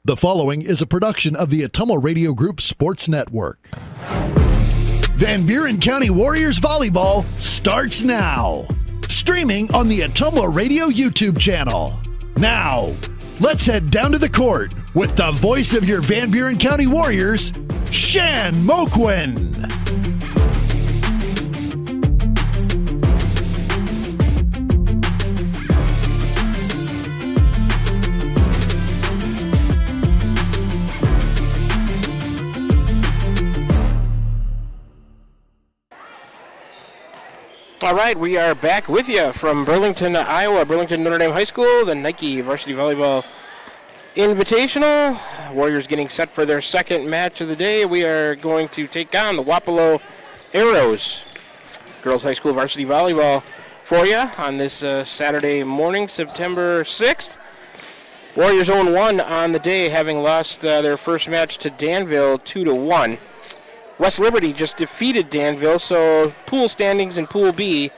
The following is a production of the Ottumwa Radio Group Sports Network. Van Buren County Warriors Volleyball starts now. Streaming on the Ottumwa Radio YouTube channel. Now, let's head down to the court with the voice of your Van Buren County Warriors, Shan Moquin. All right, we are back with you from Burlington, Iowa, Burlington Notre Dame High School, the Nike Varsity Volleyball Invitational. Warriors getting set for their second match of the day. We are going to take on the Wapello Arrows. Girls High School Varsity Volleyball for you on this Saturday morning, September 6th. Warriors 0-1 on the day, having lost their first match to Danville 2-1. West Liberty just defeated Danville, so pool standings in Pool B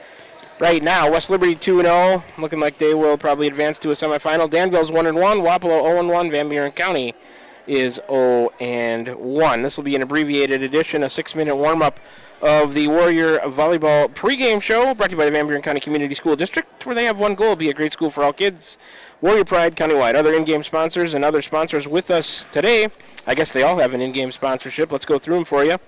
right now. West Liberty 2-0, looking like they will probably advance to a semifinal. Danville's 1-1, Wapello 0-1, Van Buren County is 0-1. This will be an abbreviated edition, a 6-minute warm-up of the Warrior Volleyball pregame show, brought to you by the Van Buren County Community School District, where they have one goal: be a great school for all kids. Warrior Pride countywide. Other in-game sponsors and other sponsors with us today. I guess they all have an in-game sponsorship. Let's go through them for you.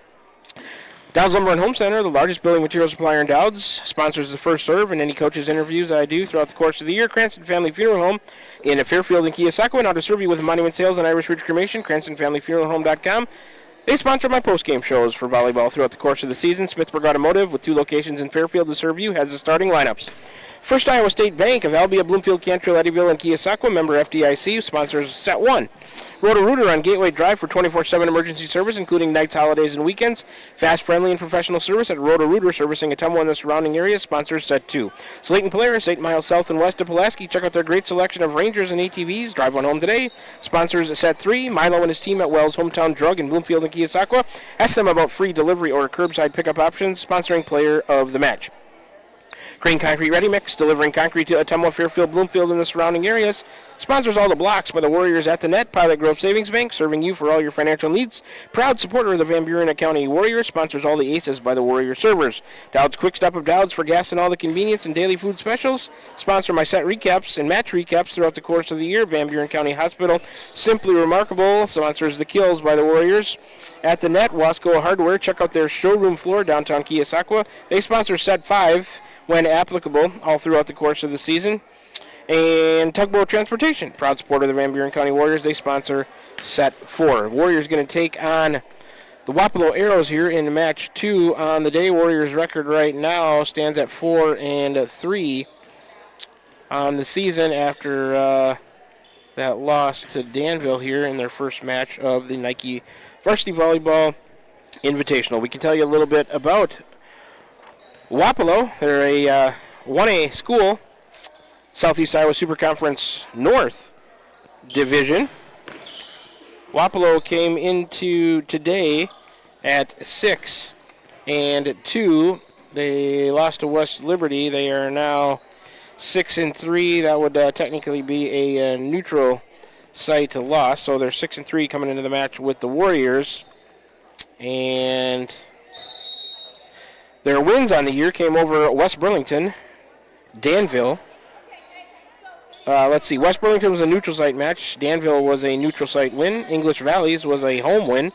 Dowd's Lumber and Home Center, the largest building material supplier in Dowd's, sponsors the First Serve and any coaches' interviews I do throughout the course of the year. Cranston Family Funeral Home in Fairfield and Keosauqua. Now to serve you with monument sales and Irish Ridge Cremation, CranstonFamilyFuneralHome.com. They sponsor my post-game shows for volleyball throughout the course of the season. Smithburg Automotive, with 2 locations in Fairfield to serve you, has the starting lineups. First Iowa State Bank of Albia, Bloomfield, Cantrell, Eddyville, and Keosauqua, member FDIC, sponsors Set 1. Roto-Rooter on Gateway Drive for 24/7 emergency service, including nights, holidays, and weekends. Fast, friendly, and professional service at Roto-Rooter, servicing Ottumwa and the surrounding areas, sponsors Set 2. Slayton Polaris, 8 miles south and west of Pulaski. Check out their great selection of Rangers and ATVs. Drive one home today. Sponsors Set 3. Milo and his team at Wells Hometown Drug in Bloomfield and Keosauqua. Ask them about free delivery or curbside pickup options, sponsoring player of the match. Green Concrete Ready Mix, delivering concrete to Ottumwa, Fairfield, Bloomfield, and the surrounding areas. Sponsors all the blocks by the Warriors at the Net. Pilot Grove Savings Bank, serving you for all your financial needs. Proud supporter of the Van Buren County Warriors. Sponsors all the Aces by the Warrior Servers. Dowd's Quick Stop of Dowd's for gas and all the convenience and daily food specials. Sponsor my set recaps and match recaps throughout the course of the year. Van Buren County Hospital, Simply Remarkable, sponsors the Kills by the Warriors. At the Net, Wasco Hardware. Check out their showroom floor downtown Keosauqua. They sponsor Set 5. When applicable, all throughout the course of the season. And Tugboat Transportation, proud supporter of the Van Buren County Warriors. They sponsor Set 4. Warriors going to take on the Wapello Arrows here in match 2 on the day. Warriors record right now stands at 4-3 on the season after that loss to Danville here in their first match of the Nike Varsity Volleyball Invitational. We can tell you a little bit about Wapello. They're a 1A school, Southeast Iowa Super Conference North Division. Wapello came into today at 6-2. They lost to West Liberty. They are now 6-3. That would technically be a neutral site loss. So they're 6-3 coming into the match with the Warriors. And their wins on the year came over West Burlington, Danville. Let's see, West Burlington was a neutral site match. Danville was a neutral site win. English Valleys was a home win.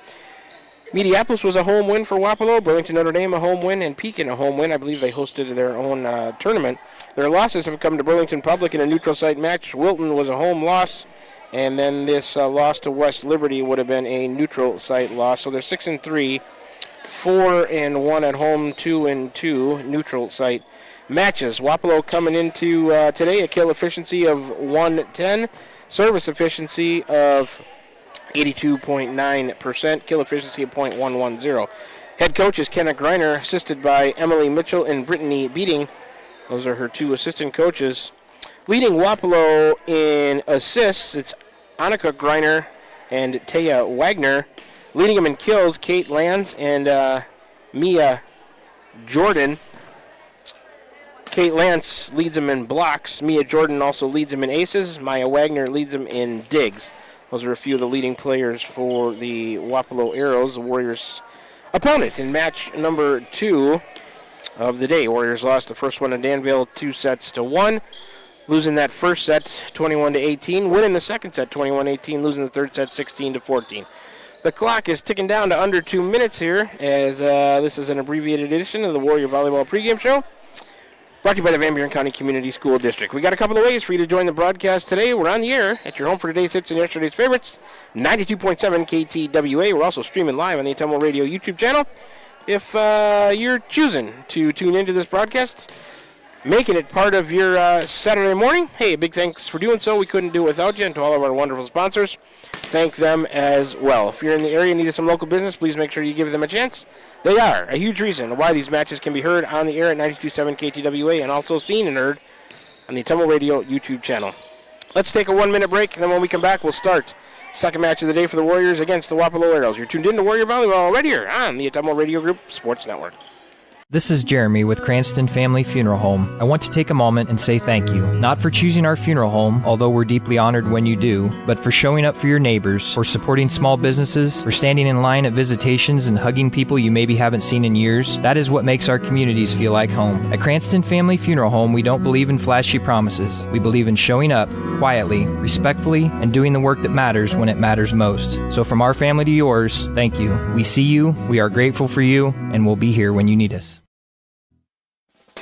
Mediapolis was a home win for Wapello. Burlington Notre Dame a home win, and Pekin a home win. I believe they hosted their own tournament. Their losses have come to Burlington Public in a neutral site match. Wilton was a home loss, and then this loss to West Liberty would have been a neutral site loss. So they're 6-3. 4-1 at home, 2-2 neutral site matches. Wapello coming into today a kill efficiency of 110, service efficiency of 82.9%, kill efficiency of .110. Head coach is Kenna Greiner, assisted by Emily Mitchell and Brittany Beating. Those are her 2 assistant coaches. Leading Wapello in assists, it's Annika Greiner and Taya Wagner. Leading them in kills, Kate Lands and Mia Jordan. Kate Lance leads them in blocks. Mia Jordan also leads them in aces. Maya Wagner leads them in digs. Those are a few of the leading players for the Wapello Arrows, the Warriors' opponent in match number 2 of the day. Warriors lost the first one to Danville 2-1, losing that first set 21-18, winning the second set 21-18, losing the third set 16-14. The clock is ticking down to under 2 minutes here, as this is an abbreviated edition of the Warrior Volleyball pregame show, brought to you by the Van Buren County Community School District. We got a couple of ways for you to join the broadcast today. We're on the air at your home for today's hits and yesterday's favorites, 92.7 KTWA. We're also streaming live on the Atomo Radio YouTube channel. If you're choosing to tune into this broadcast, making it part of your Saturday morning, hey, big thanks for doing so. We couldn't do it without you, and to all of our wonderful sponsors, thank them as well. If you're in the area and need some local business, please make sure you give them a chance. They are a huge reason why these matches can be heard on the air at 92.7 KTWA and also seen and heard on the Atomo Radio YouTube channel. Let's take a 1-minute break, and then when we come back, we'll start second match of the day for the Warriors against the Wapello Arrows. You're tuned in to Warrior Volleyball right here on the Atomo Radio Group Sports Network. This is Jeremy with Cranston Family Funeral Home. I want to take a moment and say thank you, not for choosing our funeral home, although we're deeply honored when you do, but for showing up for your neighbors, for supporting small businesses, for standing in line at visitations and hugging people you maybe haven't seen in years. That is what makes our communities feel like home. At Cranston Family Funeral Home, we don't believe in flashy promises. We believe in showing up quietly, respectfully, and doing the work that matters when it matters most. So from our family to yours, thank you. We see you, we are grateful for you, and we'll be here when you need us.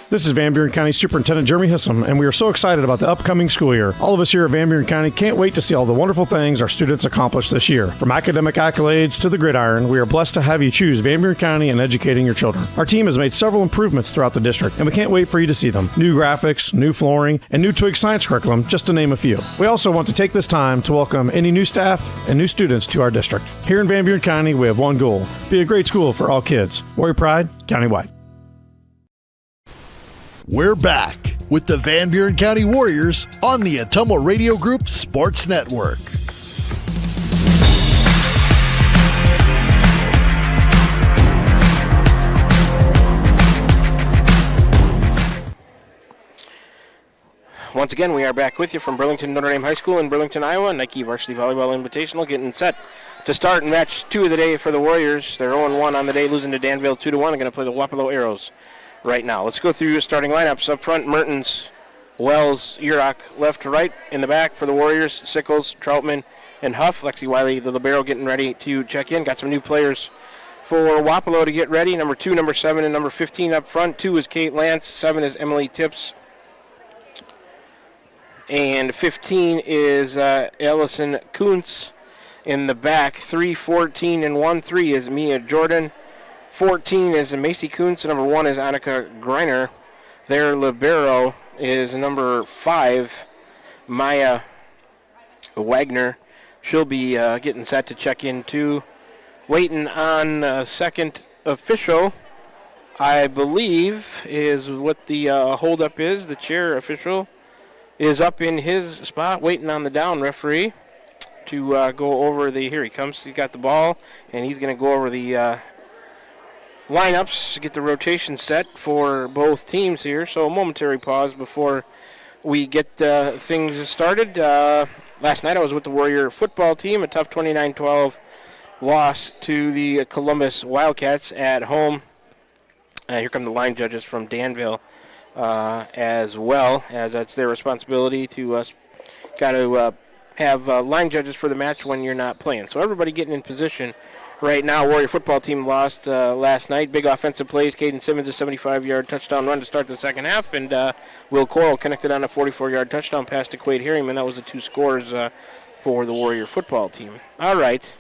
This is Van Buren County Superintendent Jeremy Hissam, and we are so excited about the upcoming school year. All of us here at Van Buren County can't wait to see all the wonderful things our students accomplish this year. From academic accolades to the gridiron, we are blessed to have you choose Van Buren County in educating your children. Our team has made several improvements throughout the district, and we can't wait for you to see them. New graphics, new flooring, and new Twig science curriculum, just to name a few. We also want to take this time to welcome any new staff and new students to our district. Here in Van Buren County, we have one goal: be a great school for all kids. Warrior Pride, countywide. We're back with the Van Buren County Warriors on the Atomo Radio Group Sports Network. Once again, we are back with you from Burlington Notre Dame High School in Burlington, Iowa. Nike Varsity Volleyball Invitational getting set to start in match 2 of the day for the Warriors. They're 0-1 on the day, losing to Danville 2-1. They're going to play the Wapello Arrows right now. Let's go through your starting lineups. Up front, Mertens, Wells, Urach, left to right. In the back for the Warriors, Sickles, Troutman, and Huff. Lexi Wiley, the libero, getting ready to check in. Got some new players for Wapello to get ready. Number 2, number 7, and number 15 up front. 2 is Kate Lance. 7 is Emily Tips. And 15 is Allison Kuntz. In the back, 3, 14, and 1-3 is Mia Jordan. 14 is Macy Kuntz. Number 1 is Annika Greiner. Their libero is number 5, Maya Wagner. She'll be getting set to check in too. Waiting on second official, I believe, is what the holdup is. The chair official is up in his spot, waiting on the down referee to go over the. Here he comes. He's got the ball, and he's going to go over the lineups, get the rotation set for both teams here. So a momentary pause before we get things started. Last night I was with the Warrior football team, a tough 29-12 loss to the Columbus Wildcats at home. Here come the line judges from Danville as well, as that's their responsibility to have line judges for the match when you're not playing. So everybody getting in position right now. Warrior football team lost last night. Big offensive plays. Caden Simmons, a 75-yard touchdown run to start the second half, and Will Coral connected on a 44-yard touchdown pass to Quade Harriman. That was the 2 scores for the Warrior football team. All right.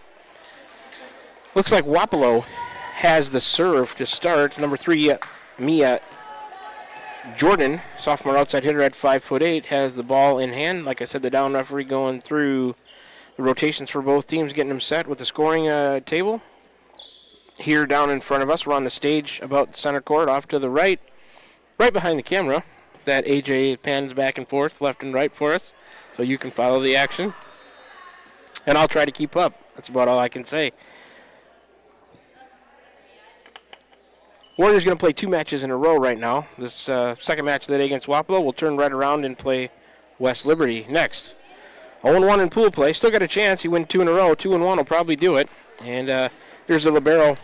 Looks like Wapello has the serve to start. Number 3, Mia Jordan, sophomore outside hitter at 5'8", has the ball in hand. Like I said, the down referee going through the rotations for both teams, getting them set with the scoring table. Here down in front of us, we're on the stage about center court, off to the right behind the camera. That AJ pans back and forth, left and right for us, so you can follow the action. And I'll try to keep up. That's about all I can say. Warriors going to play 2 matches in a row right now. This second match of the day against Wapello will turn right around and play West Liberty next. 0-1 in pool play. Still got a chance. He win 2 in a row. 2-1 will probably do it. And here's the libero,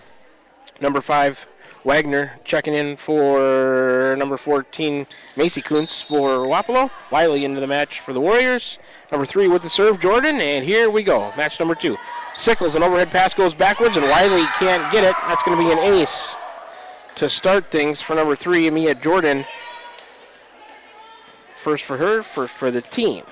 number 5, Wagner, checking in for number 14, Macy Kuntz for Wapello. Wiley into the match for the Warriors. Number 3 with the serve, Jordan. And here we go. Match number 2. Sickles, an overhead pass goes backwards, and Wiley can't get it. That's going to be an ace to start things for number 3, Mia Jordan. First for her, first for the team.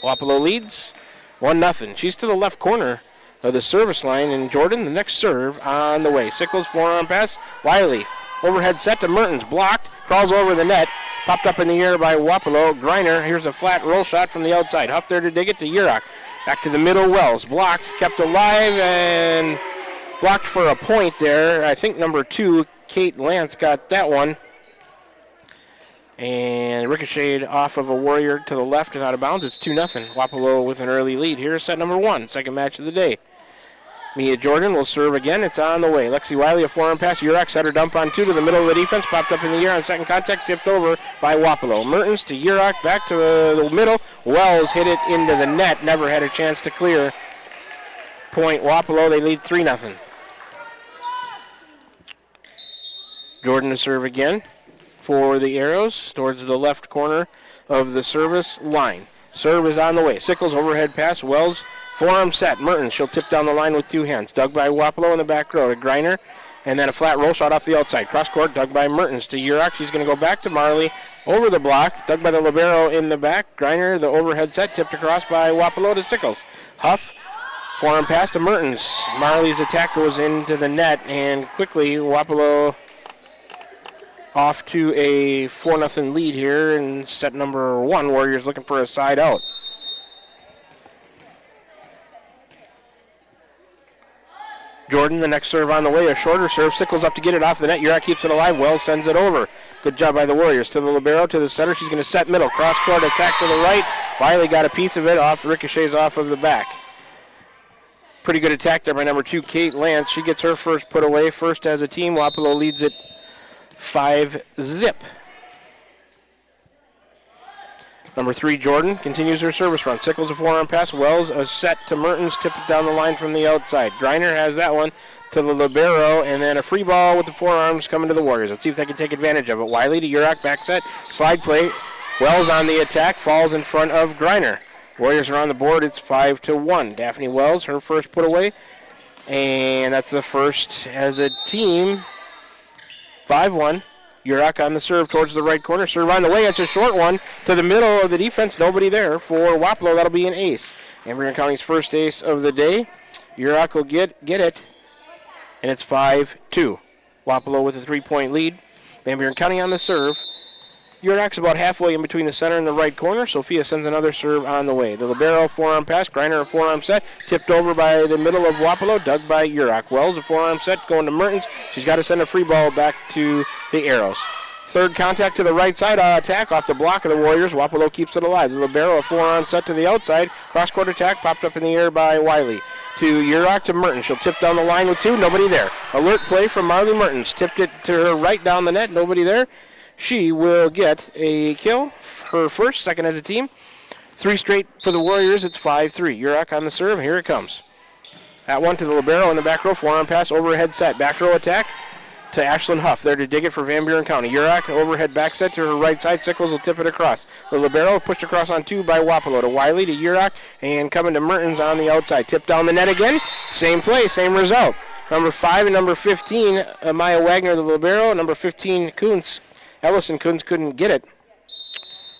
Wapello leads 1-0. She's to the left corner of the service line, and Jordan, the next serve on the way. Sickles, forearm pass. Wiley, overhead set to Mertens, blocked, crawls over the net, popped up in the air by Wapello. Griner, here's a flat roll shot from the outside. Huff there to dig it to Urach. Back to the middle, Wells, blocked, kept alive, and blocked for a point there. I think number 2, Kate Lance, got that one. And ricocheted off of a Warrior to the left and out of bounds. It's 2-0. Wapello with an early lead. Here's set number 1, second match of the day. Mia Jordan will serve again. It's on the way. Lexi Wiley, a forearm pass. Urach set her dump on 2 to the middle of the defense. Popped up in the air on second contact. Tipped over by Wapello. Mertens to Urach. Back to the middle. Wells hit it into the net. Never had a chance to clear. Point Wapello. They lead 3-0. Jordan to serve again for the Arrows towards the left corner of the service line. Serve is on the way. Sickles, overhead pass. Wells, forearm set. Mertens, she'll tip down the line with 2 hands. Dug by Wapello in the back row to Griner. And then a flat roll shot off the outside. Cross court, dug by Mertens to Urach. She's going to go back to Marley. Over the block, dug by the libero in the back. Griner, the overhead set, tipped across by Wapello to Sickles. Huff, forearm pass to Mertens. Marley's attack goes into the net, and quickly Wapello off to a 4-0 lead here in set number 1. Warriors looking for a side out. Jordan, the next serve on the way, a shorter serve. Sickles up to get it off the net. Urach keeps it alive. Wells sends it over. Good job by the Warriors. To the libero, to the center. She's going to set middle. Cross-court attack to the right. Wiley got a piece of it. Ricochets off of the back. Pretty good attack there by number 2, Kate Lance. She gets her first put away. First as a team. Wapello leads it 5-0. Number 3, Jordan, continues her service run. Sickles a forearm pass. Wells a set to Mertens. Tip it down the line from the outside. Griner has that one to the libero, and then a free ball with the forearms coming to the Warriors. Let's see if they can take advantage of it. Wiley to Urach, back set. Slide play. Wells on the attack. Falls in front of Griner. Warriors are on the board. It's 5-1. Daphne Wells, her first put away. And that's the first as a team. 5-1. Urach on the serve towards the right corner. Serve on the way. It's a short one to the middle of the defense. Nobody there for Wapello. That'll be an ace. Van Buren County's first ace of the day. Urach will get it. And it's 5-2. Wapello with a 3-point lead. Van Buren County on the serve. Urach's about halfway in between the center and the right corner. Sophia sends another serve on the way. The libero, forearm pass. Griner, a forearm set. Tipped over by the middle of Wapello. Dug by Urach. Wells, a forearm set going to Mertens. She's got to send a free ball back to the Arrows. Third contact to the right side. Attack off the block of the Warriors. Wapello keeps it alive. The libero, a forearm set to the outside. Cross-court attack popped up in the air by Wiley. To Urach to Mertens. She'll tip down the line with 2. Nobody there. Alert play from Marley Mertens. Tipped it to her right down the net. Nobody there. She will get a kill, her first, second as a team. 3 straight for the Warriors. It's 5-3. Urach on the serve. Here it comes. That one to the libero in the back row. Forearm pass, overhead set. Back row attack to Ashlyn Huff. There to dig it for Van Buren County. Urach, overhead back set to her right side. Sickles will tip it across. The libero pushed across on 2 by Wapello. To Wiley, to Urach, and coming to Mertens on the outside. Tip down the net again. Same play, same result. Number 5 and number 15, Maya Wagner, the libero. Number 15, Kuntz. Ellison Kuntz couldn't get it.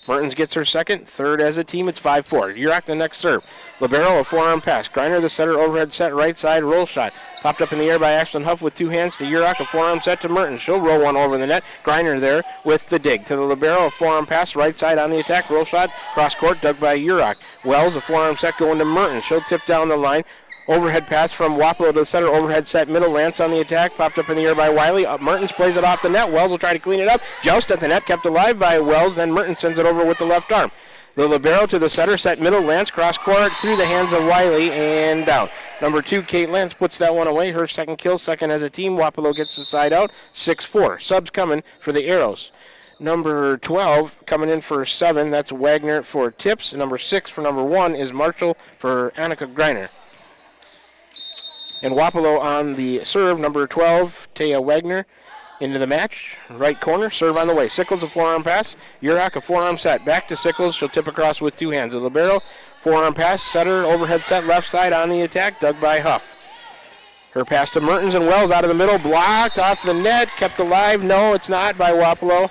Mertens gets her second. Third as a team, it's 5-4. Urach the next serve. Libero, a forearm pass. Griner the setter, overhead set, right side, roll shot. Popped up in the air by Ashlyn Huff with 2 hands to Urach, a forearm set to Mertens. She'll roll one over the net. Griner there with the dig. To the libero, a forearm pass, right side on the attack, roll shot, cross court, dug by Urach. Wells, a forearm set going to Mertens. She'll tip down the line. Overhead pass from Wapello to the center. Overhead set middle. Lance on the attack. Popped up in the air by Wiley. Mertens plays it off the net. Wells will try to clean it up. Joust at the net. Kept alive by Wells. Then Mertens sends it over with the left arm. The libero to the center. Set middle. Lance cross court through the hands of Wiley and down. Number 2, Kate Lance puts that one away. Her second kill. Second as a team. Wapello gets the side out. 6-4. Subs coming for the Arrows. Number 12 coming in for 7, that's Wagner for tips. And number 6 for number 1 is Marshall for Annika Greiner. And Wapello on the serve, number 12, Taya Wagner, into the match. Right corner, serve on the way. Sickles, a forearm pass. Urach, a forearm set. Back to Sickles. She'll tip across with 2 hands. The libero, forearm pass. Setter, overhead set, left side on the attack. Dug by Huff. Her pass to Mertens and Wells out of the middle. Blocked off the net. Kept alive. No, it's not by Wapello.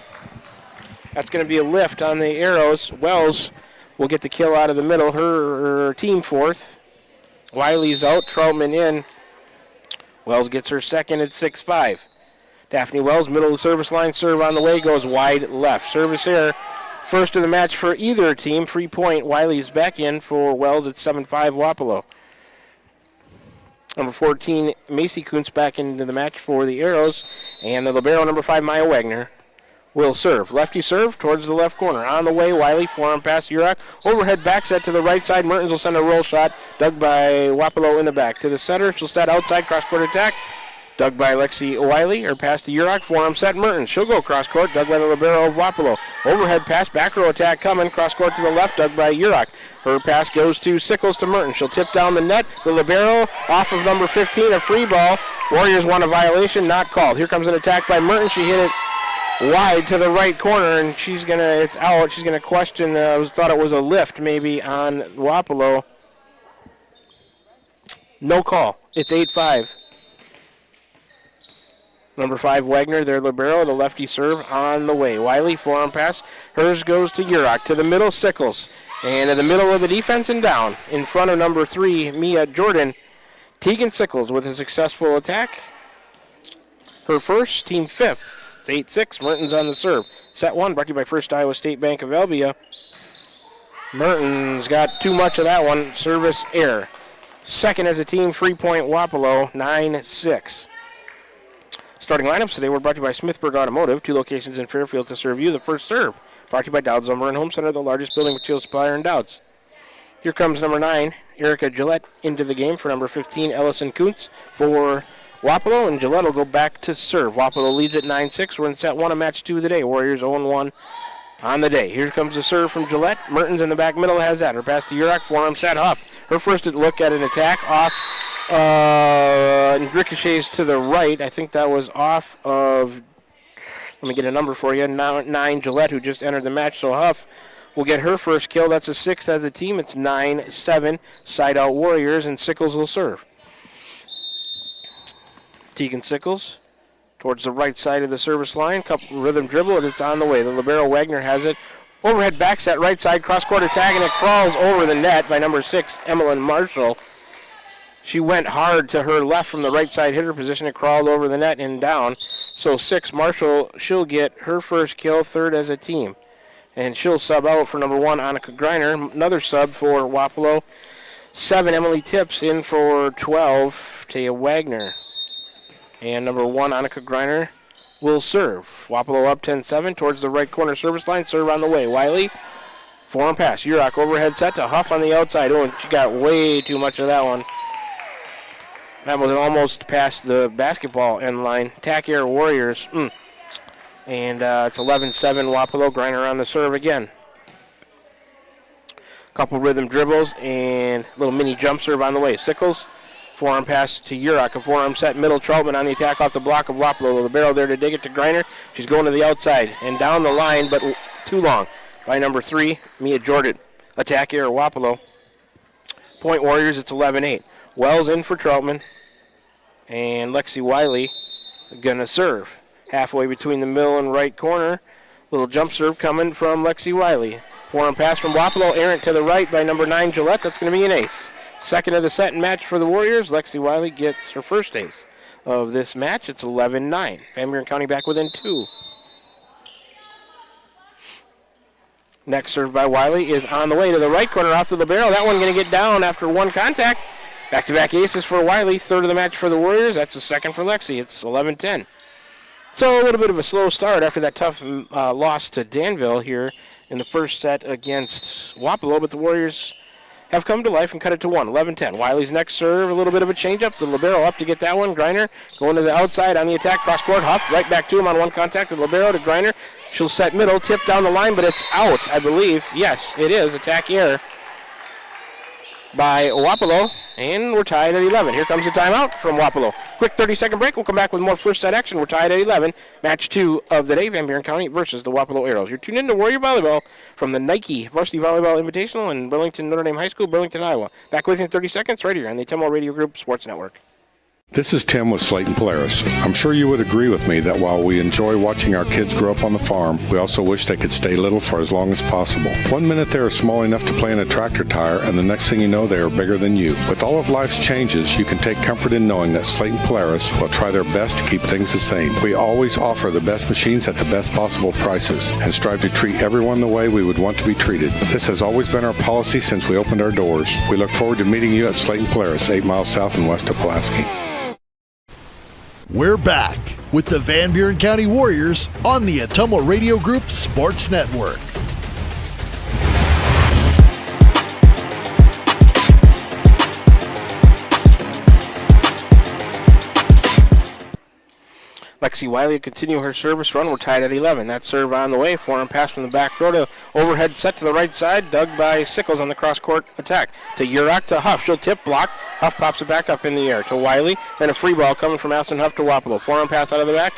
That's going to be a lift on the arrows. Wells will get the kill out of the middle. Her team fourth. Wiley's out. Troutman in. Wells gets her second at 6-5. Daphne Wells, middle of the service line, serve on the way, goes wide left. Service error, first of the match for either team. Free point, Wiley's back in for Wells at 7-5 Wapello. Number 14, Macy Kuntz back into the match for the Arrows. And the libero, number 5, Maya Wagner, will serve. Lefty serve towards the left corner. On the way, Wiley, forearm pass, Urach. Overhead back set to the right side. Mertens will send a roll shot. Dug by Wapello in the back. To the center, she'll set outside, cross-court attack. Dug by Lexi Wiley. Her pass to Urach, forearm set, Mertens. She'll go cross-court, dug by the libero of Wapello. Overhead pass, back row attack coming. Cross-court to the left, dug by Urach. Her pass goes to Sickles to Mertens. She'll tip down the net. The libero off of number 15, a free ball. Warriors want a violation, not called. Here comes an attack by Mertens. She hit it wide to the right corner, and it's out. She's gonna question. Thought it was a lift maybe on Wapello. No call. It's 8-5. Number 5 Wagner, their libero, the lefty serve on the way. Wiley forearm pass. Hers goes to Urach to the middle. Sickles, and in the middle of the defense and down in front of number 3 Mia Jordan. Tegan Sickles with a successful attack. Her first, team 5th. It's 8-6. Mertens on the serve. Set 1 brought to you by First Iowa State Bank of Albia. Mertens got too much of that one. Service error. Second as a team, free point Wapello, 9-6. Starting lineups today were brought to you by Smithburg Automotive, 2 locations in Fairfield to serve you. The first serve brought to you by Dowd's Lumber and Home Center, the largest building material supplier in Dowd's. Here comes number 9, Erica Gillette, into the game for number 15, Ellison Kuntz for Wapello, and Gillette will go back to serve. Wapello leads at 9-6. We're in set 1 of match 2 of the day. Warriors 0-1 on the day. Here comes the serve from Gillette. Mertens in the back middle has that. Her pass to Urach, forearm set, Huff. Her first look at an attack off and ricochets to the right. I think that was off of, let me get a number for you, 9 Gillette, who just entered the match. So Huff will get her first kill. That's a 6th as a team. It's 9-7. Side out Warriors, and Sickles will serve. Tegan Sickles towards the right side of the service line. Couple rhythm dribble, and it's on the way. The libero Wagner has it. Overhead back set right side, cross-court attack, and it crawls over the net by number 6, Emmeline Marshall. She went hard to her left from the right side hitter position. It crawled over the net and down. So 6, Marshall, she'll get her first kill, 3rd as a team. And she'll sub out for number 1, Annika Greiner. Another sub for Wapello. 7, Emily Tips in for 12, Taya Wagner. And number 1, Annika Greiner, will serve. Wapello up 10-7 towards the right corner service line. Serve on the way. Wiley, forearm pass. Urach overhead set to Huff on the outside. Oh, and she got way too much of that one. That was almost past the basketball end line. Tack air Warriors. And it's 11-7 Wapello. Greiner on the serve again. Couple rhythm dribbles and little mini jump serve on the way. Sickles. Forearm pass to Urach, a forearm set, middle. Troutman on the attack off the block of Wapello. The libero there to dig it to Greiner. She's going to the outside and down the line, but too long by number 3, Mia Jordan. Attack here, Wapello. Point Warriors, it's 11-8. Wells in for Troutman. And Lexi Wiley going to serve. Halfway between the middle and right corner. Little jump serve coming from Lexi Wiley. Forearm pass from Wapello, errant to the right by number 9, Gillette. That's going to be an ace. Second of the set and match for the Warriors. Lexi Wiley gets her first ace of this match. It's 11-9. Van Buren County back within 2. Next serve by Wiley is on the way to the right corner off to the barrel. That one going to get down after 1 contact. Back-to-back aces for Wiley. 3rd of the match for the Warriors. That's the second for Lexi. It's 11-10. So a little bit of a slow start after that tough loss to Danville here in the first set against Wapello, but the Warriors have come to life and cut it to 1, 11-10. Wiley's next serve, a little bit of a changeup. The libero up to get that one. Greiner going to the outside on the attack, cross court. Huff right back to him on one contact. The libero to Greiner. She'll set middle, tip down the line, but it's out, I believe. Yes, it is. Attack error by Wapello, and we're tied at 11. Here comes the timeout from Wapello. Quick 30-second break. We'll come back with more first set action. We're tied at 11. Match 2 of the day, Van Buren County versus the Wapello Arrows. You're tuned in to Warrior Volleyball from the Nike Varsity Volleyball Invitational in Burlington Notre Dame High School, Burlington, Iowa. Back with you in 30 seconds right here on the Temple Radio Group Sports Network. This is Tim with Slayton Polaris. I'm sure you would agree with me that while we enjoy watching our kids grow up on the farm, we also wish they could stay little for as long as possible. 1 minute they are small enough to play in a tractor tire, and the next thing you know, they are bigger than you. With all of life's changes, you can take comfort in knowing that Slayton Polaris will try their best to keep things the same. We always offer the best machines at the best possible prices and strive to treat everyone the way we would want to be treated. This has always been our policy since we opened our doors. We look forward to meeting you at Slayton Polaris, 8 miles south and west of Pulaski. We're back with the Van Buren County Warriors on the Atomo Radio Group Sports Network. Lexi Wiley continue her service run. We're tied at 11. That serve on the way. Forehand pass from the back row to overhead set to the right side. Dug by Sickles on the cross-court attack. To Urach to Huff. She'll tip, block. Huff pops it back up in the air to Wiley. Then a free ball coming from Aston Huff to Wapello. Forehand pass out of the back.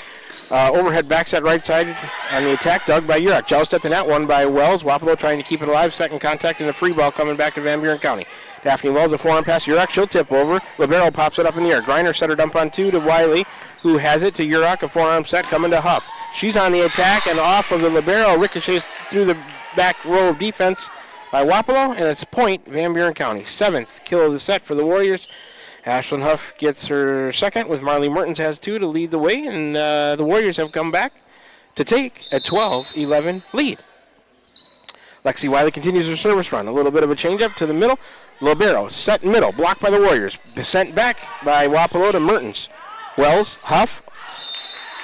Overhead back set right side on the attack. Dug by Urach. Joust at the net. Won by Wells. Wapello trying to keep it alive. Second contact and a free ball coming back to Van Buren County. Daphne Wells, a forehand pass. Urach, she'll tip over. Libero pops it up in the air. Greiner set her dump on 2 to Wiley, who has it to Urach. A forearm set coming to Huff. She's on the attack and off of the libero. Ricochets through the back row of defense by Wapello, and it's a point, Van Buren County. 7th kill of the set for the Warriors. Ashlyn Huff gets her second, with Marley Mertens has 2 to lead the way, and the Warriors have come back to take a 12-11 lead. Lexi Wiley continues her service run. A little bit of a changeup to the middle. Libero set middle, blocked by the Warriors. Sent back by Wapello to Mertens. Wells, Huff,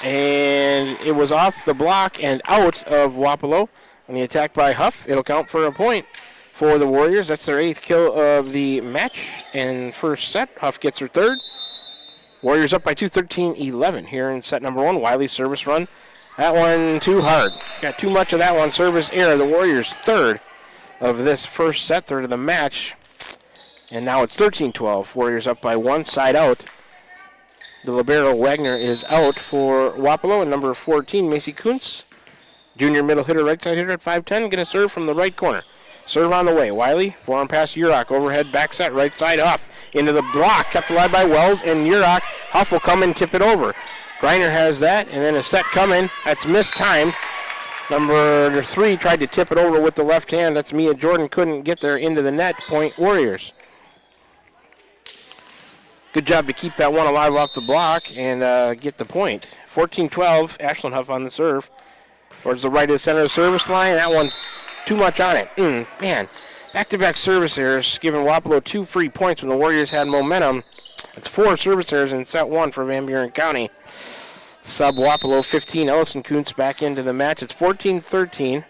and it was off the block and out of Wapello on the attack by Huff. It'll count for a point for the Warriors. That's their 8th kill of the match and first set. Huff gets her 3rd. Warriors up by 2, 13-11 here in set number 1. Wiley's service run. That one too hard. Got too much of that one. Service error. The Warriors' 3rd of this first set, 3rd of the match. And now it's 13-12. Warriors up by 1, side out. The libero Wagner is out for Wapello, and number 14, Macy Kuntz. Junior middle hitter, right side hitter at 5'10", going to serve from the right corner. Serve on the way. Wiley, forehand pass Urach, overhead back set, right side Huff. Into the block, kept alive by Wells and Urach. Huff will come and tip it over. Greiner has that, and then a set coming. That's mistimed. Number 3 tried to tip it over with the left hand. That's Mia Jordan, couldn't get there into the net. Point Warriors. Good job to keep that one alive off the block and get the point. 14-12, Ashlyn Huff on the serve. Towards the right of the center of the service line. That one, too much on it. Man, back-to-back service errors, giving Wapello 2 free points when the Warriors had momentum. It's 4 service errors in set 1 for Van Buren County. Sub Wapello 15, Ellison Kuntz back into the match. It's 14-13.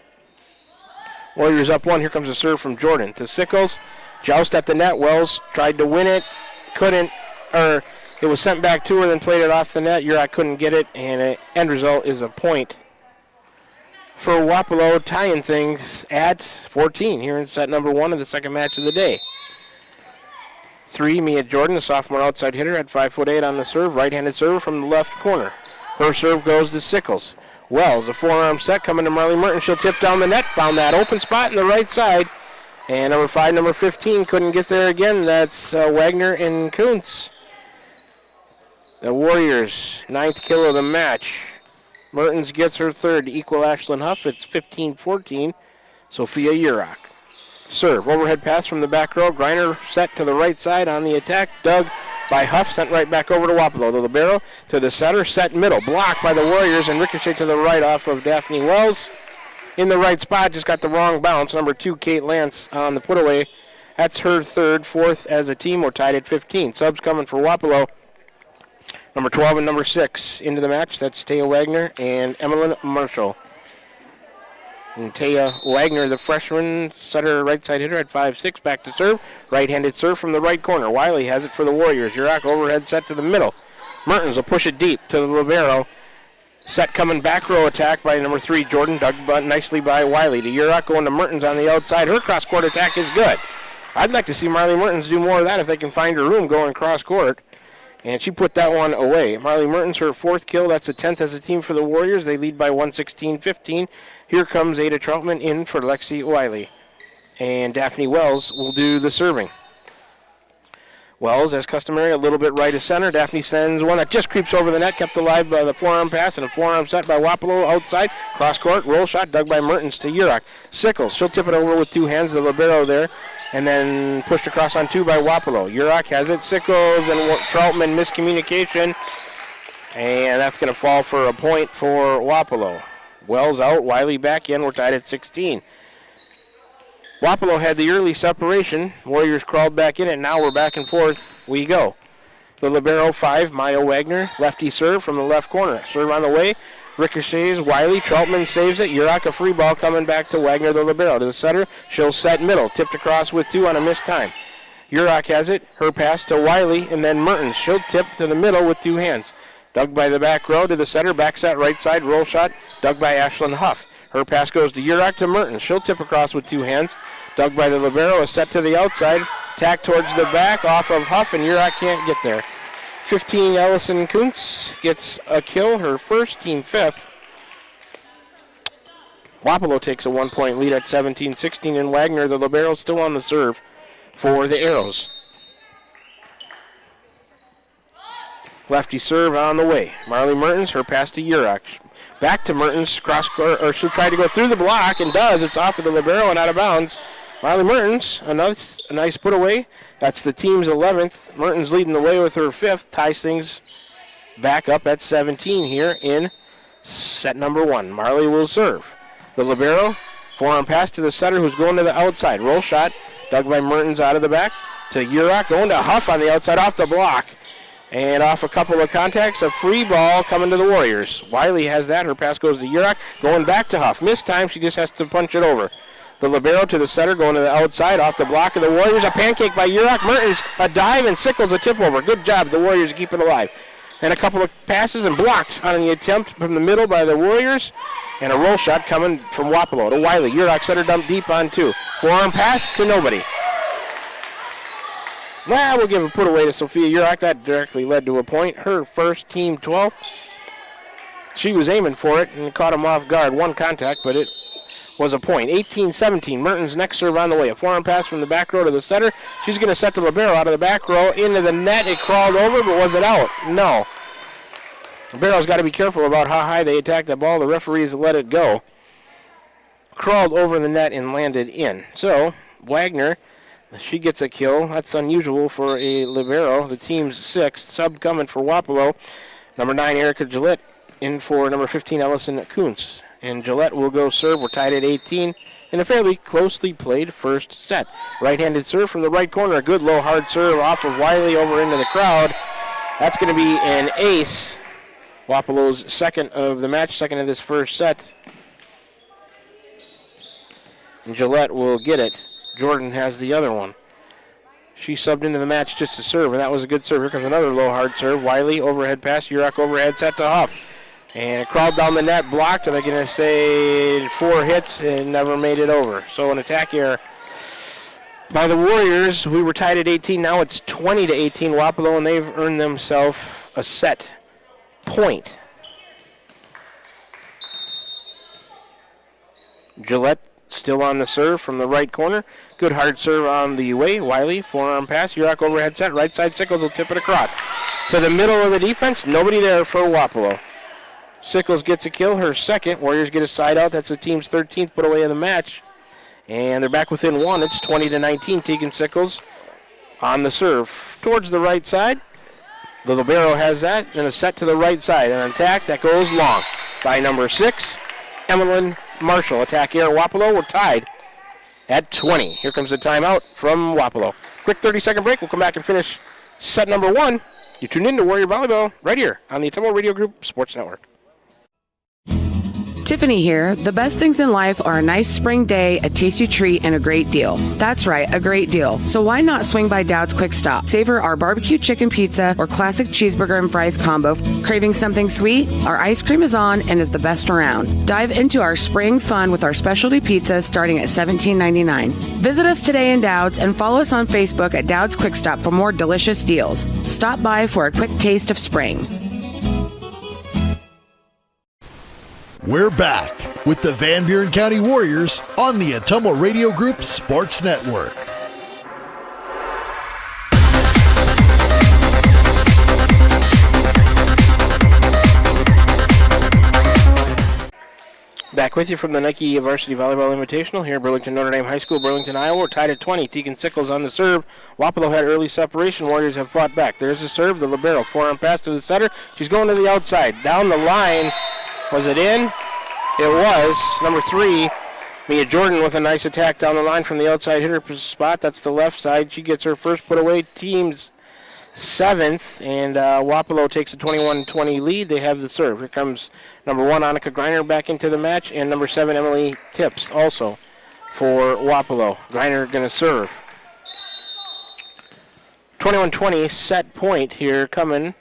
Warriors up 1. Here comes a serve from Jordan to Sickles. Joust at the net. Wells tried to win it. Couldn't. Or it was sent back to her, then played it off the net. Urach couldn't get it, and the end result is a point for Wapello, tying things at 14 here in set number 1 of the second match of the day. 3, Mia Jordan, the sophomore outside hitter, at 5'8" on the serve, right-handed server from the left corner. Her serve goes to Sickles. Wells, a forearm set coming to Marley Mertens. She'll tip down the net, found that open spot in the right side. And number 5, number 15 couldn't get there again. That's Wagner and Kuntz. The Warriors' 9th kill of the match. Mertens gets her 3rd to equal Ashlyn Huff. It's 15-14. Sophia Urach. Serve. Overhead pass from the back row. Greiner set to the right side on the attack. Dug by Huff. Sent right back over to Wapello. The libero to the center. Set middle. Blocked by the Warriors and ricochet to the right off of Daphne Wells. In the right spot. Just got the wrong bounce. Number 2, Kate Lance on the put away. That's her 3rd. 4th as a team. We're tied at 15. Subs coming for Wapello. Number 12 and number 6 into the match. That's Taya Wagner and Emmeline Marshall. And Taya Wagner, the freshman setter, right side hitter at 5'6", back to serve. Right-handed serve from the right corner. Wiley has it for the Warriors. Yurok overhead set to the middle. Mertens will push it deep to the libero. Set coming back row attack by number 3, Jordan, dug nicely by Wiley. To Yurok going to Mertens on the outside. Her cross-court attack is good. I'd like to see Marley Mertens do more of that if they can find her room going cross-court. And she put that one away. Marley Mertens, her 4th kill. That's the 10th as a team for the Warriors. They lead by 116-15. Here comes Ada Troutman in for Lexi Wiley. And Daphne Wells will do the serving. Wells, as customary, a little bit right of center. Daphne sends one that just creeps over the net, kept alive by the forearm pass, and a forearm set by Wapello outside. Cross-court, roll shot, dug by Mertens to Yurok. Sickles, she'll tip it over with 2 hands, the libero there, and then pushed across on 2 by Wapello. Yurok has it, Sickles, and Troutman miscommunication, and that's going to fall for a point for Wapello. Wells out, Wiley back in, we're tied at 16. Wapello had the early separation. Warriors crawled back in it. Now we're back and forth. We go. The libero 5, Maya Wagner. Lefty serve from the left corner. Serve on the way. Ricochets. Wiley. Troutman saves it. Yurok a free ball coming back to Wagner, the libero. To the setter. She'll set middle. Tipped across with 2 on a missed time. Yurok has it. Her pass to Wiley. And then Mertens. She'll tip to the middle with 2 hands. Dug by the back row to the setter. Back set right side. Roll shot. Dug by Ashlyn Huff. Her pass goes to Yurok to Mertens. She'll tip across with 2 hands. Dug by the libero, a set to the outside. Tack towards the back, off of Huff, and Yurok can't get there. 15, Ellison Kuntz gets a kill, her first, team 5th. Wapello takes a 1-point lead at 17-16, and Wagner, the libero, still on the serve for the Arrows. Lefty serve on the way. Marley Mertens, her pass to Yurok. Back to Mertens, cross-court, or she tried to go through the block and does. It's off of the libero and out of bounds. Marley Mertens, a nice put away. That's the team's 11th. Mertens leading the way with her 5th. Ties things back up at 17 here in set number 1. Marley will serve. The libero, forearm pass to the setter who's going to the outside. Roll shot, dug by Mertens out of the back to Yurok, going to Huff on the outside off the block. And off a couple of contacts, a free ball coming to the Warriors. Wiley has that. Her pass goes to Yurok, going back to Huff. Missed time, she just has to punch it over. The libero to the setter, going to the outside, off the block of the Warriors. A pancake by Yurok. Mertens, a dive, and Sickles a tip over. Good job, the Warriors keep it alive. And a couple of passes and blocked on the attempt from the middle by the Warriors. And a roll shot coming from Wapello to Wiley. Yurok setter dumped deep on 2. Forearm pass to nobody. Well, we'll give a put away to Sophia Yurok. That directly led to a point. Her first, team 12th. She was aiming for it and caught him off guard. 1 contact, but it was a point. 18-17. Mertens next serve on the way. A forearm pass from the back row to the setter. She's going to set the libero out of the back row into the net. It crawled over, but was it out? No. Libero's got to be careful about how high they attack the ball. The referees let it go. Crawled over the net and landed in. So, Wagner, she gets a kill. That's unusual for a libero. The team's 6th. Sub coming for Wapello. Number 9, Erica Gillette, in for number 15, Ellison Kuntz. And Gillette will go serve. We're tied at 18 in a fairly closely played first set. Right-handed serve from the right corner. A good low hard serve off of Wiley over into the crowd. That's going to be an ace. Wapello's 2nd of the match, 2nd of this first set. And Gillette will get it. Jordan has the other one. She subbed into the match just to serve, and that was a good serve. Here comes another low hard serve. Wiley, overhead pass. Yurok overhead set to Huff. And it crawled down the net, blocked, and they're going to say 4 hits and never made it over. So an attack error by the Warriors. We were tied at 18. Now it's 20-18 Wapello, and they've earned themselves a set point. Gillette still on the serve from the right corner. Good hard serve on the way. Wiley, forearm pass. Yurok overhead set. Right side Sickles will tip it across. To the middle of the defense. Nobody there for Wapello. Sickles gets a kill. Her 2nd. Warriors get a side out. That's the team's 13th put away in the match. And they're back within 1. It's 20-19. Tegan Sickles on the serve. Towards the right side. The libero has that. And a set to the right side. An attack that goes long by number 6, Emmeline Marshall. Attack air. Wapello, we're tied at 20. Here comes the timeout from Wapello. Quick 30-second break. We'll come back and finish set number 1. You tuned in to Warrior Volleyball right here on the Atomo Radio Group Sports Network. Tiffany here. The best things in life are a nice spring day, a tasty treat, and a great deal. That's right, a great deal. So why not swing by Dowd's Quick Stop? Savor our barbecue chicken pizza or classic cheeseburger and fries combo. Craving something sweet? Our ice cream is on and is the best around. Dive into our spring fun with our specialty pizza starting at $17.99. Visit us today in Dowd's and follow us on Facebook at Dowd's Quick Stop for more delicious deals. Stop by for a quick taste of spring. We're back with the Van Buren County Warriors on the Atomo Radio Group Sports Network. Back with you from the Nike Varsity Volleyball Invitational here at Burlington Notre Dame High School, Burlington, Iowa. We're tied at 20. Tegan Sickles on the serve. Wapello had early separation. Warriors have fought back. There's a serve. The libero. Forearm pass to the setter. She's going to the outside. Down the line. Was it in? It was. Number 3, Mia Jordan with a nice attack down the line from the outside hitter spot. That's the left side. She gets her first put away. Team's 7th, and Wapello takes a 21-20 lead. They have the serve. Here comes number 1, Annika Greiner, back into the match, and number 7, Emily Tips, also for Wapello. Greiner going to serve. 21-20 set point here coming.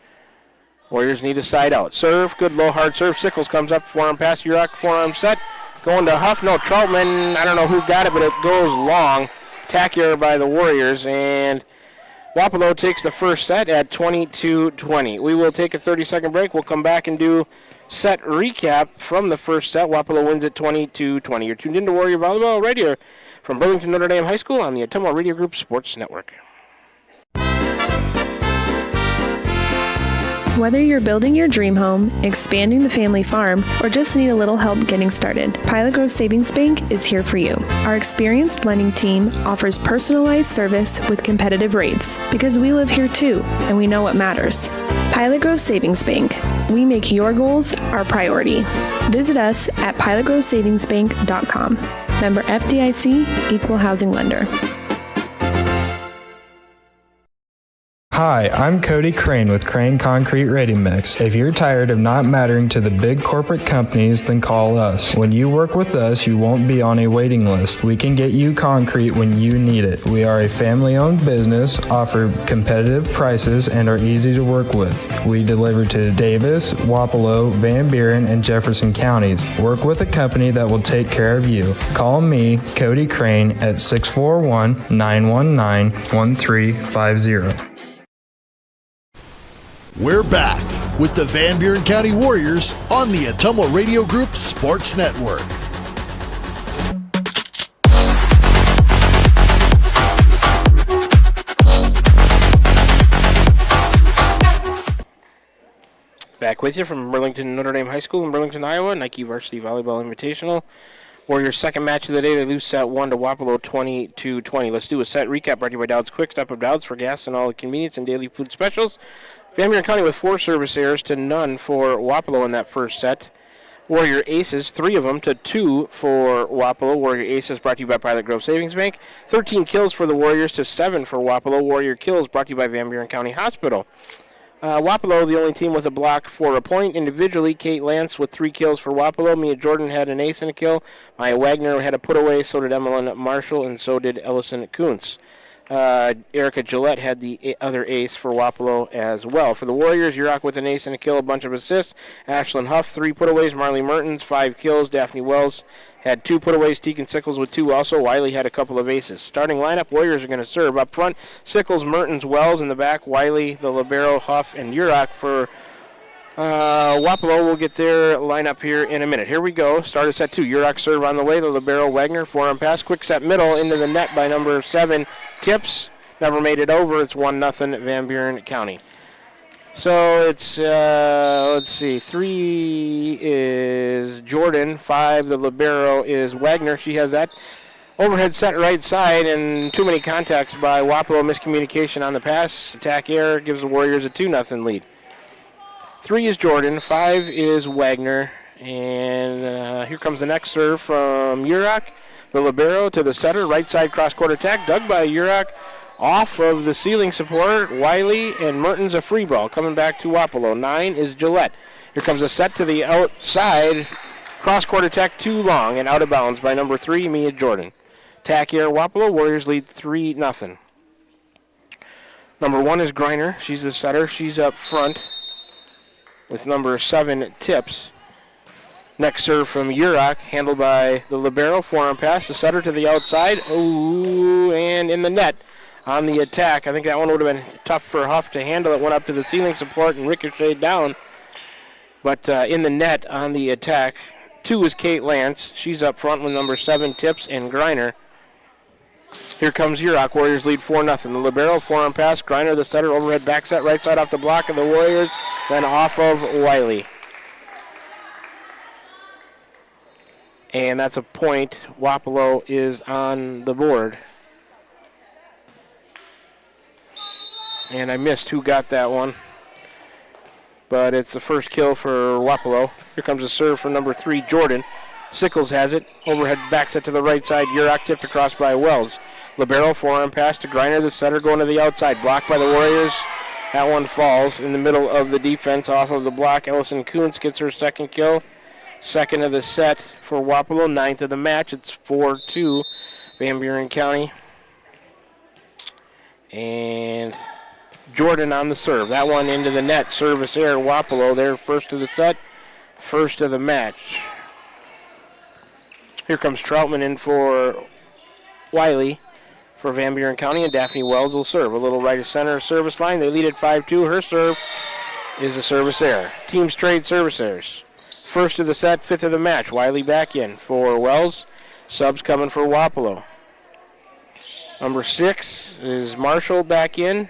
Warriors need a side out. Serve, good low hard serve. Sickles comes up, forearm pass, Urach, forearm set. Going to Huff, no, Troutman, I don't know who got it, but it goes long. Attack error by the Warriors, and Wapello takes the first set at 22-20. We will take a 30-second break. We'll come back and do set recap from the first set. Wapello wins at 22-20. You're tuned into Warrior Volleyball right here from Burlington Notre Dame High School on the Atomo Radio Group Sports Network. Whether you're building your dream home, expanding the family farm, or just need a little help getting started, Pilot Grove Savings Bank is here for you. Our experienced lending team offers personalized service with competitive rates because we live here too, and we know what matters. Pilot Grove Savings Bank. We make your goals our priority. Visit us at pilotgrovesavingsbank.com. Member FDIC, Equal Housing Lender. Hi, I'm Cody Crane with Crane Concrete Ready Mix. If you're tired of not mattering to the big corporate companies, then call us. When you work with us, you won't be on a waiting list. We can get you concrete when you need it. We are a family-owned business, offer competitive prices, and are easy to work with. We deliver to Davis, Wapello, Van Buren, and Jefferson counties. Work with a company that will take care of you. Call me, Cody Crane, at 641-919-1350. We're back with the Van Buren County Warriors on the Atomo Radio Group Sports Network. Back with you from Burlington Notre Dame High School in Burlington, Iowa, Nike Varsity Volleyball Invitational. Warriors' second match of the day. They lose set 1 to Wapello 22-20. Let's do a set recap brought to you by Dowd's Quick Stop of Dowd's for gas and all the convenience and daily food specials. Van Buren County with 4 service errors to none for Wapello in that first set. Warrior aces, 3 of them to 2 for Wapello. Warrior aces brought to you by Pilot Grove Savings Bank. 13 kills for the Warriors to 7 for Wapello. Warrior kills brought to you by Van Buren County Hospital. Wapello, the only team with a block for a point. Individually, Kate Lance with 3 kills for Wapello. Mia Jordan had an ace and a kill. Maya Wagner had a put away. So did Emmeline Marshall, and so did Ellison Kuntz. Erica Gillette had the other ace for Wapello as well. For the Warriors, Urach with an ace and a kill, a bunch of assists. Ashlyn Huff, 3 putaways. Marley Mertens, 5 kills. Daphne Wells had 2 putaways. Tegan Sickles with 2 also. Wiley had a couple of aces. Starting lineup, Warriors are going to serve up front. Sickles, Mertens, Wells in the back. Wiley, the libero, Huff, and Urach for Wapello. Will get their lineup here in a minute. Here we go. Start at set 2. Urach serve on the way. The libero, Wagner, forearm pass. Quick set middle into the net by number 7. Tips, never made it over. It's 1-0 Van Buren County. So it's, let's see, 3 is Jordan, 5, the libero is Wagner. She has that overhead set right side, and too many contacts by Wapello. Miscommunication on the pass. Attack error gives the Warriors a 2-0 lead. 3 is Jordan, 5 is Wagner, and here comes the next serve from Urach. The libero to the setter, right side cross-court attack, dug by Urach off of the ceiling support. Wiley and Mertens a free ball coming back to Wapello. 9 is Gillette. Here comes a set to the outside. Cross-court attack too long and out of bounds by number 3, Mia Jordan. Attack here, Wapello. Warriors lead 3-0. Number 1 is Griner. She's the setter. She's up front with number 7, Tips. Next serve from Urach, handled by the libero. Forearm pass. The setter to the outside. Ooh, and in the net on the attack. I think that one would have been tough for Huff to handle. It went up to the ceiling support and ricocheted down. But in the net on the attack, 2 is Kate Lance. She's up front with number 7, Tips, and Griner. Here comes Urach. Warriors lead 4-0. The libero, forearm pass. Griner, the setter, overhead back set, right side off the block of the Warriors, then off of Wiley. And that's a point. Wapello is on the board. And I missed who got that one. But it's the first kill for Wapello. Here comes a serve from number 3, Jordan. Sickles has it. Overhead back set to the right side. Urach tipped across by Wells. Libero, forearm pass to Griner, the setter, going to the outside. Blocked by the Warriors. That one falls in the middle of the defense off of the block. Ellison Kuntz gets her second kill. Second of the set for Wapello. 9th of the match. It's 4-2 Van Buren County. And Jordan on the serve. That one into the net. Service error. Wapello there. First of the set. First of the match. Here comes Troutman in for Wiley for Van Buren County, and Daphne Wells will serve. A little right of center service line. They lead at 5-2. Her serve is a service error. Teams trade service errors. First of the set, 5th of the match. Wiley back in for Wells. Subs coming for Wapello. Number 6 is Marshall back in.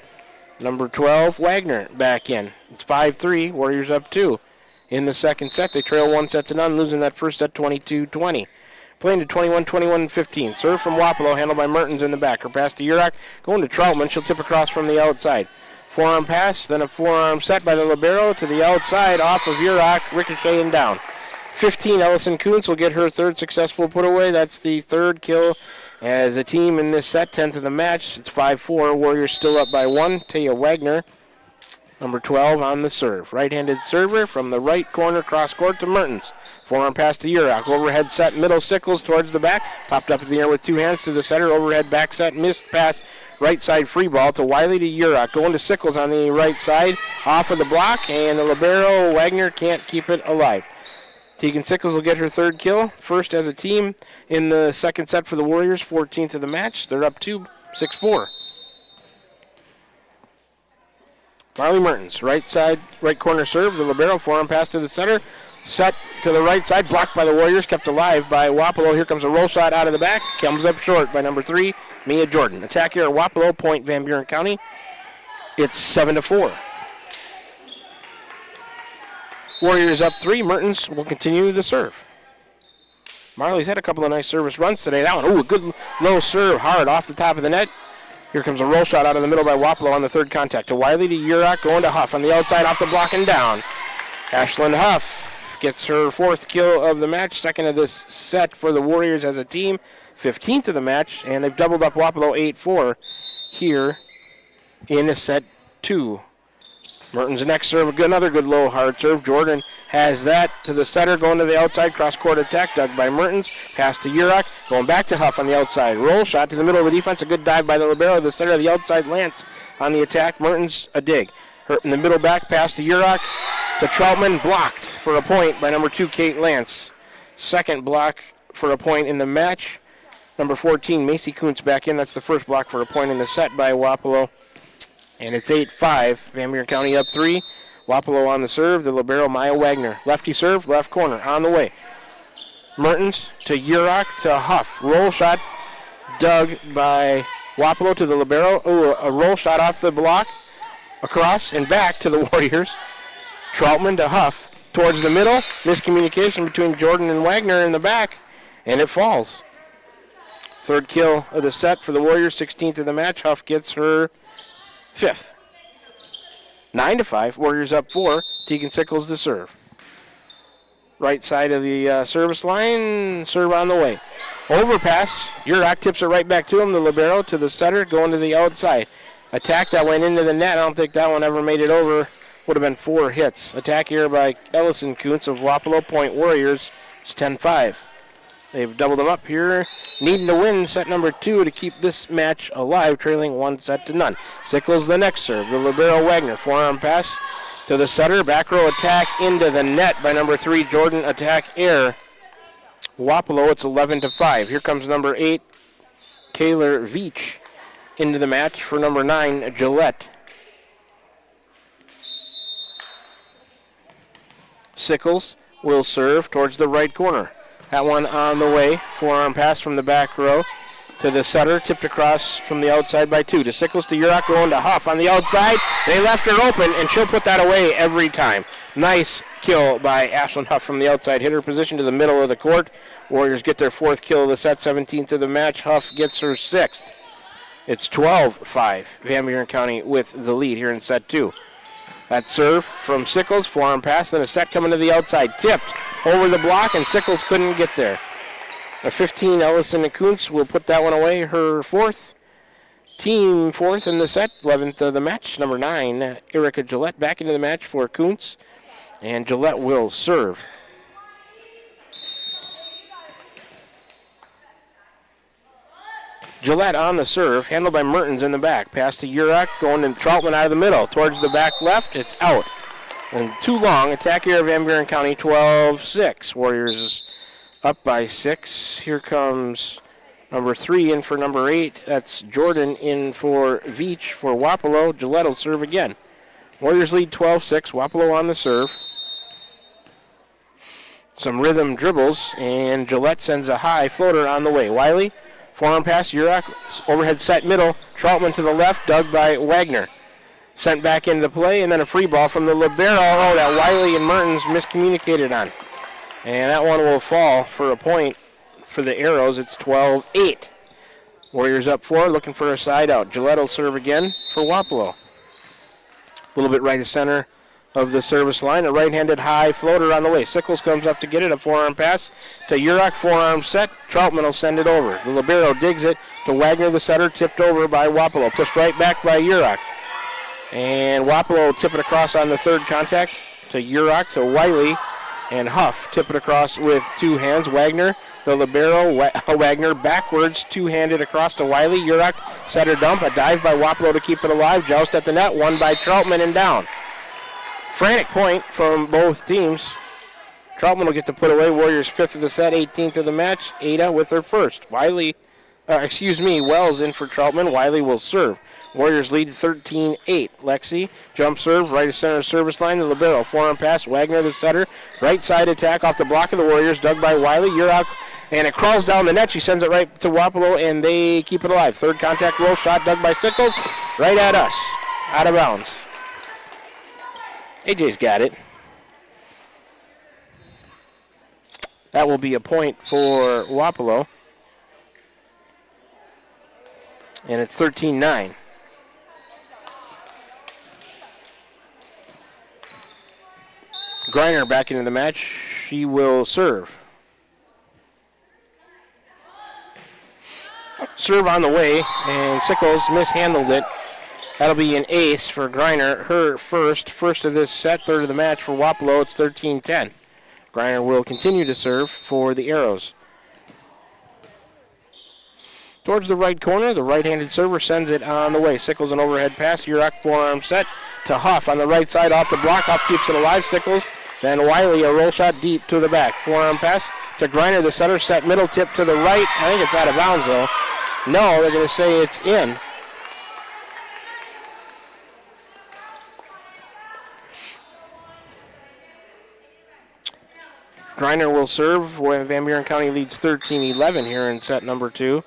Number 12, Wagner back in. It's 5-3. Warriors up 2. In the second set, they trail 1-0, losing that first set 22-20. Playing to 21-21-15. Serve from Wapello, handled by Mertens in the back. Her pass to Urach, going to Troutman. She'll tip across from the outside. Forearm pass, then a forearm set by the libero to the outside, off of Urach, ricocheting down. 15, Ellison Kuntz will get her third successful put away. That's the third kill as a team in this set, 10th of the match. It's 5-4. Warriors still up by 1. Taya Wagner, number 12, on the serve. Right-handed server from the right corner, cross-court to Mertens. Forearm pass to Urach. Overhead set, middle Sickles towards the back. Popped up in the air with 2 hands to the center. Overhead back set, missed pass. Right side free ball to Wiley to Urach. Going to Sickles on the right side. Off of the block, and the libero, Wagner, can't keep it alive. Tegan Sickles will get her third kill. First as a team in the second set for the Warriors, 14th of the match. They're up 2, 6-4. Marley Mertens, right side, right corner serve. The libero, forearm pass to the center. Set to the right side, blocked by the Warriors, kept alive by Wapello. Here comes a roll shot out of the back. Comes up short by number 3, Mia Jordan. Attack here at Wapello, point Van Buren County. It's 7-4. Warriors up 3. Mertens will continue the serve. Marley's had a couple of nice service runs today. That one, ooh, a good low serve, hard off the top of the net. Here comes a roll shot out of the middle by Wapello on the third contact. To Wiley to Urach, going to Huff on the outside, off the block and down. Ashlyn Huff gets her 4th kill of the match, 2nd of this set for the Warriors as a team, 15th of the match, and they've doubled up Wapello 8-4 here in set 2. Mertens next serve, another good low hard serve. Jordan has that to the setter, going to the outside, cross-court attack, dug by Mertens. Pass to Urach, going back to Huff on the outside. Roll shot to the middle of the defense, a good dive by the libero, the center of the outside, Lance on the attack. Mertens, a dig. Her in the middle back, pass to Urach, to Troutman, blocked for a point by number 2, Kate Lance. Second block for a point in the match. Number 14, Macy Kuntz back in. That's the first block for a point in the set by Wapello. And it's 8-5. Van Buren County up 3. Wapello on the serve. The libero, Maya Wagner. Lefty serve, left corner, on the way. Mertens to Urach to Huff. Roll shot dug by Wapello to the libero. Ooh, a roll shot off the block. Across and back to the Warriors. Troutman to Huff. Towards the middle. Miscommunication between Jordan and Wagner in the back. And it falls. Third kill of the set for the Warriors. 16th of the match. Huff gets her 5th. 9-5. Warriors up 4. Tegan Sickles to serve. Right side of the service line. Serve on the way. Overpass. Urach tips it right back to him. The libero to the setter. Going to the outside. Attack that went into the net. I don't think that one ever made it over. Would have been 4 hits. Attack here by Ellison Kuntz of Wapello, point Warriors It's 10-5. They've doubled them up here, needing to win set number 2 to keep this match alive, trailing 1-0. Sickles the next serve. The libero Wagner, forearm pass to the setter. Back row attack into the net by number 3, Jordan. Attack air. Wapello, it's 11-5. Here comes number 8, Kaylor Veach, into the match for number 9, Gillette. Sickles will serve towards the right corner. That one on the way. Forearm pass from the back row to the setter. Tipped across from the outside by 2. To Sickles, to Urach, going to Huff on the outside. They left her open, and she'll put that away every time. Nice kill by Ashlyn Huff from the outside. Hit her position to the middle of the court. Warriors get their 4th kill of the set, 17th of the match. Huff gets her 6th. It's 12-5. Van Buren County with the lead here in set 2. That serve from Sickles, forearm pass, then a set coming to the outside. Tipped over the block, and Sickles couldn't get there. A 15, Ellison Kuntz will put that one away, her 4th. Team 4th in the set, 11th of the match. Number 9, Erica Gillette back into the match for Kuntz, and Gillette will serve. Gillette on the serve, handled by Mertens in the back. Pass to Urach, going to Troutman out of the middle. Towards the back left, it's out. And too long, attack here of Van Buren County, 12-6. Warriors up by 6. Here comes number 3 in for number 8. That's Jordan in for Veach for Wapello. Gillette will serve again. Warriors lead 12-6. Wapello on the serve. Some rhythm dribbles, and Gillette sends a high floater on the way. Wiley. Forearm pass, Urach, overhead set middle. Troutman to the left, dug by Wagner. Sent back into play, and then a free ball from the libero. Oh, that Wiley and Mertens miscommunicated on. And that one will fall for a point for the Arrows. It's 12-8. Warriors up 4, looking for a side out. Gillette will serve again for Wapello. A little bit right of center of the service line. A right-handed high floater on the way. Sickles comes up to get it. A forearm pass to Urach. Forearm set. Troutman will send it over. The libero digs it to Wagner, the setter. Tipped over by Wapello. Pushed right back by Urach. And Wapello will tip it across on the 3rd contact to Urach, to Wiley, and Huff. Tip it across with 2 hands. Wagner, the libero, Wagner backwards, 2-handed across to Wiley. Urach, setter dump. A dive by Wapello to keep it alive. Joust at the net. Won by Troutman and down. Frantic point from both teams. Troutman will get to put away. Warriors 5th of the set, 18th of the match. Ada with her 1st. Wells in for Troutman. Wiley will serve. Warriors lead 13-8. Lexi, jump serve, right of center service line. The libero, forearm pass. Wagner, the setter. Right side attack off the block of the Warriors. Dug by Wiley. Urach, and it crawls down the net. She sends it right to Wapello, and they keep it alive. 3rd contact roll shot dug by Sickles. Right at us. Out of bounds. AJ's got it. That will be a point for Wapello. And it's 13-9. Greiner back into the match. She will serve. Serve on the way, and Sickles mishandled it. That'll be an ace for Greiner. Her first of this set, 3rd of the match for Wapello. It's 13-10. Greiner will continue to serve for the Arrows. Towards the right corner, the right-handed server sends it on the way. Sickles an overhead pass. Urach forearm set to Huff on the right side off the block. Huff keeps it alive. Sickles. Then Wiley, a roll shot deep to the back. Forearm pass to Greiner, the setter. Set middle tip to the right. I think it's out of bounds, though. No, they're going to say it's in. Greiner will serve when Van Buren County leads 13-11 here in set number 2.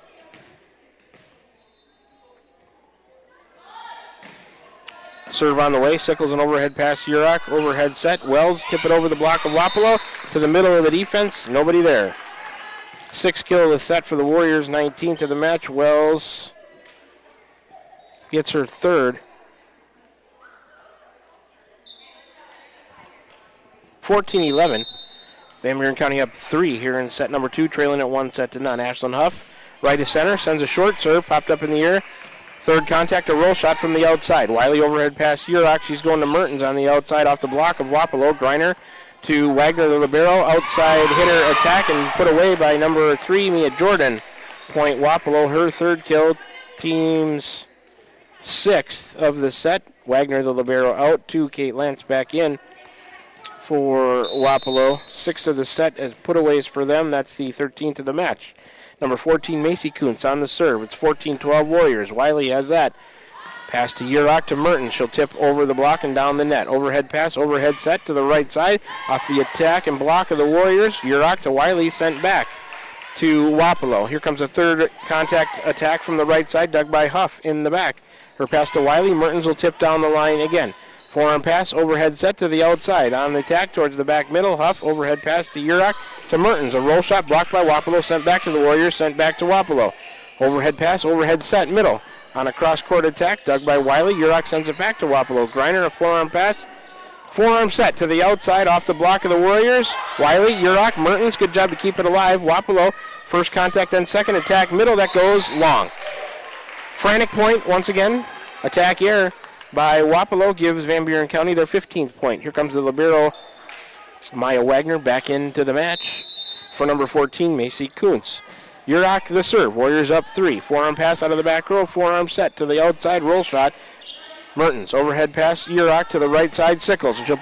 Serve on the way. Sickles an overhead pass. Urach, overhead set. Wells tip it over the block of Wapello to the middle of the defense. Nobody there. 6th kill of the set for the Warriors. 19th of the match. Wells gets her 3rd. 14-11. Van Buren County up 3 here in set number 2, trailing at 1-0. Ashlyn Huff, right to center, sends a short serve, popped up in the air. 3rd contact, a roll shot from the outside. Wiley overhead pass Urach. She's going to Mertens on the outside off the block of Wapello. Greiner to Wagner, the libero. Outside hitter attack and put away by number 3, Mia Jordan. Point Wapello, her third kill, team's 6th of the set. Wagner, the libero, out. 2, Kate Lance back in for Wapello. 6 of the set as putaways for them. That's the 13th of the match. Number 14, Macy Kuntz on the serve. It's 14-12 Warriors. Wiley has that. Pass to Urach to Mertens. She'll tip over the block and down the net. Overhead pass, overhead set to the right side. Off the attack and block of the Warriors. Urach to Wiley, sent back to Wapello. Here comes a third contact attack from the right side, dug by Huff in the back. Her pass to Wiley. Mertens will tip down the line again. Forearm pass, overhead set to the outside. On the attack towards the back middle. Huff, overhead pass to Urach to Mertens. A roll shot blocked by Wapello, sent back to the Warriors, sent back to Wapello. Overhead pass, overhead set, middle. On a cross-court attack, dug by Wiley. Urach sends it back to Wapello. Griner, a forearm pass. Forearm set to the outside off the block of the Warriors. Wiley, Urach, Mertens, good job to keep it alive. Wapello, first contact, then second attack, middle, that goes long. Frantic point, once again, attack error by Wapello gives Van Buren County their 15th point. Here comes the libero, Maya Wagner, back into the match for number 14, Macy Kuntz. Urach the serve. Warriors up 3. Forearm pass out of the back row. Forearm set to the outside. Roll shot. Mertens. Overhead pass. Urach to the right side. Sickles. She'll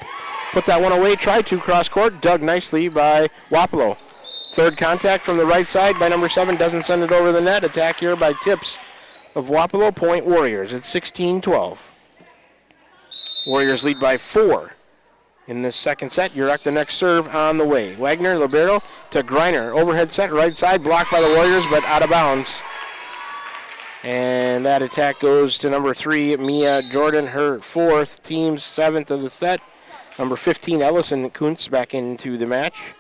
put that one away. Try to cross court. Dug nicely by Wapello. Third contact from the right side by number 7. Doesn't send it over the net. Attack here by tips of Wapello. Point Warriors. It's 16-12. Warriors lead by 4. In this second set, Urach the next serve on the way. Wagner, libero to Griner. Overhead set, right side, blocked by the Warriors, but out of bounds. And that attack goes to number 3, Mia Jordan, her 4th, team's 7th of the set. Number 15, Ellison Kuntz back into the match.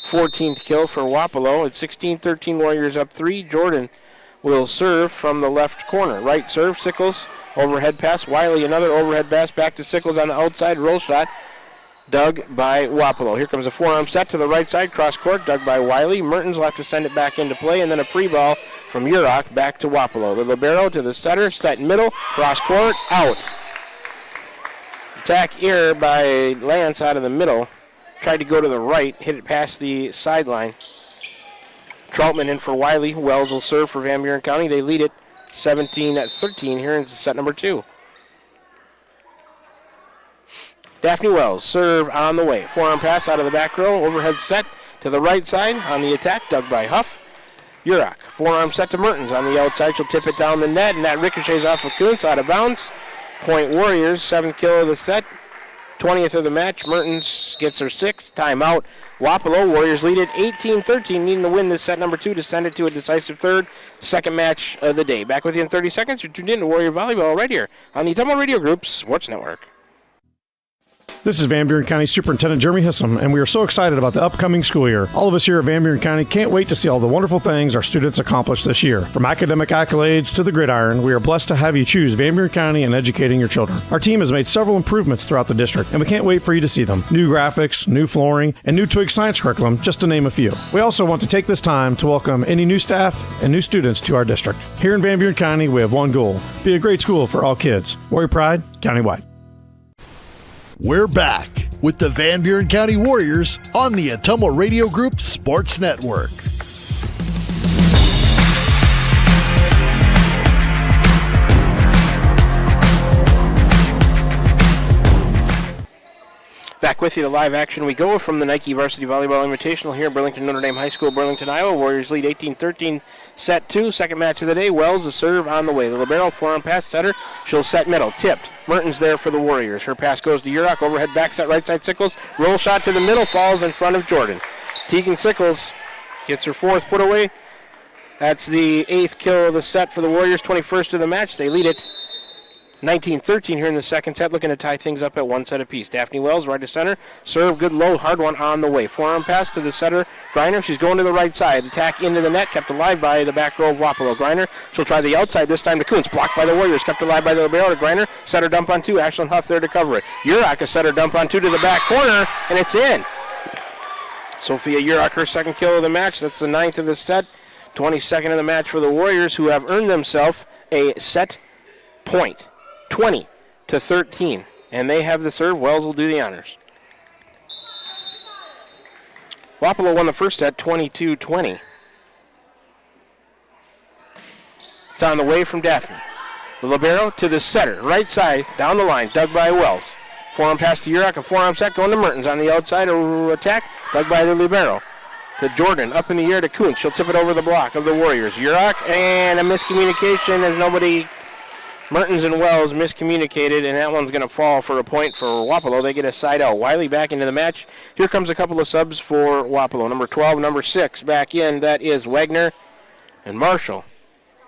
14th kill for Wapello. It's 16-13, Warriors up 3. Jordan will serve from the left corner. Right serve, Sickles. Overhead pass, Wiley, another overhead pass back to Sickles on the outside, roll shot, dug by Wapello. Here comes a forearm set to the right side, cross court, dug by Wiley. Mertens will have to send it back into play, and then a free ball from Urach back to Wapello. The libero to the setter, set middle, cross court, out. Attack error by Lance out of the middle. Tried to go to the right, hit it past the sideline. Troutman in for Wiley. Wells will serve for Van Buren County. They lead it 17-13 here in set number 2. Daphne Wells, serve on the way. Forearm pass out of the back row. Overhead set to the right side on the attack, dug by Huff. Urach, forearm set to Mertens on the outside. She'll tip it down the net, and that ricochets off of Kuntz out of bounds. Point Warriors, 7th kill of the set. 20th of the match. Mertens gets her 6th. Timeout. Wapello. Warriors lead it 18-13, needing to win this set number 2 to send it to a decisive third. Second match of the day. Back with you in 30 seconds. You're tuned in to Warrior Volleyball right here on the Tumble Radio Group Sports Network. This is Van Buren County Superintendent Jeremy Hissam, and we are so excited about the upcoming school year. All of us here at Van Buren County can't wait to see all the wonderful things our students accomplish this year. From academic accolades to the gridiron, we are blessed to have you choose Van Buren County in educating your children. Our team has made several improvements throughout the district, and we can't wait for you to see them. New graphics, new flooring, and new Twig science curriculum, just to name a few. We also want to take this time to welcome any new staff and new students to our district. Here in Van Buren County, we have one goal: be a great school for all kids. Warrior Pride, countywide. We're back with the Van Buren County Warriors on the Atumo Radio Group Sports Network. Back with you to live action we go from the Nike Varsity Volleyball Invitational here at Burlington Notre Dame High School, Burlington, Iowa. Warriors lead 18-13, set 2, second match of the day. Wells, the serve on the way. The libero, forearm pass, setter. She'll set middle, tipped. Mertens there for the Warriors. Her pass goes to Urach, overhead back set, right side Sickles. Roll shot to the middle, falls in front of Jordan. Tegan Sickles gets her 4th put away. That's the 8th kill of the set for the Warriors, 21st of the match. They lead it 19-13 here in the second set, looking to tie things up at 1 set apiece. Daphne Wells, right to center. Serve, good low, hard one on the way. Forearm pass to the setter, Griner. She's going to the right side. Attack into the net, kept alive by the back row of Wapello. Griner, she'll try the outside, this time to Kuntz. Blocked by the Warriors, kept alive by the libero to Griner. Setter dump on 2, Ashlyn Huff there to cover it. Urach, a setter dump on 2 to the back corner, and it's in. Sophia Urach, her 2nd kill of the match. That's the 9th of the set. 22nd of the match for the Warriors, who have earned themselves a set point. 20-13, and they have the serve. Wells will do the honors. Wapello won the first set 22-20. It's on the way from Daphne. The libero to the setter, right side, down the line, dug by Wells. Forearm pass to Urach, a forearm set going to Mertens on the outside, attack, dug by the libero. To Jordan, up in the air to Kuntz. She'll tip it over the block of the Warriors. Urach, and a miscommunication as Mertens and Wells miscommunicated, and that one's going to fall for a point for Wapello. They get a side out. Wiley back into the match. Here comes a couple of subs for Wapello. Number 12, number 6 back in. That is Wagner and Marshall.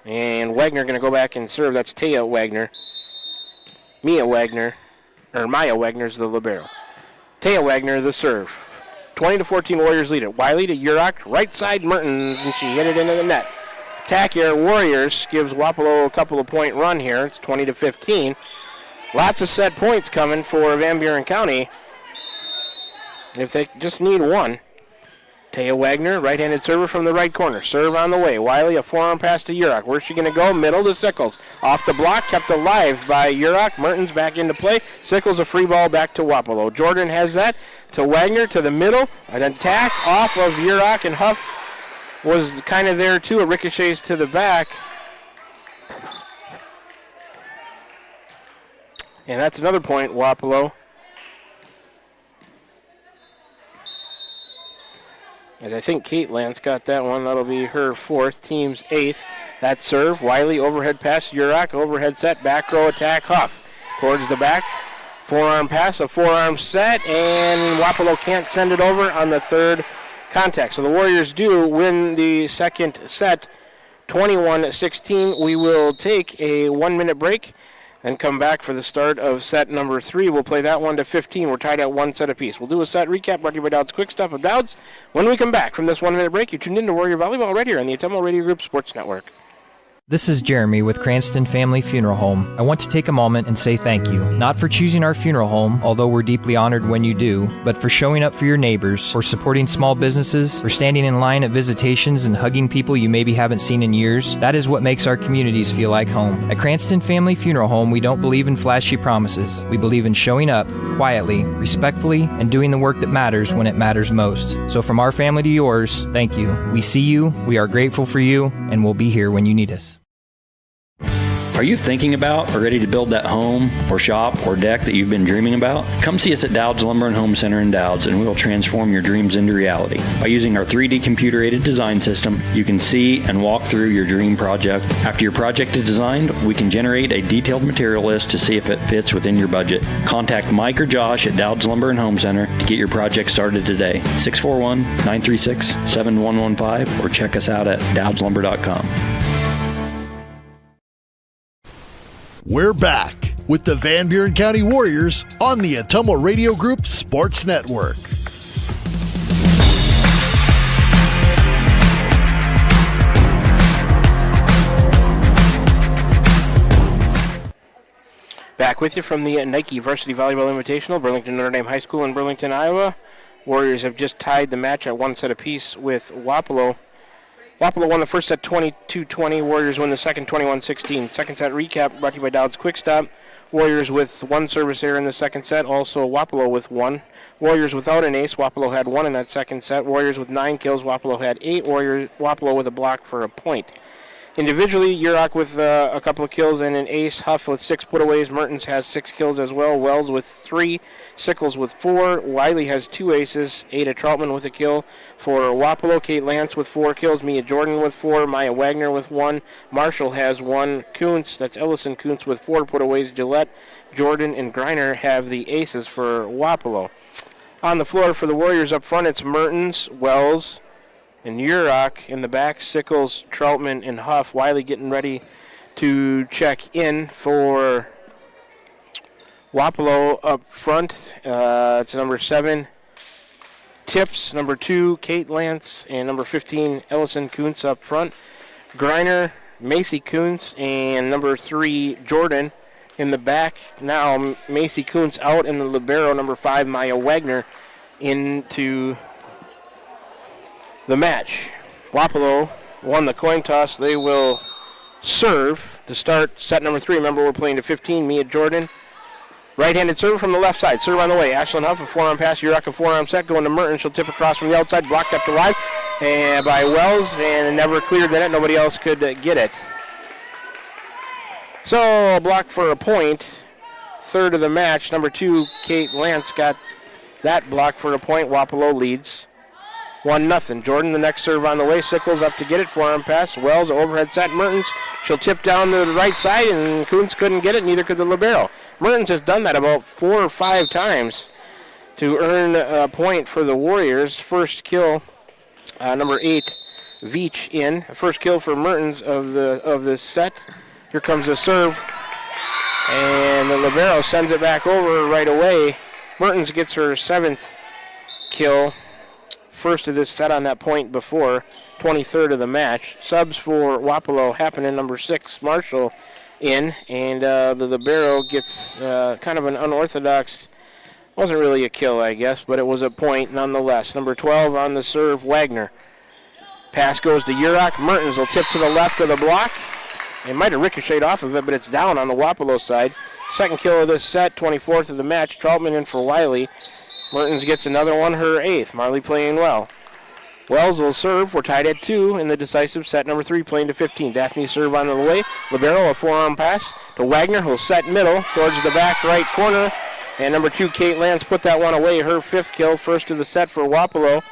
And Wagner going to go back and serve. That's Maya Wagner is the libero. Taya Wagner, the serve. 20-14 Warriors lead it. Wiley to Urach, right side Mertens, and she hit it into the net. Attack here, Warriors gives Wapello a couple of point run here. It's 20-15. Lots of set points coming for Van Buren County. If they just need one. Taya Wagner, right-handed server from the right corner. Serve on the way. Wiley, a forearm pass to Urach. Where's she going to go? Middle to Sickles. Off the block, kept alive by Urach. Mertens back into play. Sickles a free ball back to Wapello. Jordan has that to Wagner to the middle. An attack off of Urach, and Huff was kind of there too. It ricochets to the back. And that's another point, Wapello. As I think Kate Lance got that one. That'll be her 4th, team's 8th. That serve, Wiley, overhead pass, Urach, overhead set, back row attack, Huff. Towards the back, forearm pass, a forearm set, and Wapello can't send it over on the third contact. So the Warriors do win the second set, 21-16. We will take a 1-minute break and come back for the start of set number 3. We'll play that one to 15. We're tied at 1 set apiece. We'll do a set recap brought to you by Dowd's Quick Stop of Dowd's. When we come back from this 1-minute break, you're tuned in to Warrior Volleyball right here on the Autumnal Radio Group Sports Network. This is Jeremy with Cranston Family Funeral Home. I want to take a moment and say thank you, not for choosing our funeral home, although we're deeply honored when you do, but for showing up for your neighbors, for supporting small businesses, for standing in line at visitations and hugging people you maybe haven't seen in years. That is what makes our communities feel like home. At Cranston Family Funeral Home, we don't believe in flashy promises. We believe in showing up quietly, respectfully, and doing the work that matters when it matters most. So from our family to yours, thank you. We see you, we are grateful for you, and we'll be here when you need us. Are you thinking about or ready to build that home or shop or deck that you've been dreaming about? Come see us at Dowd's Lumber and Home Center in Dowd's, and we will transform your dreams into reality. By using our 3D computer-aided design system, you can see and walk through your dream project. After your project is designed, we can generate a detailed material list to see if it fits within your budget. Contact Mike or Josh at Dowd's Lumber and Home Center to get your project started today. 641-936-7115 or check us out at dowdslumber.com. We're back with the Van Buren County Warriors on the Autumnal Radio Group Sports Network. Back with you from the Nike Varsity Volleyball Invitational, Burlington Notre Dame High School in Burlington, Iowa. Warriors have just tied the match at 1 set apiece with Wapello. Wapello won the first set 22-20. Warriors win the second 21-16. Second set recap brought to you by Dowd's Quick Stop. Warriors with 1 service error in the second set. Also Wapello with 1. Warriors without an ace. Wapello had 1 in that second set. Warriors with 9 kills. Wapello had 8. Wapello with a block for a point. Individually, Urach with a couple of kills and an ace. Huff with 6 putaways. Mertens has 6 kills as well. Wells with 3. Sickles with 4. Wiley has 2 aces. Ada Troutman with a kill for Wapello. Kate Lance with 4 kills. Mia Jordan with 4. Maya Wagner with 1. Marshall has 1. Kuntz, that's Ellison Kuntz with 4 putaways. Gillette, Jordan, and Greiner have the aces for Wapello. On the floor for the Warriors up front, it's Mertens, Wells, and Urach. In the back, Sickles, Troutman, and Huff. Wiley getting ready to check in for Wapello up front. It's number 7, Tips. Number 2, Kate Lance. And number 15, Ellison Kuntz up front. Greiner, Macy Kuntz, and number 3, Jordan. In the back now, Macy Kuntz out, in the libero, number 5, Maya Wagner, into the match. Wapello won the coin toss. They will serve to start set number 3. Remember, we're playing to 15. Mia Jordan Right-handed serve from the left side. Serve on the way. Ashlyn Huff, a forearm pass. Yurok, a forearm set. Going to Merton. She'll tip across from the outside. Blocked up to wide and by Wells, and never cleared the net. Nobody else could get it. So, block for a point. Third of the match. Number 2, Kate Lance, got that block for a point. Wapello leads 1-0. Jordan, the next serve on the way. Sickles up to get it. Forearm pass. Wells, overhead set. Mertens. She'll tip down to the right side, and Kuntz couldn't get it. Neither could the libero. Mertens has done that about 4 or 5 times to earn a point for the Warriors. First kill, number 8, Veach in. First kill for Mertens of this set. Here comes the serve, and the libero sends it back over right away. Mertens gets her 7th kill. First of this set on that point before, 23rd of the match. Subs for Wapello happening, number 6, Marshall in, and the libero gets kind of an unorthodox, wasn't really a kill, I guess, but it was a point nonetheless. Number 12 on the serve, Wagner. Pass goes to Yurok. Mertens will tip to the left of the block. It might have ricocheted off of it, but it's down on the Wapello side. Second kill of this set, 24th of the match. Troutman in for Wiley. Mertens gets another one, her 8th. Marley playing well. Wells will serve. We're tied at 2 in the decisive set. Number 3 playing to 15. Daphne serve on the way. Libero, a forearm pass to Wagner, who'll set middle towards the back right corner. And number 2, Kate Lance, put that one away. Her 5th kill, first of the set for Wapello.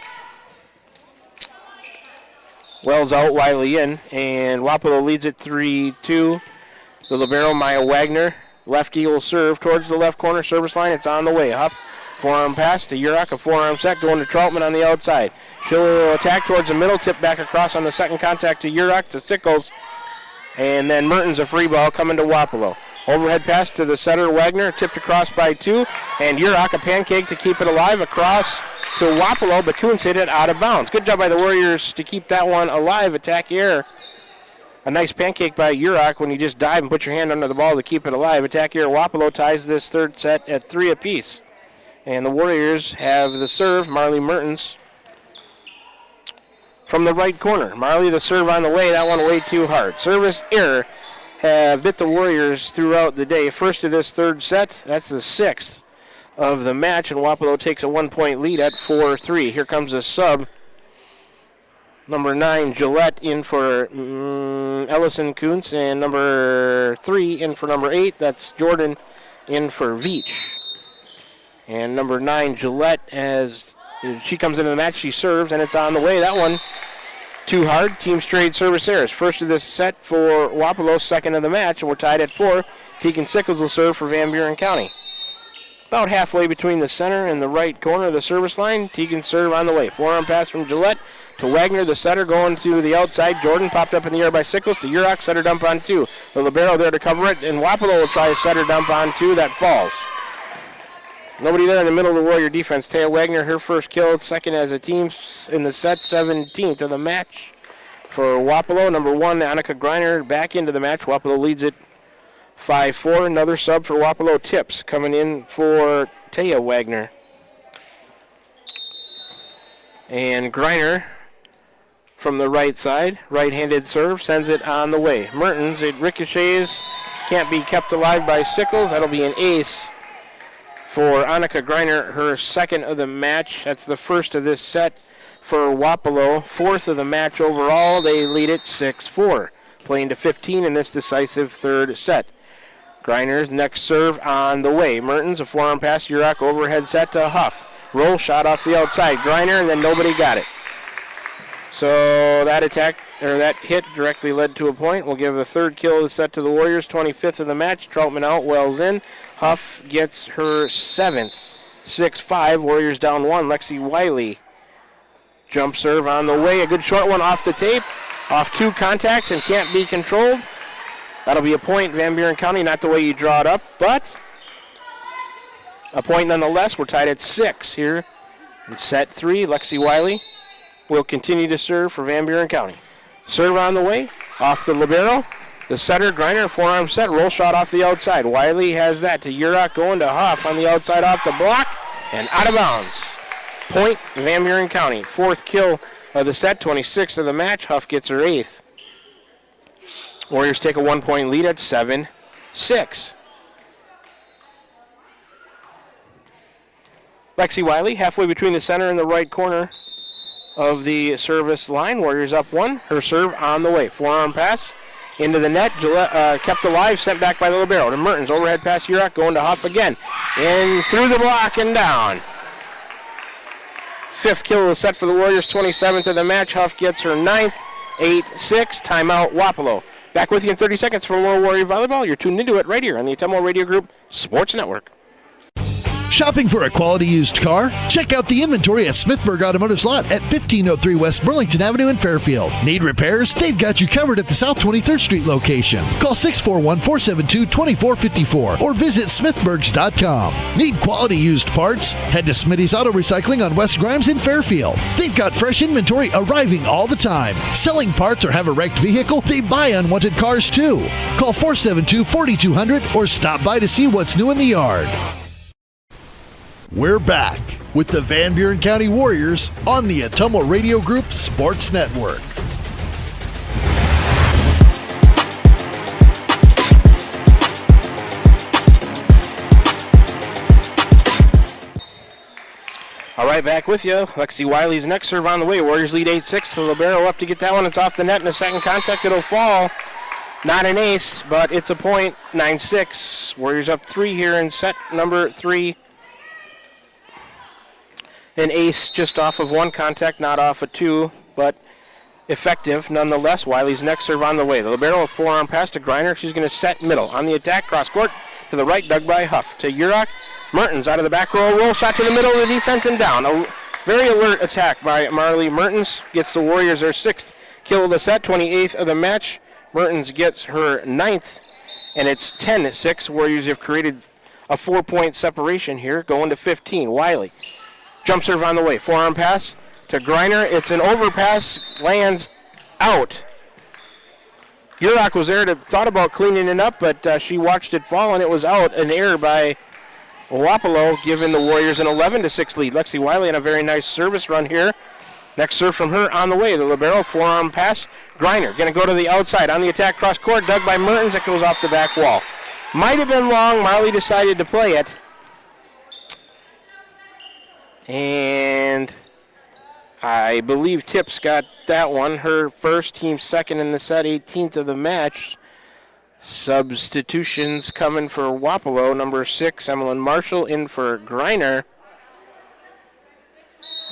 Wells out, Wiley in. And Wapello leads it 3-2. The libero, Maya Wagner. Lefty will serve towards the left corner service line. It's on the way. Huff. Forearm pass to Yurok, a forearm set going to Troutman on the outside. She'll attack towards the middle, tip back across on the second contact to Yurok, to Sickles. And then Mertens, a free ball coming to Wapello. Overhead pass to the setter, Wagner, tipped across by 2. And Yurok, a pancake to keep it alive across to Wapello, but Kuntz hit it out of bounds. Good job by the Warriors to keep that one alive. Attack air. A nice pancake by Yurok when you just dive and put your hand under the ball to keep it alive. Attack air, Wapello ties this third set at 3 apiece. And the Warriors have the serve, Marley Mertens, from the right corner. Marley, the serve on the way, that one way too hard. Service error have bit the Warriors throughout the day. First of this third set, that's the 6th of the match, and Wapello takes a 1-point lead at 4-3. Here comes a sub. Number 9, Gillette, in for Ellison Kuntz, and number 3 in for number 8, that's Jordan, in for Veach. And number 9, Gillette, as she comes into the match, she serves, and it's on the way. That one too hard. Team straight service errors. First of this set for Wapello, second of the match, and we're tied at 4. Tegan Sickles will serve for Van Buren County. About halfway between the center and the right corner of the service line. Tegan serve on the way. Forearm pass from Gillette to Wagner, the setter, going to the outside. Jordan popped up in the air by Sickles to Yurok, setter dump on 2. The libero there to cover it, and Wapello will try a setter dump on 2. That falls. Nobody there in the middle of the Warrior defense. Taya Wagner, her first kill, second as a team in the set, 17th of the match for Wapello. Number 1, Annika Greiner, back into the match. Wapello leads it 5-4. Another sub for Wapello, Tips, coming in for Taya Wagner. And Greiner from the right side, right-handed serve, sends it on the way. Mertens, it ricochets, can't be kept alive by Sickles. That'll be an ace for Annika Greiner, her 2nd of the match. That's the first of this set for Wapello. 4th of the match overall. They lead it 6-4. Playing to 15 in this decisive third set. Greiner's next serve on the way. Mertens, a forearm pass, Yurok, overhead set to Huff. Roll shot off the outside. Greiner, and then nobody got it. So that attack, or that hit directly led to a point. We'll give the third kill of the set to the Warriors. 25th of the match. Troutman out, Wells in. Huff gets her 7th. 6-5. Warriors down 1. Lexi Wiley. Jump serve on the way. A good short one off the tape. Off 2 contacts and can't be controlled. That'll be a point, Van Buren County. Not the way you draw it up, but a point nonetheless. We're tied at 6 here in set 3. Lexi Wiley will continue to serve for Van Buren County. Serve on the way. Off the libero. The setter, Greiner, forearm set, roll shot off the outside. Wiley has that to Yurok, going to Huff on the outside off the block, and out of bounds. Point, Van Buren County. 4th kill of the set, 26th of the match. Huff gets her 8th. Warriors take a 1-point lead at 7-6. Lexi Wiley, halfway between the center and the right corner of the service line. Warriors up one. Her serve on the way. Forearm pass into the net. Gillette, kept alive, sent back by the libero to Mertens. Overhead pass, Urach going to Huff again. In through the block and down. Fifth kill of the set for the Warriors, 27th of the match. Huff gets her ninth, 8-6. Timeout, Wapello. Back with you in 30 seconds for more Warrior Volleyball. You're tuned into it right here on the Ottumwa Radio Group Sports Network. Shopping for a quality used car? Check out the inventory at Smithburg Automotive's lot at 1503 West Burlington Avenue in Fairfield. Need repairs? They've got you covered at the South 23rd Street location. Call 641-472-2454 or visit smithburgs.com. Need quality used parts? Head to Smitty's Auto Recycling on West Grimes in Fairfield. They've got fresh inventory arriving all the time. Selling parts or have a wrecked vehicle? They buy unwanted cars too. Call 472-4200 or stop by to see what's new in the yard. We're back with the Van Buren County Warriors on the Ottumwa Radio Group Sports Network. All right, back with you. Lexi Wiley's next serve on the way. Warriors lead 8-6. The libero up to get that one. It's off the net in a second contact. It'll fall. Not an ace, but it's a point. 9-6. Warriors up 3 here in set number 3. An ace just off of one contact, not off of two, but effective nonetheless. Wiley's next serve on the way. The libero, a forearm pass to Greiner. She's going to set middle. On the attack, cross court to the right, dug by Huff. To Urach. Mertens out of the back row. Roll shot to the middle of the defense and down. A very alert attack by Marley Mertens. Gets the Warriors their 6th kill of the set, 28th of the match. Mertens gets her 9th, and it's 10-6. Warriors have created a 4-point separation here, going to 15. Wiley. Jump serve on the way. Forearm pass to Greiner. It's an overpass. Lands out. Urach was there to thought about cleaning it up, but she watched it fall, and it was out. An error by Wapello, giving the Warriors an 11-6 lead. Lexi Wiley on a very nice service run here. Next serve from her on the way. The libero, forearm pass. Greiner going to go to the outside. On the attack, cross court. Dug by Mertens. That goes off the back wall. Might have been long. Marley decided to play it. And I believe Tips got that one. Her first, team second in the set, 18th of the match. Substitutions coming for Wapello. Number 6, Emmeline Marshall, in for Greiner.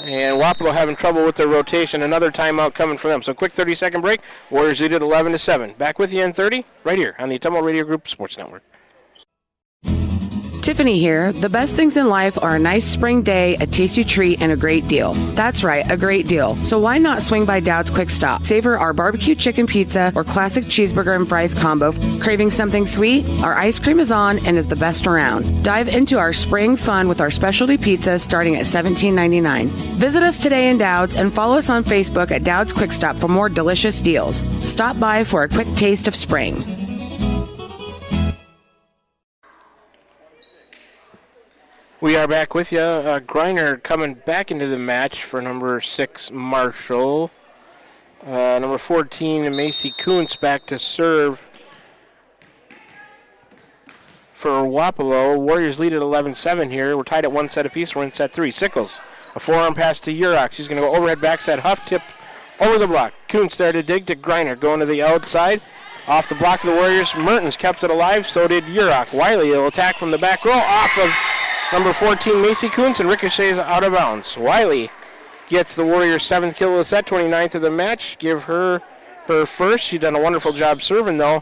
And Wapello having trouble with their rotation. Another timeout coming for them. So quick 30-second break. Warriors lead at 11-7. Back with you in 30, right here on the Ottumwa Radio Group Sports Network. Tiffany here. The best things in life are a nice spring day, a tasty treat, and a great deal. That's right, a great deal. So why not swing by Dowd's Quick Stop? Savor our barbecue chicken pizza or classic cheeseburger and fries combo. Craving something sweet? Our ice cream is on and is the best around. Dive into our spring fun with our specialty pizza starting at $17.99. Visit us today in Dowd's and follow us on Facebook at Dowd's Quick Stop for more delicious deals. Stop by for a quick taste of spring. We are back with you. Greiner coming back into the match for number 6, Marshall. Number 14, Macy Kuntz back to serve for Wapello. Warriors lead at 11-7 here. We're tied at 1 set apiece. We're in set 3. Sickles, a forearm pass to Urach. She's going to go overhead backside. Huff tip over the block. Kuntz there to dig to Greiner. Going to the outside. Off the block of the Warriors. Mertens kept it alive. So did Urach. Wiley will attack from the back row. Off of number 14, Macy Kuntz, and ricochets out of bounds. Wiley gets the Warriors' 7th kill of the set, 29th of the match. Give her first. She's done a wonderful job serving, though.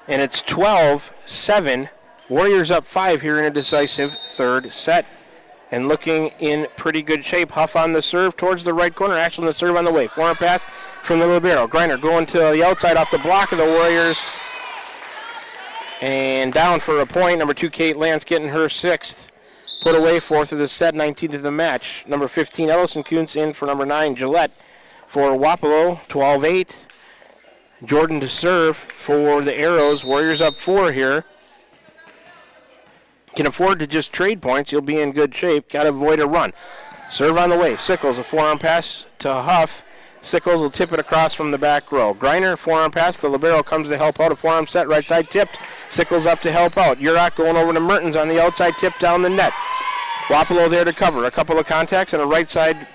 And it's 12-7. Warriors up 5 here in a decisive third set. And looking in pretty good shape. Huff on the serve towards the right corner. Ashland the serve on the way. Forearm pass from the libero. Greiner going to the outside off the block of the Warriors. And down for a point. Number 2, Kate Lance getting her 6th. Put away 4th of the set, 19th of the match. Number 15, Ellison Kuntz in for number 9, Gillette. For Wapello, 12-8. Jordan to serve for the Arrows. Warriors up 4 here. Can afford to just trade points. You'll be in good shape. Got to avoid a run. Serve on the way. Sickles, a forearm pass to Huff. Sickles will tip it across from the back row. Greiner, forearm pass. The libero comes to help out. A forearm set right side tipped Sickles up to help out. Urach going over to Mertens on the outside, tip down the net. Wapello there to cover. A couple of contacts and a right side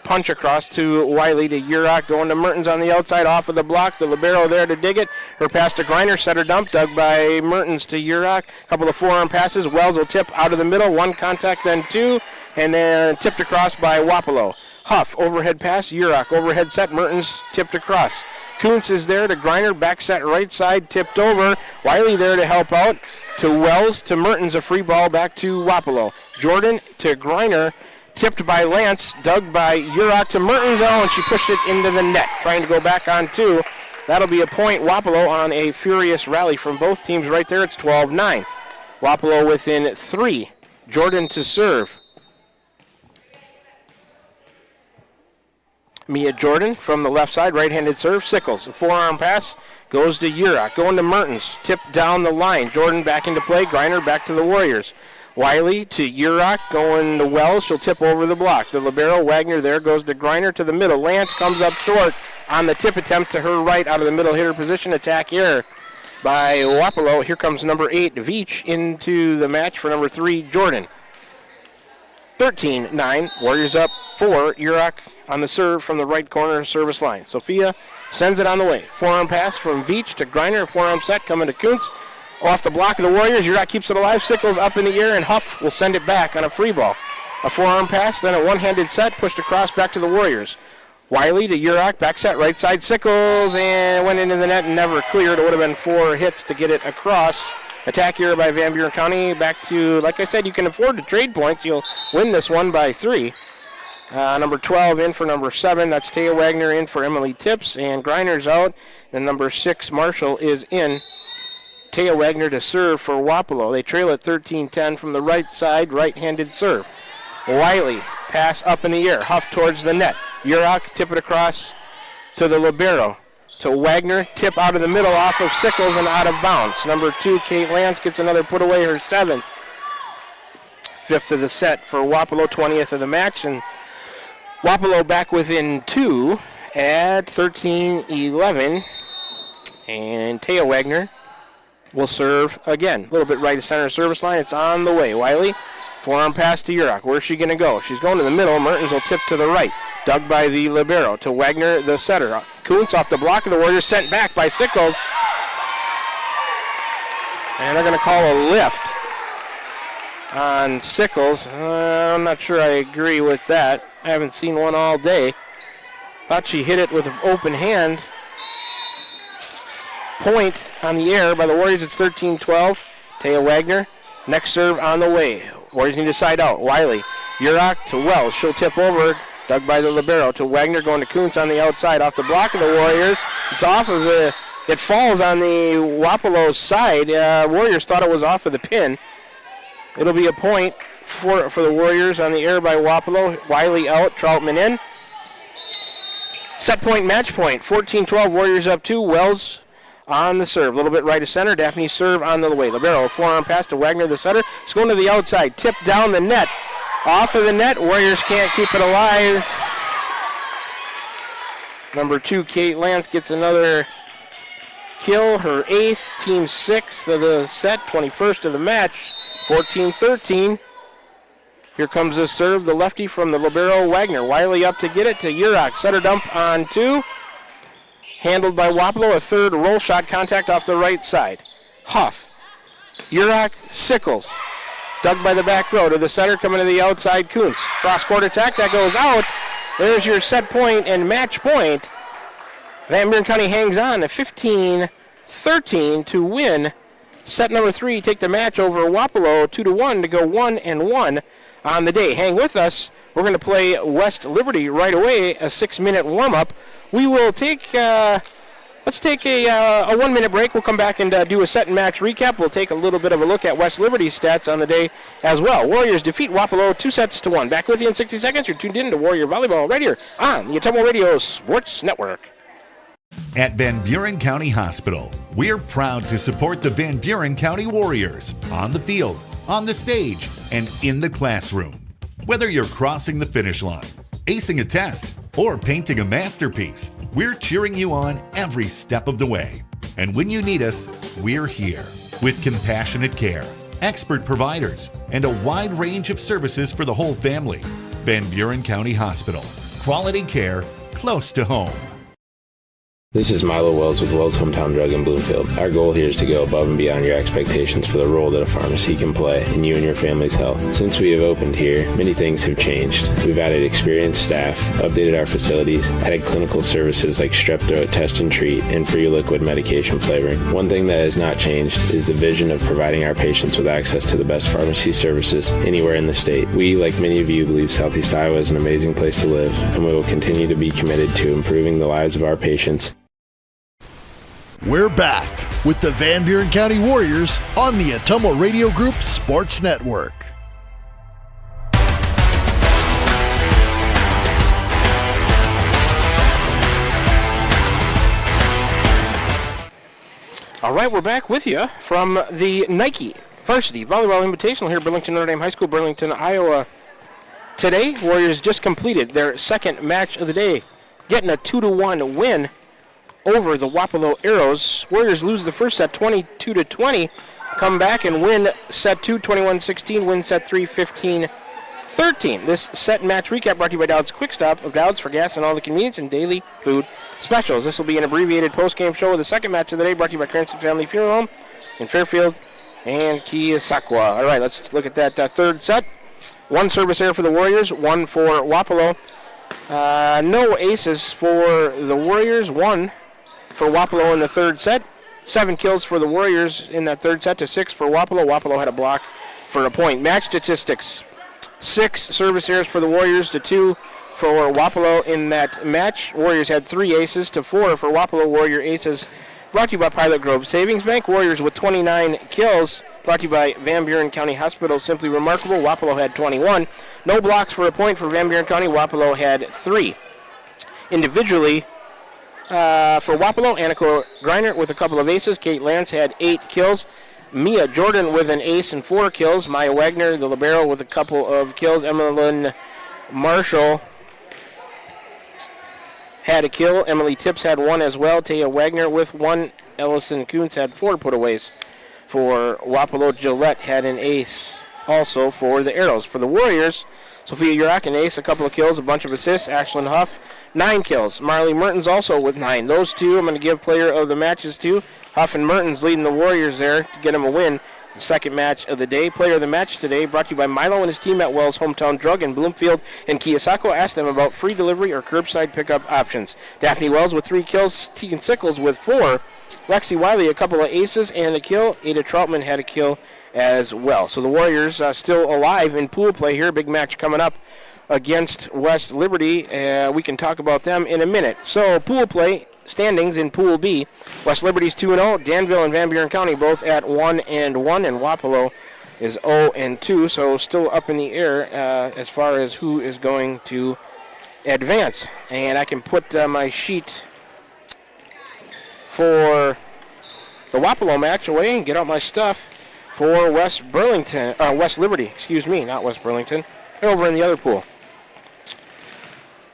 punch across to Wiley to Urach, going to Mertens on the outside, off of the block. The libero there to dig it. Her pass to Griner, setter dump, dug by Mertens to Urach. A couple of forearm passes. Wells will tip out of the middle. One contact, then two, and then tipped across by Wapello. Huff, overhead pass. Urach, overhead set. Mertens tipped across. Kuntz is there to Griner, back set right side, tipped over. Wiley there to help out. To Wells, to Mertens, a free ball back to Wapello. Jordan to Griner. Tipped by Lance, dug by Urach to Mertens, and she pushed it into the net, trying to go back on two. That'll be a point. Wapello on a furious rally from both teams right there. It's 12-9. Wapello within 3. Jordan to serve. Mia Jordan from the left side, right-handed serve. Sickles, a forearm pass, goes to Urach, going to Mertens, tipped down the line. Jordan back into play, Griner back to the Warriors. Wiley to Urach, going to Wells. She'll tip over the block. The libero, Wagner, there goes to Griner to the middle. Lance comes up short on the tip attempt to her right out of the middle hitter position. Attack here by Wapello. Here comes number 8, Veach, into the match for number 3, Jordan. 13-9. Warriors up 4. Urach on the serve from the right corner service line. Sophia sends it on the way. Forearm pass from Veach to Griner. Forearm set coming to Kuntz. Off the block of the Warriors, Urach keeps it alive. Sickles up in the air, and Huff will send it back on a free ball. A forearm pass, then a one-handed set, pushed across back to the Warriors. Wiley to Urach, back set, right side, Sickles, and went into the net and never cleared. It would have been 4 hits to get it across. Attack here by Van Buren County. Back to, like I said, you can afford to trade points. You'll win this one by 3. Number 12 in for number 7. That's Taya Wagner in for Emily Tips, and Griner's out. And number 6, Marshall, is in. Taya Wagner to serve for Wapello. They trail at 13-10 from the right side, right-handed serve. Wiley, pass up in the air, Huff towards the net. Urach, tip it across to the libero. To Wagner, tip out of the middle off of Sickles and out of bounds. Number 2, Kate Lance, gets another put away, her 7th. 5th of the set for Wapello, 20th of the match. And Wapello back within 2 at 13-11. And Taya Wagner will serve again. A little bit right of center service line. It's on the way. Wiley, forearm pass to Urach. Where's she going to go? She's going to the middle. Mertens will tip to the right. Dug by the libero. To Wagner, the setter. Kuntz off the block of the Warriors, sent back by Sickles. And they're going to call a lift on Sickles. I'm not sure I agree with that. I haven't seen one all day. Thought she hit it with an open hand. Point on the air by the Warriors. It's 13-12. Taya Wagner, next serve on the way. Warriors need to side out. Wiley, Urach to Wells. She'll tip over, dug by the libero. To Wagner, going to Kuntz on the outside. Off the block of the Warriors. It's off of the, it falls on the Wapello side. Warriors thought it was off of the pin. It'll be a point for the Warriors on the air by Wapello. Wiley out, Troutman in. Set point, match point. 14-12, Warriors up 2. Wells on the serve. A little bit right of center. Daphne serve on the way. Libero, forearm pass to Wagner, the setter. It's going to the outside. Tip down the net. Off of the net. Warriors can't keep it alive. Number 2, Kate Lance, gets another kill. Her 8th, team 6th of the set. 21st of the match. 14-13. Here comes the serve. The lefty from the libero, Wagner. Wiley up to get it to Urach. Setter dump on 2. Handled by Wapello, a third roll shot contact off the right side. Huff, Urach, Sickles, dug by the back row to the center, coming to the outside, Kuntz. Cross-court attack, that goes out. There's your set point and match point. Van Buren County hangs on at 15-13 to win set number 3, take the match over Wapello 2-1 to go 1-1 on the day. Hang with us. We're going to play West Liberty right away, a 6-minute warm-up. We will take, let's take a 1-minute break. We'll come back and do a set and match recap. We'll take a little bit of a look at West Liberty's stats on the day as well. Warriors defeat Wapello 2-1. Back with you in 60 seconds. You're tuned in to Warrior Volleyball right here on the Atomo Radio Sports Network. At Van Buren County Hospital, we're proud to support the Van Buren County Warriors on the field, on the stage, and in the classroom. Whether you're crossing the finish line, acing a test, or painting a masterpiece, we're cheering you on every step of the way. And when you need us, we're here. With compassionate care, expert providers, and a wide range of services for the whole family. Van Buren County Hospital. Quality care close to home. This is Milo Wells with Wells Hometown Drug in Bloomfield. Our goal here is to go above and beyond your expectations for the role that a pharmacy can play in you and your family's health. Since we have opened here, many things have changed. We've added experienced staff, updated our facilities, added clinical services like strep throat test and treat, and free liquid medication flavoring. One thing that has not changed is the vision of providing our patients with access to the best pharmacy services anywhere in the state. We, like many of you, believe Southeast Iowa is an amazing place to live, and we will continue to be committed to improving the lives of our patients. We're back with the Van Buren County Warriors on the Atomo Radio Group Sports Network. All right, we're back with you from the Nike Varsity Volleyball Invitational here at Burlington Notre Dame High School, Burlington, Iowa. Today, Warriors just completed their second match of the day, getting a 2-1 win over the Wapello Arrows. Warriors lose the first set 22-20, come back and win set 2 21-16, win set 3 15-13. This set match recap brought to you by Dowd's Quick Stop of Dowd's for gas and all the convenience and daily food specials. This will be an abbreviated post-game show with the second match of the day brought to you by Cranston Family Funeral Home in Fairfield and Keosauqua. All right, let's look at that third set. One service error for the Warriors, one for Wapello. No aces for the Warriors, one for Wapello in the third set. 7 kills for the Warriors in that third set to 6 for Wapello. Wapello had a block for a point. Match statistics. 6 service errors for the Warriors to 2 for Wapello in that match. Warriors had 3 aces to 4 for Wapello. Warrior aces brought to you by Pilot Grove Savings Bank. Warriors with 29 kills brought to you by Van Buren County Hospital. Simply remarkable. Wapello had 21. No blocks for a point for Van Buren County. Wapello had 3. Individually, for Wapello, Annika Greiner with a couple of aces. Kate Lance had 8 kills. Mia Jordan with an ace and 4 kills. Maya Wagner, the libero, with a couple of kills. Emmeline Marshall had a kill. Emily Tips had 1 as well. Taya Wagner with 1. Ellison Kuntz had 4 putaways for Wapello. Gillette had an ace also for the Arrows. For the Warriors, Sophia Urak, an ace, a couple of kills, a bunch of assists. Ashlyn Huff, 9 kills. Marley Mertens also with 9. Those two I'm going to give player of the matches to. Huff and Mertens leading the Warriors there to get them a win. The second match of the day. Player of the match today brought to you by Milo and his team at Wells Hometown Drug in Bloomfield and Keosauqua. Ask them about free delivery or curbside pickup options. Daphne Wells with 3 kills. Tegan Sickles with 4. Lexi Wiley a couple of aces and a kill. Ada Troutman had a kill as well. So the Warriors still alive in pool play here. Big match coming up against West Liberty. We can talk about them in a minute. So pool play standings in Pool B. West Liberty's 2-0. Danville and Van Buren County both at 1-1, and Wapello is 0-2. So still up in the air as far as who is going to advance. And I can put my sheet for the Wapello match away and get out my stuff for West Liberty, excuse me, not West Burlington. They're over in the other pool.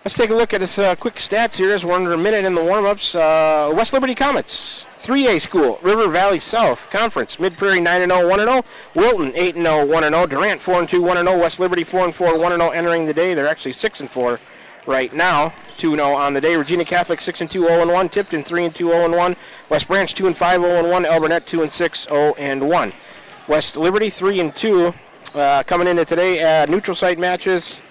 Let's take a look at this quick stats here as we're under a minute in the warm-ups. West Liberty Comets, 3A school, River Valley South Conference, Mid-Prairie 9-0, 1-0, Wilton 8-0, 1-0, Durant 4-2, 1-0, West Liberty 4-4, 1-0 entering the day. They're actually 6-4 right now, 2-0 on the day. Regina Catholic 6-2, 0-1, Tipton 3-2, 0-1, West Branch 2-5, 0-1, Alburnett 2-6, 0-1. West Liberty 3-2 coming into today. Neutral site matches.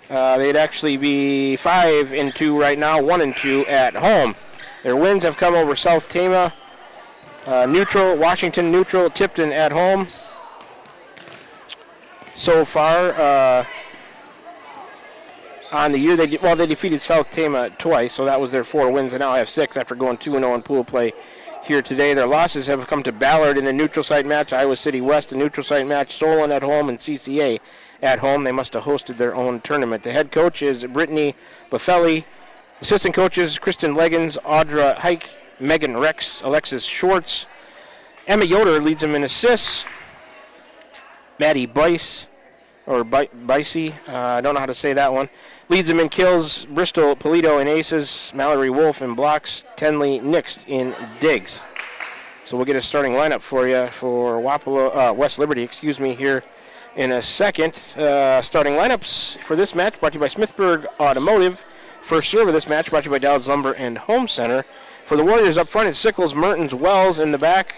They'd actually be 5-2 right now, 1-2 at home. Their wins have come over South Tama, neutral, Washington neutral, Tipton at home. So far on the year, they defeated South Tama twice, so that was their 4 wins. They now have 6 after going 2-0 in pool play here today. Their losses have come to Ballard in a neutral site match, Iowa City West a neutral site match, Solon at home, and CCA at home. They must have hosted their own tournament. The head coach is Brittany Buffelli. Assistant coaches Kristen Leggins, Audra Hike, Megan Rex, Alexis Schwartz. Emma Yoder leads them in assists. Maddie Bice, or Bicey, I don't know how to say that one, leads them in kills. Bristol Polito in aces. Mallory Wolf in blocks. Tenley Nixt in digs. So we'll get a starting lineup for you for West Liberty, here in a second. Starting lineups for this match brought to you by Smithburg Automotive. First serve of this match brought to you by Dowd's Lumber and Home Center. For the Warriors up front, it's Sickles, Mertens, Wells in the back,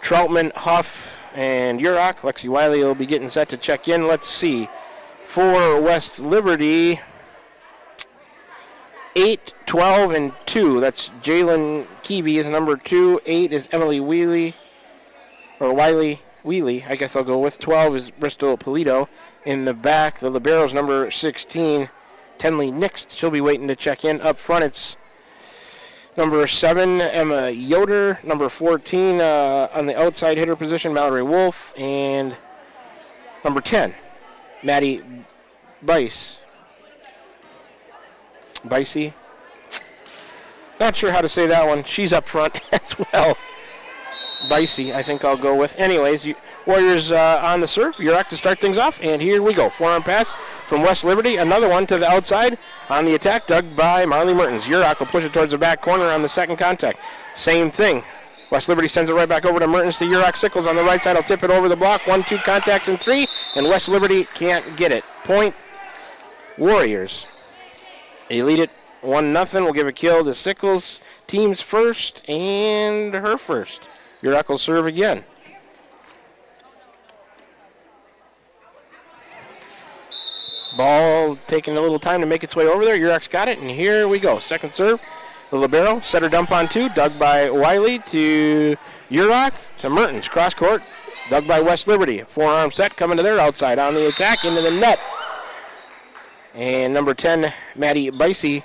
Troutman, Huff, and Urach. Lexi Wiley will be getting set to check in. Let's see. For West Liberty, 8, 12, and 2. That's Jalen Keevy is number 2. 8 is Emily Wheely. I guess I'll go with. 12 is Bristol Polito. In the back, the libero's number 16, Tenley Nixt. She'll be waiting to check in. Up front, it's number 7, Emma Yoder. Number 14, on the outside hitter position, Mallory Wolf. And number 10, Maddie Bicey. Not sure how to say that one. She's up front as well. Bicey, I think I'll go with. Anyways, Warriors on the serve. Urach to start things off, and here we go. Forearm pass from West Liberty. Another one to the outside on the attack, dug by Marley Mertens. Urach will push it towards the back corner on the second contact. Same thing. West Liberty sends it right back over to Mertens to Urach. Sickles on the right side will tip it over the block. 1-2 contacts and 3, and West Liberty can't get it. Point Warriors. They lead it 1-0. We'll give a kill to Sickles. Team's first and her first. Urach will serve again. Ball taking a little time to make its way over there. Urach's got it, and here we go. Second serve. The libero, setter dump on 2, dug by Wiley to Urach to Mertens. Cross court, dug by West Liberty. Forearm set coming to their outside on the attack into the net. And number 10, Maddie Bicey,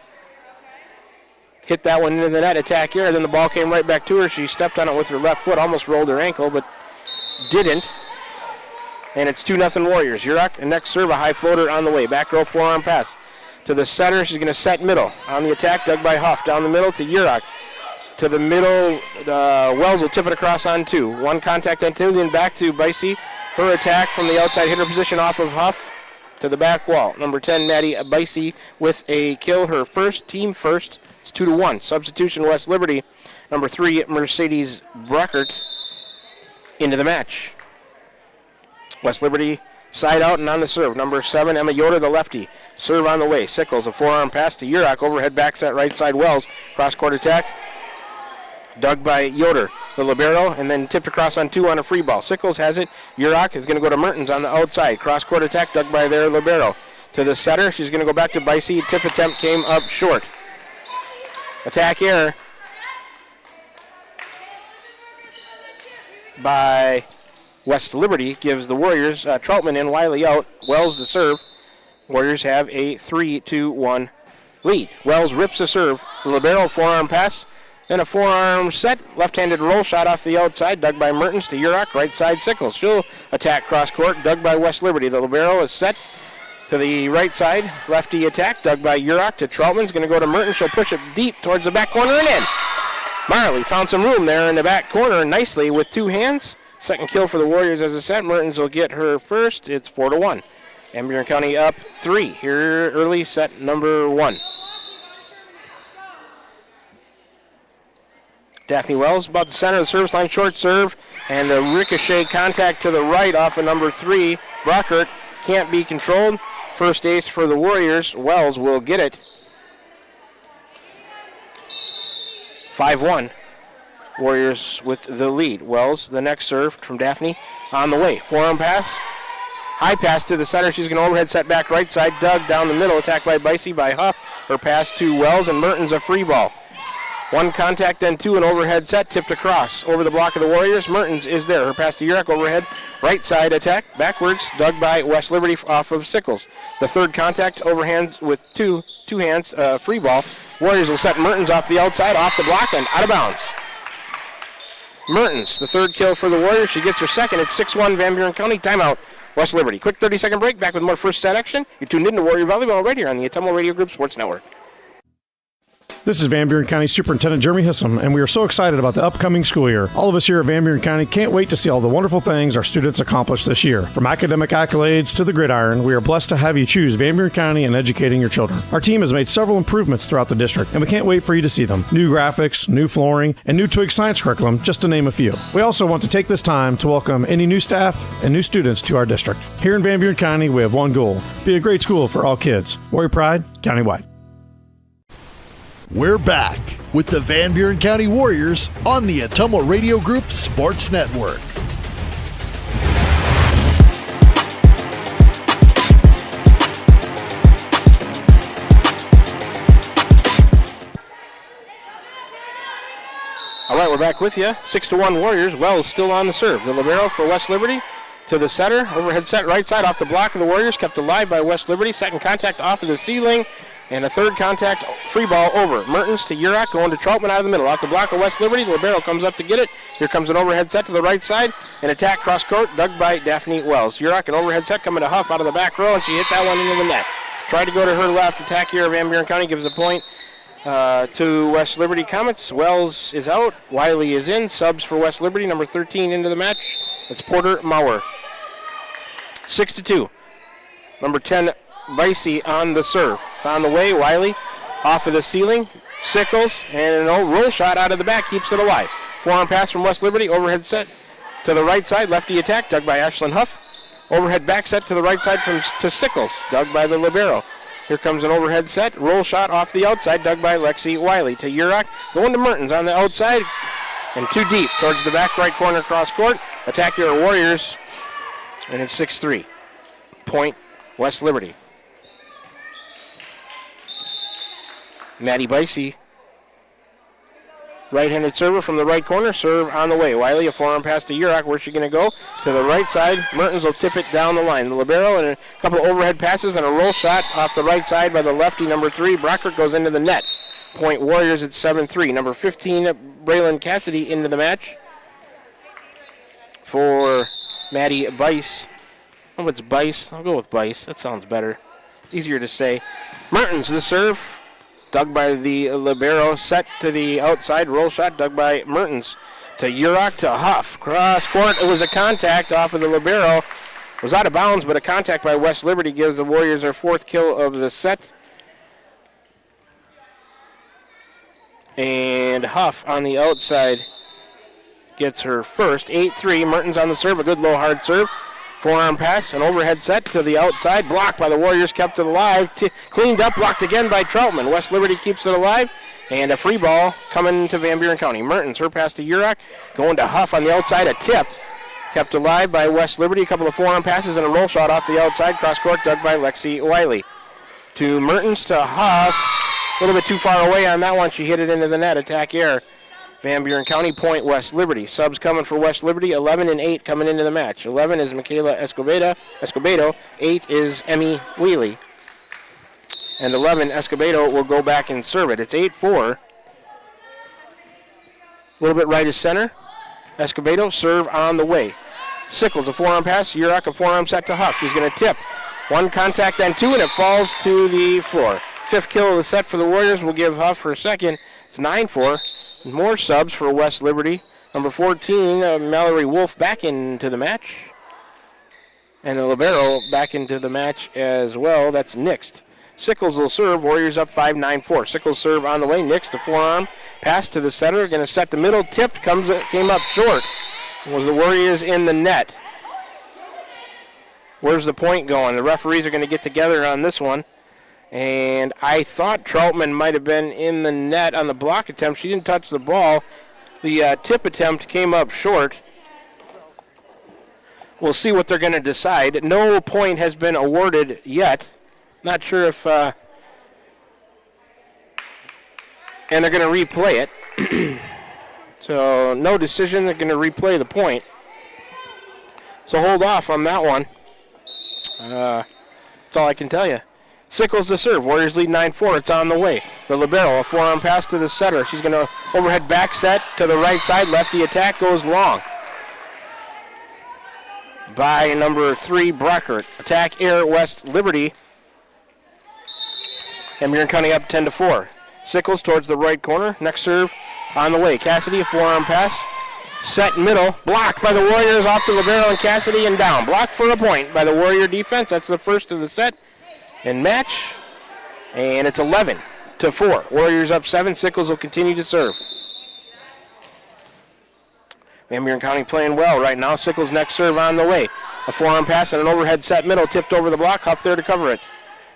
hit that one into the net, attack here. Then the ball came right back to her. She stepped on it with her left foot, almost rolled her ankle, but didn't. And it's 2-0 Warriors. Urach, a next serve, a high floater on the way. Back row forearm pass to the center. She's going to set middle. On the attack, dug by Huff. Down the middle to Urach. To the middle, Wells will tip it across on 2. One contact on 2, then back to Bicey. Her attack from the outside hitter position off of Huff to the back wall. Number 10, Maddie Bicey with a kill, her first, team first. It's 2-1. Substitution West Liberty. Number 3, Mercedes Bruckert into the match. West Liberty side out and on the serve. Number 7, Emma Yoder, the lefty. Serve on the way. Sickles, a forearm pass to Urach. Overhead back set right side Wells. Cross-court attack. Dug by Yoder, the libero, and then tipped across on 2 on a free ball. Sickles has it. Urach is going to go to Mertens on the outside. Cross-court attack dug by their libero. To the setter, she's going to go back to Bicey. Tip attempt came up short. Attack error by West Liberty gives the Warriors Troutman and Wiley out. Wells to serve. Warriors have a 3-1 lead. Wells rips the serve. The libero forearm pass. Then a forearm set. Left-handed roll shot off the outside. Dug by Mertens to Urach. Right side Sickles. She'll attack cross court. Dug by West Liberty. The libero is set to the right side. Lefty attack. Dug by Urach to Troutman's going to go to Mertens. She'll push it deep towards the back corner and in. Marley found some room there in the back corner nicely with 2 hands. Second kill for the Warriors as a set. Mertens will get her first. It's 4-1. Van Buren County up 3 here early, set number 1. Daphne Wells about the center of the service line, short serve, and a ricochet contact to the right off of number 3. Brockert can't be controlled. First ace for the Warriors. Wells will get it. 5-1. Warriors with the lead. Wells, the next serve from Daphne, on the way. Forearm pass. High pass to the center. She's going to overhead set back right side. Dug down the middle. Attacked by Bicey by Huff. Her pass to Wells and Mertens a free ball. 1 contact, then 2, an overhead set. Tipped across over the block of the Warriors. Mertens is there. Her pass to Urach overhead. Right side attack. Backwards. Dug by West Liberty off of Sickles. The third contact. Overhands with two hands. Free ball. Warriors will set Mertens off the outside. Off the block and out of bounds. Mertens, the third kill for the Warriors. She gets her second. It's 6-1 Van Buren County. Timeout West Liberty. Quick 30-second break. Back with more first set action. You're tuned in to Warrior Volleyball right here on the Atomo Radio Group Sports Network. This is Van Buren County Superintendent Jeremy Hissam, and we are so excited about the upcoming school year. All of us here at Van Buren County can't wait to see all the wonderful things our students accomplish this year. From academic accolades to the gridiron, we are blessed to have you choose Van Buren County in educating your children. Our team has made several improvements throughout the district, and we can't wait for you to see them. New graphics, new flooring, and new Twig science curriculum, just to name a few. We also want to take this time to welcome any new staff and new students to our district. Here in Van Buren County, we have one goal: be a great school for all kids. Warrior Pride, countywide. We're back with the Van Buren County Warriors on the Ottumwa Radio Group Sports Network. All right, we're back with you. 6-1 Warriors. Wells still on the serve. The libero for West Liberty to the setter. Overhead set right side off the block of the Warriors. Kept alive by West Liberty. Second contact off of the ceiling. And a third contact, free ball over. Mertens to Urach, going to Troutman out of the middle. Off the block of West Liberty, the libero comes up to get it. Here comes an overhead set to the right side. An attack cross court, dug by Daphne Wells. Urach, an overhead set coming to Huff out of the back row, and she hit that one into the net. Tried to go to her left. Attack here, Van Buren County gives the point to West Liberty Comets. Wells is out. Wiley is in. Subs for West Liberty, number 13 into the match. It's Porter Maurer. 6-2. Number 10, Vicey on the serve. It's on the way. Wiley off of the ceiling. Sickles, and an roll shot out of the back keeps it alive. Forearm pass from West Liberty. Overhead set to the right side. Lefty attack dug by Ashlyn Huff. Overhead back set to the right side to Sickles, dug by the libero. Here comes an overhead set. Roll shot off the outside, dug by Lexi Wiley. To Urach, going to Mertens on the outside. And too deep towards the back right corner cross court. Attack here, Warriors. And it's 6-3. Point, West Liberty. Maddie Vicey, right-handed server from the right corner. Serve on the way. Wiley, a forearm pass to Urach. Where's she going to go? To the right side. Mertens will tip it down the line. The libero and a couple of overhead passes and a roll shot off the right side by the lefty, number 3. Brockert goes into the net. Point Warriors at 7-3. Number 15, Braylon Cassidy into the match for Maddie Bice. Oh, it's Bice. I'll go with Bice. That sounds better. It's easier to say. Mertens, the serve. Dug by the libero, set to the outside, roll shot, dug by Mertens. To Urach, to Huff, cross court. It was a contact off of the libero. It was out of bounds, but a contact by West Liberty gives the Warriors their 4th kill of the set. And Huff on the outside gets her first. 8-3, Mertens on the serve, a good low hard serve. Forearm pass, an overhead set to the outside, blocked by the Warriors, kept it alive. Cleaned up, blocked again by Troutman. West Liberty keeps it alive, and a free ball coming to Van Buren County. Mertens, her pass to Urach, going to Huff on the outside, a tip. Kept alive by West Liberty, a couple of forearm passes and a roll shot off the outside, cross court, dug by Lexi Wiley. To Mertens, to Huff, a little bit too far away on that one. She hit it into the net, attack air. Van Buren County, point West Liberty. Subs coming for West Liberty, 11 and 8 coming into the match. 11 is Michaela Escobedo. 8 is Emmy Wheely. And 11, Escobedo will go back and serve it. It's 8-4. A little bit right of center. Escobedo, serve on the way. Sickles, a forearm pass. Urach, a forearm set to Huff. She's going to tip. One contact, then two, and it falls to the floor. 5th kill of the set for the Warriors. We'll give Huff her second. It's 9-4. More subs for West Liberty. Number 14, Mallory Wolf back into the match. And the libero back into the match as well. That's Nixt. Sickles will serve. Warriors up 5-9-4. Sickles serve on the way. Nixt, the forearm. Pass to the setter. Going to set the middle. Tipped. Came up short. Was the Warriors in the net. Where's the point going? The referees are going to get together on this one. And I thought Troutman might have been in the net on the block attempt. She didn't touch the ball. The tip attempt came up short. We'll see what they're going to decide. No point has been awarded yet. Not sure if... and they're going to replay it. So no decision. They're going to replay the point. So hold off on that one. That's all I can tell you. Sickles to serve. Warriors lead 9-4. It's on the way. The libero, a forearm pass to the setter. She's going to overhead back set to the right side. Lefty attack goes long by number 3, Brockert. Attack air, West Liberty. And Buren County up 10-4. Sickles towards the right corner. Next serve on the way. Cassidy, a forearm pass. Set middle. Blocked by the Warriors off the libero and Cassidy and down. Blocked for a point by the Warrior defense. That's the first of the set and match. And it's 11-4. Warriors up 7. Sickles will continue to serve. Van Buren County playing well right now. Sickles' next serve on the way. A forearm pass and an overhead set middle. Tipped over the block. Huff there to cover it.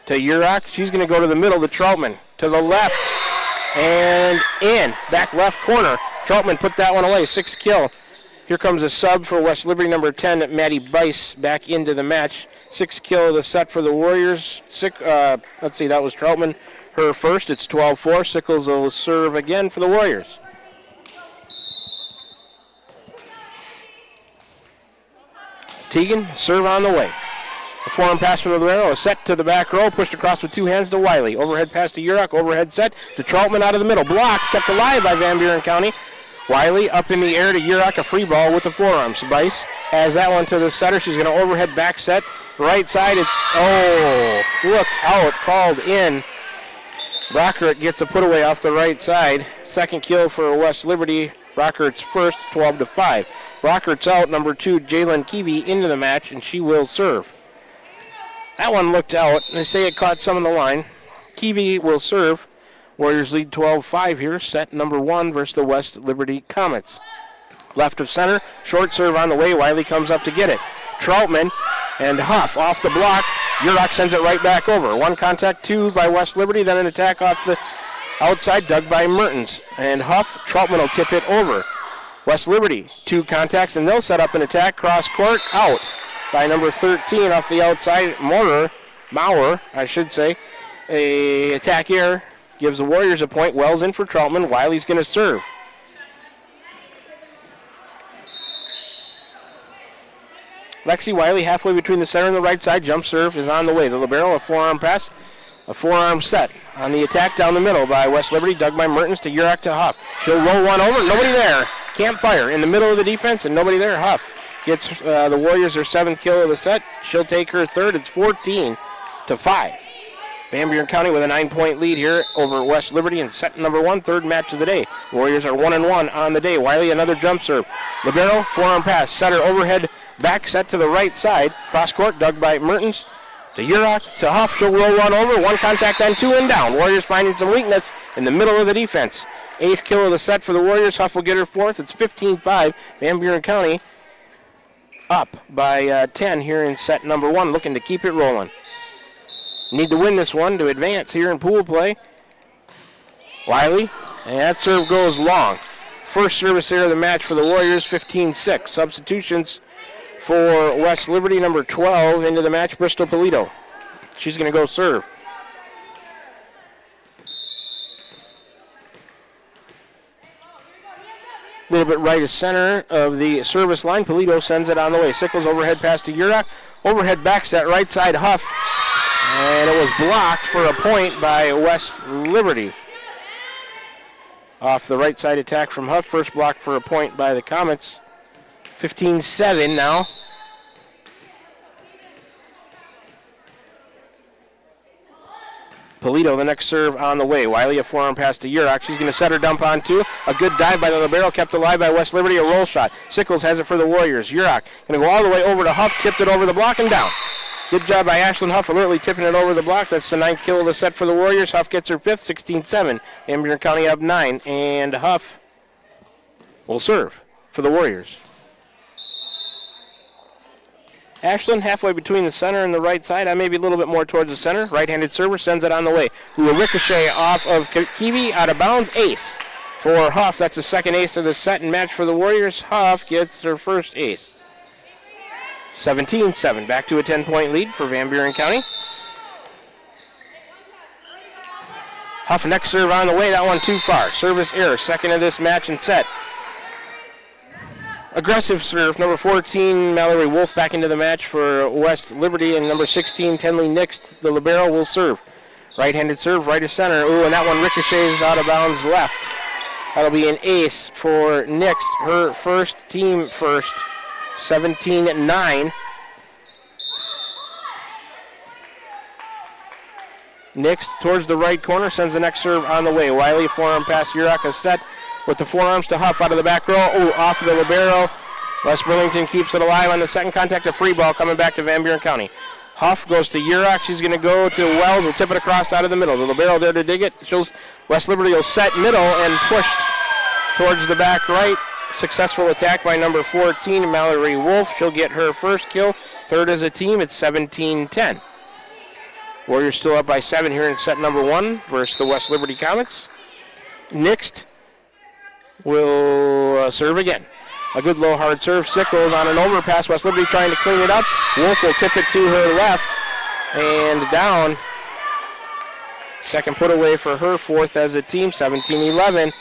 To Urach. She's going to go to the middle to Troutman. To the left. And in. Back left corner. Troutman put that one away. 6th kill. Here comes a sub for West Liberty, number 10, Maddie Bice, back into the match. 6th kill of the set for the Warriors. Let's see, that was Troutman. Her first. It's 12-4. Sickles will serve again for the Warriors. Teagan, serve on the way. A forearm pass from the libero, a set to the back row, pushed across with 2 hands to Wiley. Overhead pass to Urach, overhead set to Troutman out of the middle. Blocked, kept alive by Van Buren County. Wiley up in the air to Urach, a free ball with the forearms. Bice has that one to the setter. She's going to overhead back set. Right side, it's, looked out, called in. Brockert gets a put away off the right side. 2nd kill for West Liberty. Brockert's first, 12-5. Brockert's out, number 2, Jalen Keevy into the match, and she will serve. That one looked out, and they say it caught some on the line. Keevy will serve. Warriors lead 12-5 here, set number 1 versus the West Liberty Comets. Left of center, short serve on the way. Wiley comes up to get it. Troutman and Huff off the block. Urach sends it right back over. 1 contact, 2 by West Liberty, then an attack off the outside, dug by Mertens. And Huff, Troutman will tip it over. West Liberty, 2 contacts, and they'll set up an attack. Cross court, out by number 13 off the outside. Maurer, I should say. A attack error gives the Warriors a point. Wells in for Troutman. Wiley's going to serve. Lexi Wiley halfway between the center and the right side. Jump serve is on the way. The libero, a forearm pass. A forearm set on the attack down the middle by West Liberty. Dug by Mertens to Urach to Huff. She'll roll one over. Nobody there. Can't fire. In the middle of the defense and nobody there. Huff gets the Warriors their 7th kill of the set. She'll take her 3rd. It's 14-5. Van Buren County with a 9-point lead here over West Liberty in set number 1, 3rd match of the day. Warriors are 1-1 on the day. Wiley another jump serve. Libero, forearm pass. Setter overhead back set to the right side. Cross court dug by Mertens. To Urach, to Huff, she'll roll one over. 1 contact on 2 and down. Warriors finding some weakness in the middle of the defense. 8th kill of the set for the Warriors. Huff will get her 4th. It's 15-5. Van Buren County up by 10 here in set number 1, looking to keep it rolling. Need to win this one to advance here in pool play. Wiley, and that serve goes long. First service error of the match for the Warriors, 15-6. Substitutions for West Liberty, number 12, into the match, Bristol Polito. She's going to go serve. A little bit right of center of the service line. Polito sends it on the way. Sickles overhead pass to Urach. Overhead back set, right side Huff. And it was blocked for a point by West Liberty. Off the right side attack from Huff. First block for a point by the Comets. 15-7 now. Polito, the next serve on the way. Wiley, a forearm pass to Urach. She's going to set her dump on 2. A good dive by the libero, kept alive by West Liberty. A roll shot. Sickles has it for the Warriors. Urach going to go all the way over to Huff. Tipped it over the block and down. Good job by Ashlyn Huff, alertly tipping it over the block. That's the 9th kill of the set for the Warriors. Huff gets her 5th, 16-7. Van Buren County up 9. And Huff will serve for the Warriors. Ashlyn halfway between the center and the right side. Maybe a little bit more towards the center. Right-handed server sends it on the way. Who will ricochet off of Kiwi out of bounds. Ace for Huff. That's the 2nd ace of the set and match for the Warriors. Huff gets her 1st ace. 17-7. Back to a 10-point lead for Van Buren County. Huff next serve on the way. That one too far. Service error. 2nd of this match and set. Aggressive serve, number 14, Mallory Wolf back into the match for West Liberty, and number 16, Tenley Nix, the libero, will serve. Right-handed serve, right of center. Ooh, and that one ricochets out of bounds left. That'll be an ace for Nix, her first, team first, 17-9. Nix towards the right corner, sends the next serve on the way. Wiley, forearm pass, Urach is set with the forearms to Huff out of the back row. Oh, off the libero. West Burlington keeps it alive on the second contact. A free ball coming back to Van Buren County. Huff goes to Urach. She's going to go to Wells. Will tip it across out of the middle. The libero there to dig it. Shows West Liberty will set middle and pushed towards the back right. Successful attack by number 14, Mallory Wolf. She'll get her first kill. Third as a team. It's 17-10. Warriors still up by 7 here in set number 1 versus the West Liberty Comets. Next will serve again. A good low hard serve. Sickles on an overpass. West Liberty trying to clean it up. Wolf will tip it to her left and down. Second put away for her, fourth as a team, 17-11.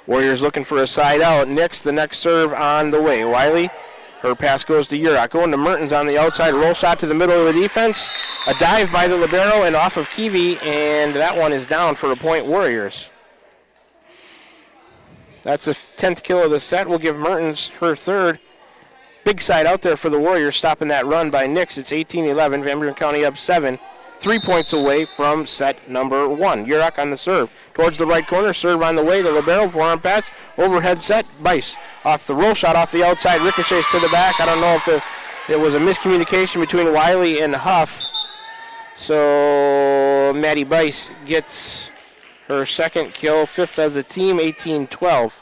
Warriors looking for a side out. Nix, the next serve on the way. Wiley, her pass goes to Urach. Going to Mertens on the outside. Roll shot to the middle of the defense. A dive by the libero and off of Kiwi, and that one is down for a point, Warriors. That's the 10th kill of the set. We'll give Mertens her third. Big side out there for the Warriors, stopping that run by Nix. It's 18-11. Van Buren County up 7. 3 points away from set number 1. Urach on the serve. Towards the right corner, serve on the way. The libero, forearm pass, overhead set. Bice off the roll shot off the outside, ricochets to the back. I don't know if it was a miscommunication between Wiley and Huff. So Maddie Bice gets her second kill, fifth as a team, 18-12.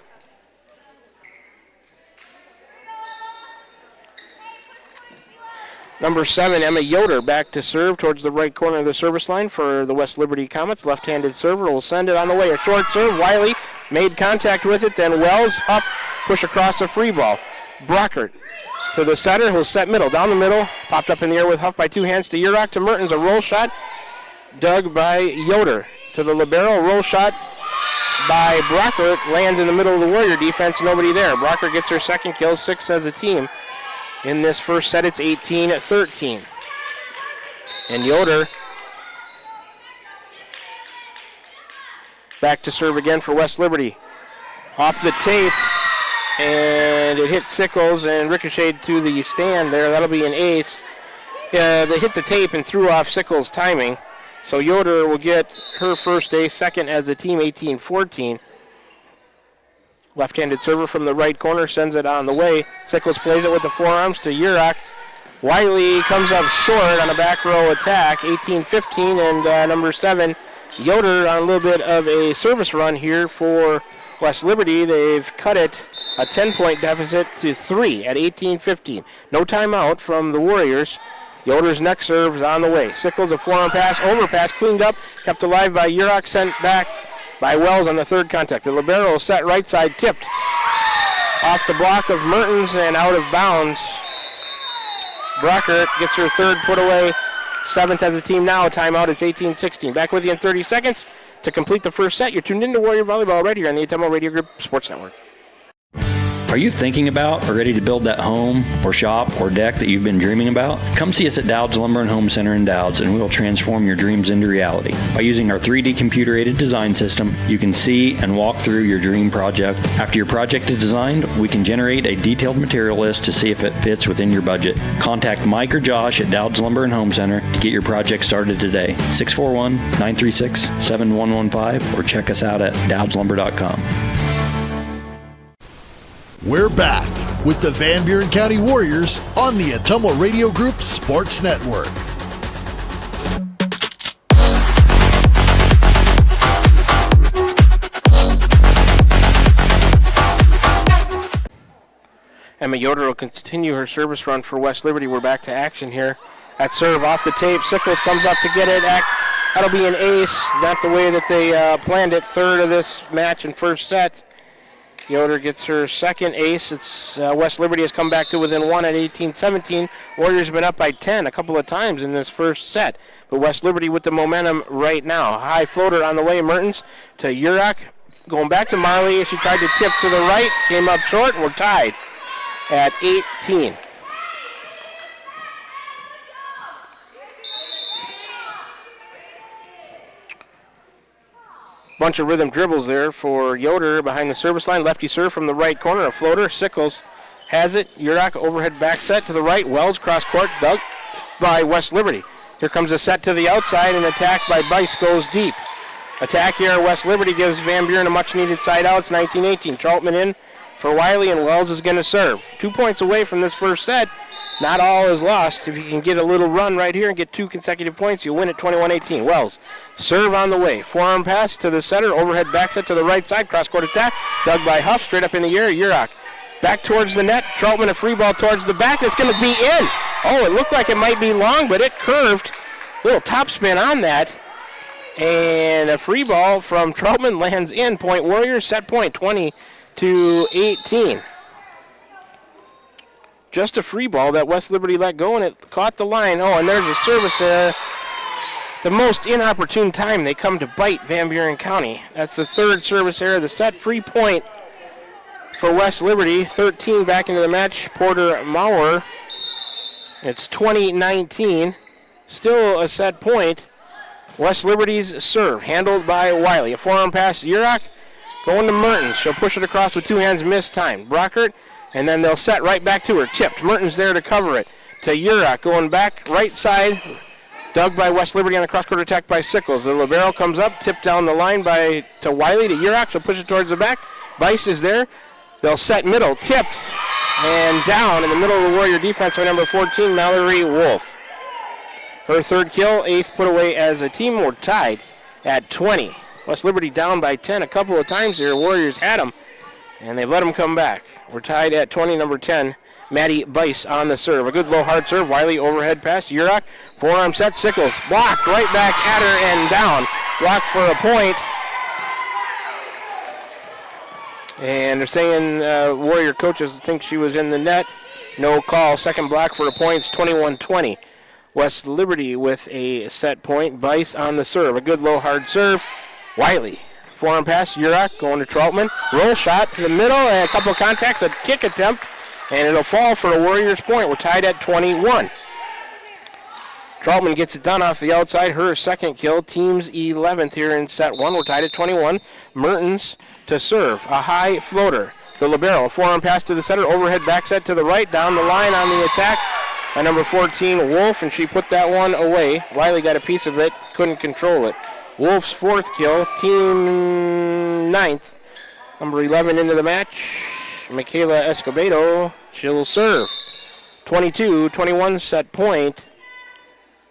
Number 7, Emma Yoder, back to serve towards the right corner of the service line for the West Liberty Comets. Left-handed server will send it on the way. A short serve. Wiley made contact with it. Then Wells, Huff, push across a free ball. Brockert to the setter, who'll set middle. Down the middle. Popped up in the air with Huff by 2 hands to Urach. To Mertens, a roll shot. Dug by Yoder. To the libero, roll shot by Brockert. Lands in the middle of the Warrior defense. Nobody there. Brockert gets her second kill, 6 as a team. In this first set, it's 18-13. And Yoder back to serve again for West Liberty. Off the tape, and it hit Sickles and ricocheted to the stand there. That'll be an ace. They hit the tape and threw off Sickles' timing. So Yoder will get her first ace, second as a team, 18-14. Left-handed server from the right corner sends it on the way. Sickles plays it with the forearms to Urach. Wiley comes up short on a back row attack, 18-15, and number 7, Yoder on a little bit of a service run here for West Liberty. They've cut it a 10-point deficit to 3 at 18-15. No timeout from the Warriors. Yoder's next serve is on the way. Sickles, a forearm pass, overpass, cleaned up, kept alive by Urach, sent back by Wells on the third contact. The libero set right side, tipped off the block of Mertens and out of bounds. Brockert gets her third put away, 7th as a team now. Timeout, it's 18-16. Back with you in 30 seconds to complete the first set. You're tuned into Warrior Volleyball right here on the Atomo Radio Group Sports Network. Are you thinking about or ready to build that home or shop or deck that you've been dreaming about? Come see us at Dowd's Lumber and Home Center in Dowd's, and we'll transform your dreams into reality. By using our 3D computer-aided design system, you can see and walk through your dream project. After your project is designed, we can generate a detailed material list to see if it fits within your budget. Contact Mike or Josh at Dowd's Lumber and Home Center to get your project started today. 641-936-7115, or check us out at dowdslumber.com. We're back with the Van Buren County Warriors on the Atomo Radio Group Sports Network. Emma Yoder will continue her service run for West Liberty. We're back to action here. That serve off the tape. Sickles comes up to get it. That'll be an ace. Not the way that they planned it. Third of this match and first set. Yoder gets her second ace. It's West Liberty has come back to within 1 at 18-17. Warriors have been up by 10 a couple of times in this first set. But West Liberty with the momentum right now. High floater on the way. Mertens to Urach. Going back to Marley. She tried to tip to the right. Came up short. We're tied at 18. Bunch of rhythm dribbles there for Yoder behind the service line. Lefty serve from the right corner. A floater. Sickles has it. Urach overhead back set to the right. Wells cross court. Dug by West Liberty. Here comes a set to the outside, and attack by Bice goes deep. Attack here, West Liberty gives Van Buren a much-needed side out. It's 19-18. Troutman in for Wiley, and Wells is going to serve. 2 points away from this first set. Not all is lost. If you can get a little run right here and get 2 consecutive points, you win at 21-18. Wells, serve on the way. Forearm pass to the center, overhead back set to the right side, cross-court attack. Dug by Huff, straight up in the air. Urach back towards the net. Troutman a free ball towards the back. It's going to be in. Oh, it looked like it might be long, but it curved. Little top spin on that. And a free ball from Troutman lands in. Point Warriors, set point 20-18. Just a free ball that West Liberty let go, and it caught the line. Oh, and there's a service error. The most inopportune time they come to bite Van Buren County. That's the third service error. The set free point for West Liberty. 13 back into the match. Porter Maurer. It's 20-19. Still a set point. West Liberty's serve, handled by Wiley. A forearm pass to Urach, going to Mertens. She'll push it across with 2 hands, missed time. Brockert, and then they'll set right back to her. Tipped. Mertens there to cover it. To Urach, going back right side. Dug by West Liberty on the cross-court attack by Sickles. The libero comes up, tipped down the line to Wiley, to Urach. She'll push it towards the back. Bice is there. They'll set middle, tipped, and down in the middle of the Warrior defense by number 14, Mallory Wolf. Her third kill, 8th put away as a team. We're tied at 20. West Liberty down by 10 a couple of times here. Warriors had them, and they've let them come back. We're tied at 20, number 10, Maddie Bice on the serve. A good low hard serve. Wiley overhead pass. Urach, forearm set. Sickles blocked right back at her and down. Blocked for a point. And they're saying Warrior coaches think she was in the net. No call. Second block for a point. It's 21-20. West Liberty with a set point. Bice on the serve. A good low hard serve. Wiley. Forearm pass. Urach going to Troutman. Roll shot to the middle and a couple of contacts. A kick attempt. And it'll fall for a Warriors point. We're tied at 21. Troutman gets it done off the outside. Her second kill. Team's 11th here in set 1. We're tied at 21. Mertens to serve. A high floater. The libero. A forearm pass to the center. Overhead back set to the right. Down the line on the attack by number 14, Wolf, and she put that one away. Wiley got a piece of it. Couldn't control it. Wolf's fourth kill. Team 9th. Number 11 into the match. Michaela Escobedo. She'll serve. 22-21 set point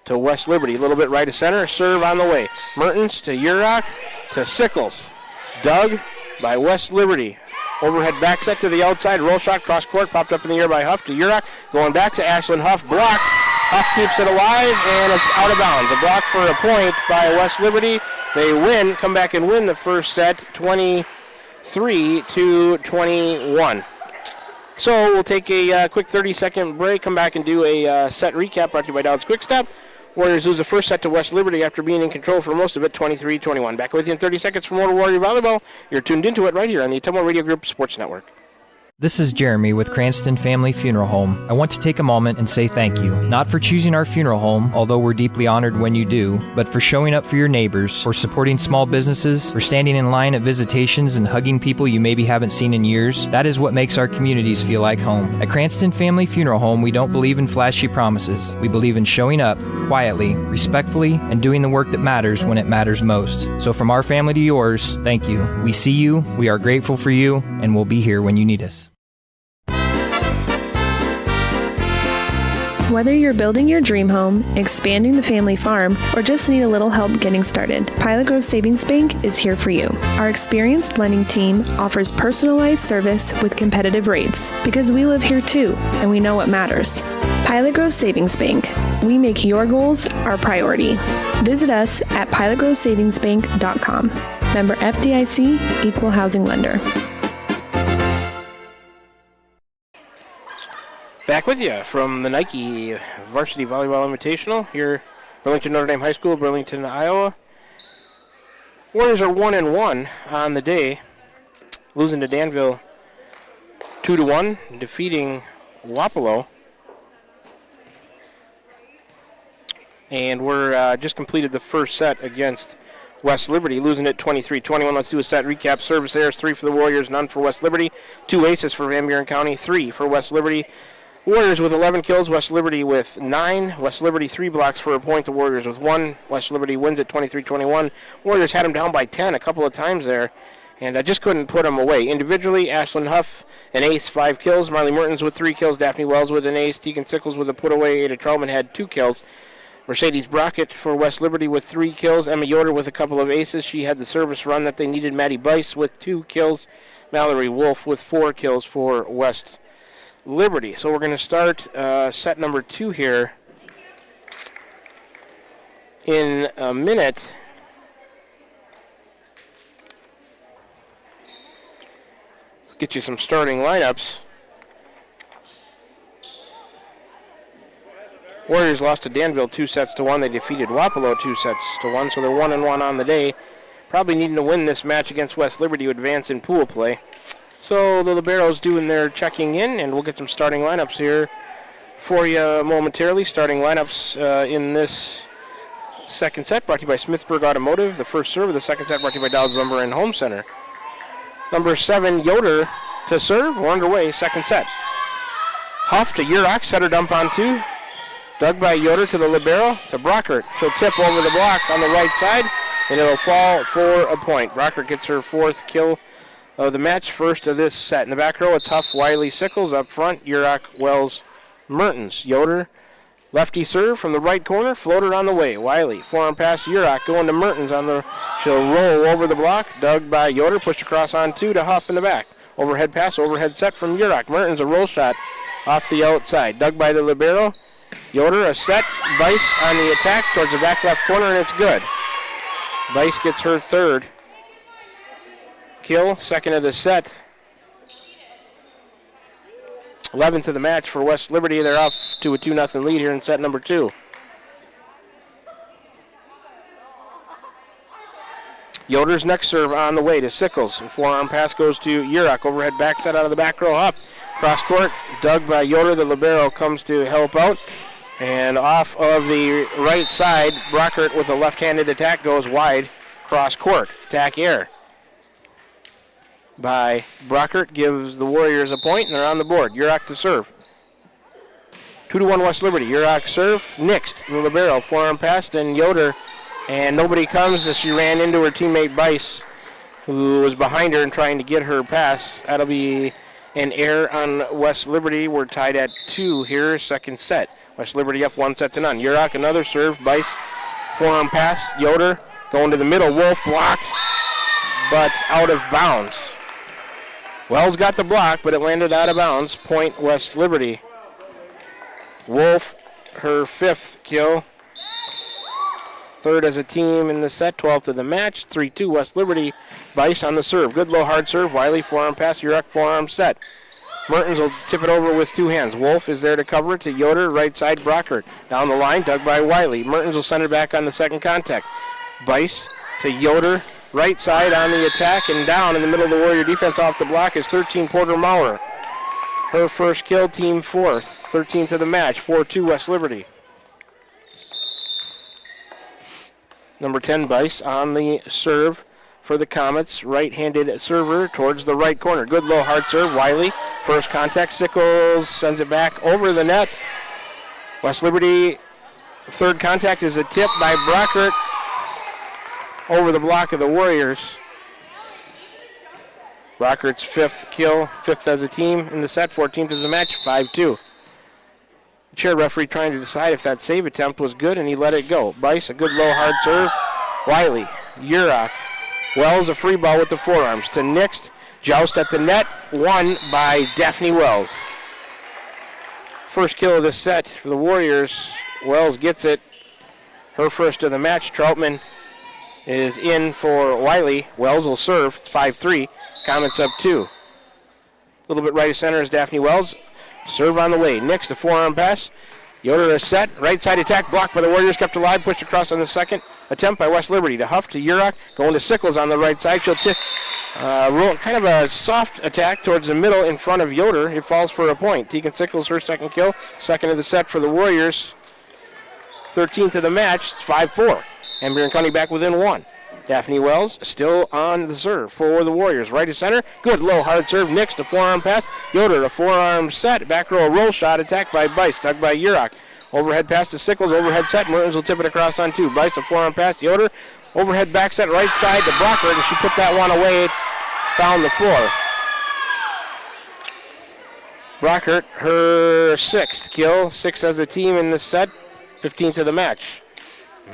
to West Liberty. A little bit right of center. Serve on the way. Mertens to Urach to Sickles. Dug by West Liberty. Overhead back set to the outside. Roll shot cross court. Popped up in the air by Huff to Urach. Going back to Ashlyn Huff. Blocked. Huff keeps it alive, and it's out of bounds. A block for a point by West Liberty. They win. Come back and win the first set. 23-21. So we'll take a quick 30-second break. Come back and do a set recap brought to you by Dowd's Quick Stop. Warriors lose the first set to West Liberty after being in control for most of it, 23-21. Back with you in 30 seconds for more Warrior Volleyball. You're tuned into it right here on the Atomo Radio Group Sports Network. This is Jeremy with Cranston Family Funeral Home. I want to take a moment and say thank you, not for choosing our funeral home, although we're deeply honored when you do, but for showing up for your neighbors, for supporting small businesses, for standing in line at visitations and hugging people you maybe haven't seen in years. That is what makes our communities feel like home. At Cranston Family Funeral Home, we don't believe in flashy promises. We believe in showing up quietly, respectfully, and doing the work that matters when it matters most. So from our family to yours, thank you. We see you, we are grateful for you, and we'll be here when you need us. Whether you're building your dream home, expanding the family farm, or just need a little help getting started, Pilot Grove Savings Bank is here for you. Our experienced lending team offers personalized service with competitive rates because we live here too, and we know what matters. Pilot Grove Savings Bank. We make your goals our priority. Visit us at pilotgrovesavingsbank.com. Member FDIC, Equal Housing Lender. Back with you from the Nike Varsity Volleyball Invitational here, Burlington Notre Dame High School, Burlington, Iowa. Warriors are 1-1 on the day, losing to Danville 2-1, defeating Wapello. And we're just completed the first set against West Liberty, losing it 23-21. Let's do a set recap. Service errors, 3 for the Warriors, none for West Liberty. 2 aces for Van Buren County, 3 for West Liberty. Warriors with 11 kills, West Liberty with 9. West Liberty 3 blocks for a point, the Warriors with 1. West Liberty wins at 23-21. Warriors had them down by 10 a couple of times there, and I just couldn't put them away. Individually, Ashlyn Huff, an ace, 5 kills. Marley Mertens with 3 kills. Daphne Wells with an ace. Tegan Sickles with a put away. Ada Troutman had 2 kills. Mercedes Brockett for West Liberty with 3 kills. Emma Yoder with a couple of aces. She had the service run that they needed. Maddie Bice with 2 kills. Mallory Wolf with 4 kills for West Liberty. So we're going to start set number 2 here in a minute. Let's get you some starting lineups. Warriors lost to Danville 2-1. They defeated Wapello 2-1, so they're 1-1 on the day. Probably needing to win this match against West Liberty to advance in pool play. So the Liberos doing their checking in, and we'll get some starting lineups here for you momentarily. Starting lineups in this second set brought to you by Smithburg Automotive. The first serve of the second set brought to you by Dowd's Lumber and Home Center. Number 7, Yoder to serve. We're underway, second set. Huff to Urach, setter dump on 2. Dug by Yoder to the libero to Brockert. She'll tip over the block on the right side, and it'll fall for a point. Brockert gets her 4th kill of the match, first of this set. In the back row, it's Huff, Wiley, Sickles. Up front, Urach, Wells, Mertens. Yoder, lefty serve from the right corner, floater on the way. Wiley, forearm pass, Urach going to Mertens on the, she'll roll over the block. Dug by Yoder, pushed across on 2 to Huff in the back. Overhead pass, overhead set from Urach. Mertens, a roll shot off the outside. Dug by the libero. Yoder, a set. Bice on the attack towards the back left corner, and it's good. Bice gets her 3rd kill, 2nd of the set. 11th of the match for West Liberty. They're off to a 2-0 lead here in set number 2. Yoder's next serve on the way to Sickles. Forearm pass goes to Urach. Overhead back set out of the back row. Up. Cross court. Dug by Yoder. The libero comes to help out. And off of the right side, Brockert with a left-handed attack goes wide. Cross court. Attack air by Brockert gives the Warriors a point, and they're on the board. Urach to serve. 2-1 West Liberty. Urach serve. Nixed. The libero. Forearm pass. Then Yoder. And nobody comes as she ran into her teammate Bice, who was behind her and trying to get her pass. That'll be an error on West Liberty. We're tied at 2 here, second set. West Liberty up 1-0. Urach, another serve. Bice, forearm pass. Yoder going to the middle. Wolf blocked, but out of bounds. Wells got the block, but it landed out of bounds. Point West Liberty. Wolf, her 5th kill. 3rd as a team in the set, 12th of the match. 3-2 West Liberty. Bice on the serve. Good low hard serve. Wiley forearm pass. Urach forearm set. Mertens will tip it over with 2 hands. Wolf is there to cover it to Yoder. Right side Brockert. Down the line, dug by Wiley. Mertens will send it back on the second contact. Bice to Yoder. Right side on the attack and down in the middle of the Warrior defense off the block is 13 Porter Maurer. Her 1st kill, team 4th. 13th of the match. 4-2 West Liberty. Number 10, Bice on the serve for the Comets. Right-handed server towards the right corner. Good low hard serve. Wiley, first contact. Sickles sends it back over the net. West Liberty, 3rd contact is a tip by Brockert over the block of the Warriors. Brockert's 5th kill, 5th as a team in the set, 14th as a match, 5-2. Chair referee trying to decide if that save attempt was good, and he let it go. Bice, a good low hard serve. Wiley, Urach, Wells, a free ball with the forearms to Nixed. Joust at the net, won by Daphne Wells. 1st kill of the set for the Warriors. Wells gets it. Her 1st of the match. Troutman is in for Wiley. Wells will serve. It's 5-3. Comets up 2. A little bit right of center is Daphne Wells. Serve on the way. Nixed, a forearm pass. Yoder is set. Right side attack blocked by the Warriors. Kept alive. Pushed across on the second attempt by West Liberty. To Huff to Urach. Going to Sickles on the right side. She'll tip. Kind of a soft attack towards the middle in front of Yoder. It falls for a point. Tegan Sickles, her 2nd kill. 2nd of the set for the Warriors. 13th of the match. It's 5-4. And Buren County back within 1. Daphne Wells still on the serve for the Warriors. Right to center. Good low hard serve. Nix to forearm pass. Yoder to forearm set. Back row roll shot. Attacked by Bice. Dug by Urach. Overhead pass to Sickles. Overhead set. Mertens will tip it across on 2. Bice a forearm pass. Yoder. Overhead back set right side to Brockert, and she put that one away. Found the floor. Brockert, her 6th kill. 6 as a team in this set. 15th of the match.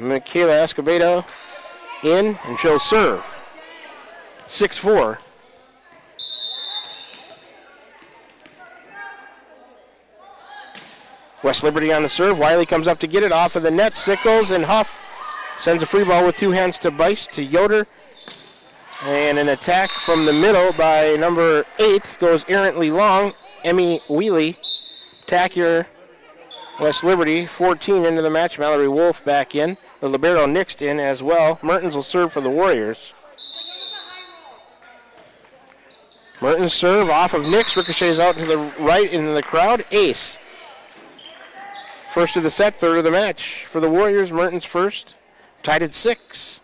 Michaela Escobedo in, and she'll serve. 6-4. West Liberty on the serve. Wiley comes up to get it off of the net. Sickles and Huff sends a free ball with 2 hands to Bice, to Yoder. And an attack from the middle by number 8 goes errantly long. Emmy Wheely. Attacker West Liberty, 14 into the match. Mallory Wolf back in. The libero nixed in as well. Mertens will serve for the Warriors. Mertens serve off of Nix. Ricochets out to the right into the crowd. Ace. First of the set, third of the match. For the Warriors, Mertens first. Tied at 6.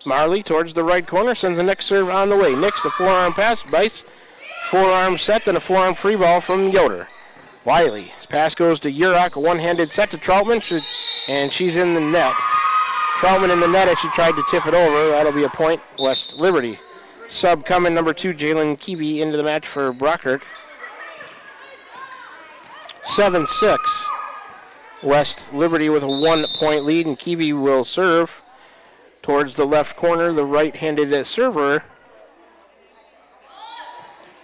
Marley towards the right corner, sends the next serve on the way. Nix, the forearm pass, Bice, forearm set, then a forearm free ball from Yoder. Wiley, his pass goes to Urach, a one-handed set to Troutman, and she's in the net. Troutman in the net as she tried to tip it over. That'll be a point, West Liberty. Sub coming, number 2, Jalen Keevy into the match for Brockert. 7-6. West Liberty with a 1-point lead, and Keevy will serve. Towards the left corner, the right-handed server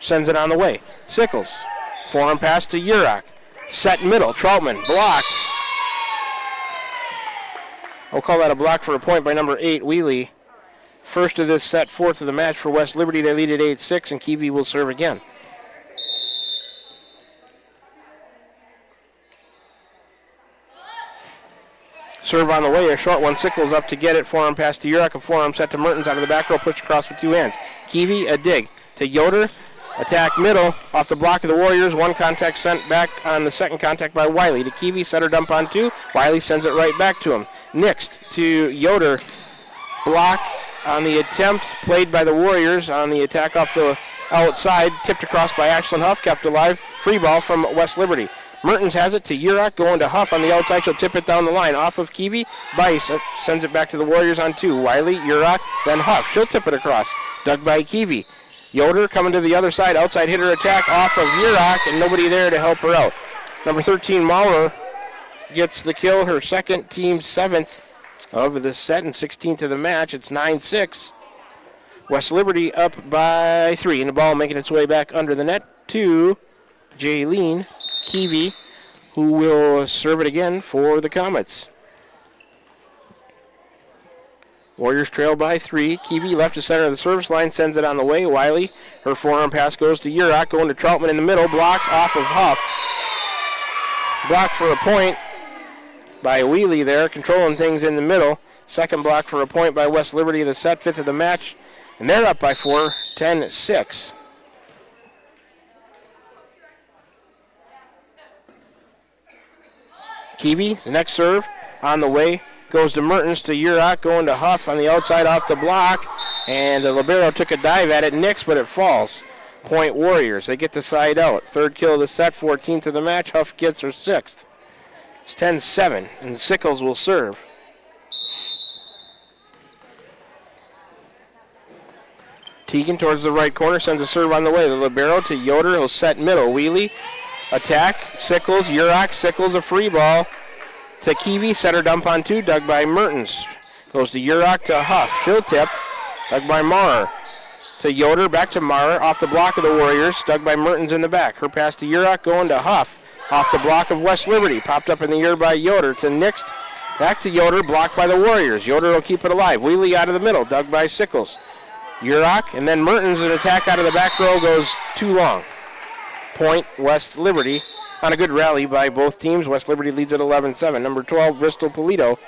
sends it on the way. Sickles, forearm pass to Urach. Set middle, Troutman, blocked. We'll call that a block for a point by number 8, Wheely. First of this set, 4th of the match for West Liberty. They lead at 8-6, and Keevy will serve again. Serve on the way, a short one. Sickles up to get it. Forearm pass to Urach. A forearm set to Mertens out of the back row. Push across with 2 hands. Keevy, a dig to Yoder. Attack middle. Off the block of the Warriors. 1 contact sent back on the second contact by Wiley. To Keevy, setter dump on 2. Wiley sends it right back to him. Next to Yoder. Block on the attempt. Played by the Warriors on the attack off the outside. Tipped across by Ashlyn Huff. Kept alive. Free ball from West Liberty. Mertens has it to Urach, going to Huff on the outside. She'll tip it down the line. Off of Keevy. Bice sends it back to the Warriors on 2. Wiley, Urach, then Huff. She'll tip it across. Dug by Keevy. Yoder coming to the other side. Outside hitter attack off of Urach, and nobody there to help her out. Number 13, Maurer, gets the kill. Her second, team 7th of the set and 16th of the match. It's 9-6. West Liberty up by 3. And the ball making its way back under the net to Jaylene Keevy, who will serve it again for the Comets. Warriors trail by 3. Keevy left to center of the service line, sends it on the way. Wiley, her forearm pass goes to Urach, going to Troutman in the middle, blocked off of Huff. Blocked for a point by Wheely there, controlling things in the middle. Second block for a point by West Liberty, the set, 5th of the match. And they're up by 4, 10-6. Keevy, the next serve, on the way, goes to Mertens, to Urach, going to Huff on the outside off the block, and the libero took a dive at it, Nix, but it falls. Point Warriors, they get the side out. Third kill of the set, 14th of the match. Huff gets her 6th. It's 10-7, and Sickles will serve. Teagan towards the right corner, sends a serve on the way. The libero to Yoder, he'll set middle. Wheely, attack, Sickles, Urach, Sickles a free ball to Keevy, center dump on 2, dug by Mertens. Goes to Urach to Huff, she'll tip, dug by Maurer. To Yoder, back to Maurer, off the block of the Warriors, dug by Mertens in the back. Her pass to Urach, going to Huff, off the block of West Liberty, popped up in the air by Yoder to Nix, back to Yoder, blocked by the Warriors. Yoder will keep it alive. Wheely out of the middle, dug by Sickles. Urach, and then Mertens, an attack out of the back row, goes too long. Point West Liberty on a good rally by both teams. West Liberty leads at 11-7. Number 12, Bristol Polito,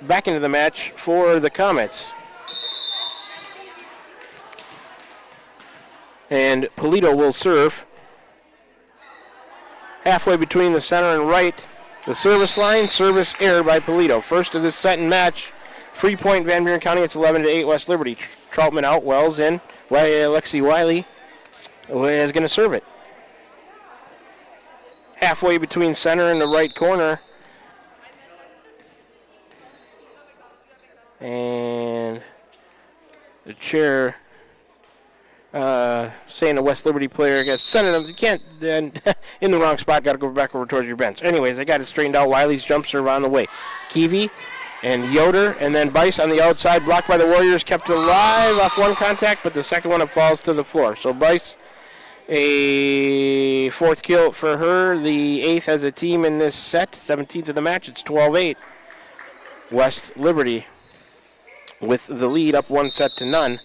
back into the match for the Comets. And Polito will serve. Halfway between the center and right the service line. Service error by Polito. First of this set and match. Free point, Van Buren County. It's 11-8 West Liberty. Troutman out, Wells in. Alexi Wiley is going to serve it. Halfway between center and the right corner. And the chair saying the West Liberty player gets sending them. You can't, in the wrong spot, got to go back over towards your bench. Anyways, they got it straightened out. Wiley's jump serve on the way. Keevy and Yoder, and then Bice on the outside, blocked by the Warriors, kept alive off one contact, but the second one falls to the floor. So Bice, a fourth kill for her, the 8th as a team in this set, 17th of the match. It's 12-8. West Liberty with the lead, up 1-0.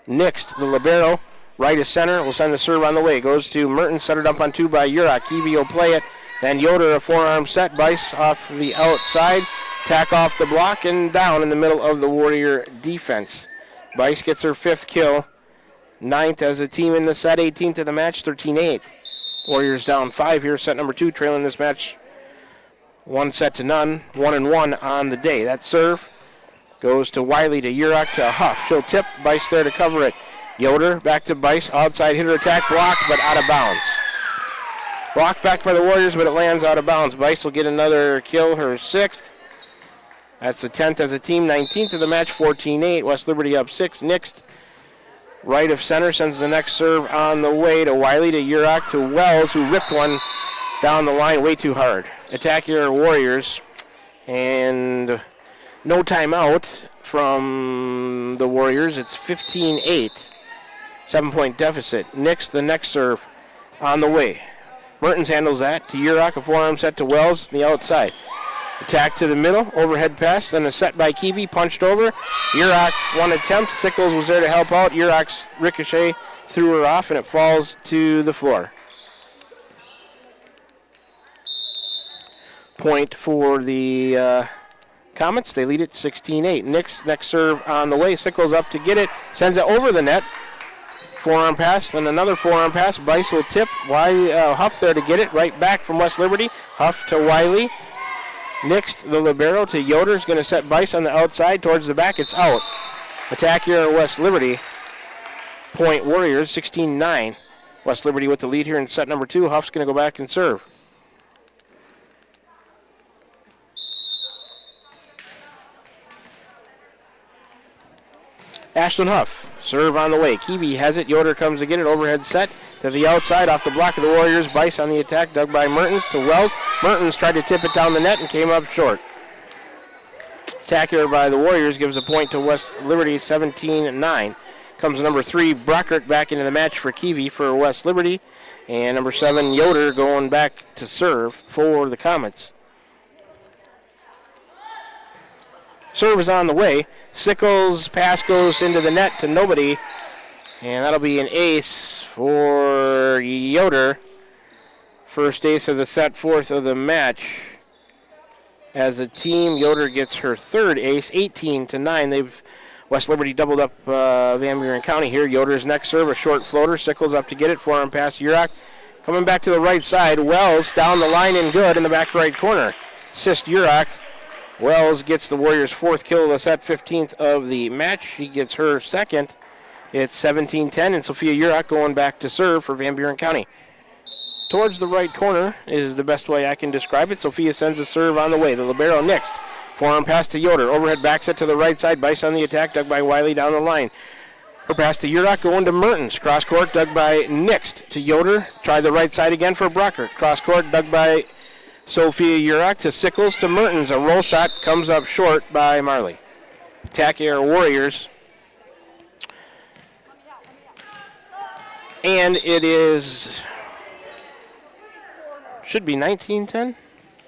Next, the libero, right of center, will send the serve on the way. Goes to Mertens, set it up on 2 by Urach. Keevy will play it. Then Yoder, a forearm set. Bice off the outside. Tack off the block and down in the middle of the Warrior defense. Bice gets her 5th kill. 9th as a team in the set. 18th of the match, 13-8. Warriors down 5 here, set number 2, trailing this match 1-0. 1-1 on the day. That serve goes to Wiley, to Urach, to Huff. She'll tip. Bice there to cover it. Yoder back to Bice. Outside hitter attack. Blocked, but out of bounds. Blocked back by the Warriors, but it lands out of bounds. Bice will get another kill, her 6th. That's the 10th as a team. 19th of the match, 14-8. West Liberty up 6. Next, right of center, sends the next serve on the way to Wiley, to Urach, to Wells, who ripped one down the line way too hard. Attack your Warriors. And no timeout from the Warriors. It's 15-8. 7-point deficit. Next, the next serve on the way. Mertens handles that to Urach, a forearm set to Wells, the outside. Attack to the middle, overhead pass, then a set by Keevy, punched over. Urach, one attempt. Sickles was there to help out. Urach's ricochet threw her off, and it falls to the floor. Point for the Comets. They lead it 16-8. Next serve on the way. Sickles up to get it. Sends it over the net. Forearm pass, then another forearm pass. Bice will tip. Huff there to get it. Right back from West Liberty. Huff to Wiley. Next, the libero to Yoder is going to set Bice on the outside towards the back. It's out. Attack here at West Liberty. Point Warriors, 16-9. West Liberty with the lead here in set number 2. Huff's going to go back and serve. Ashlyn Huff, serve on the way. Keevy has it. Yoder comes to get it. Overhead set to the outside off the block of the Warriors. Bice on the attack, dug by Mertens to Wells. Mertens tried to tip it down the net and came up short. Attack here by the Warriors gives a point to West Liberty, 17-9. Comes number 3, Brockert, back into the match for Keevy for West Liberty. And number 7, Yoder, going back to serve for the Comets. Serve is on the way. Sickles, pass goes into the net to nobody. And that'll be an ace for Yoder. First ace of the set, 4th of the match. As a team, Yoder gets her 3rd ace, 18-9. West Liberty doubled up Van Buren County here. Yoder's next serve, a short floater. Sickles up to get it. Forearm pass to Urach. Coming back to the right side. Wells down the line and good in the back right corner. Assist Urach. Wells gets the Warriors' 4th kill of the set, 15th of the match. She gets her 2nd. It's 17-10, and Sophia Urach going back to serve for Van Buren County. Towards the right corner is the best way I can describe it. Sophia sends a serve on the way. The libero next. Forearm pass to Yoder. Overhead back set to the right side. Bice on the attack, dug by Wiley down the line. Her pass to Urach going to Mertens. Cross court, dug by Nixt to Yoder. Tried the right side again for Brockert. Cross court, dug by Sophia Urach to Sickles to Mertens. A roll shot comes up short by Marley. Attack air Warriors. And it should be 19-10.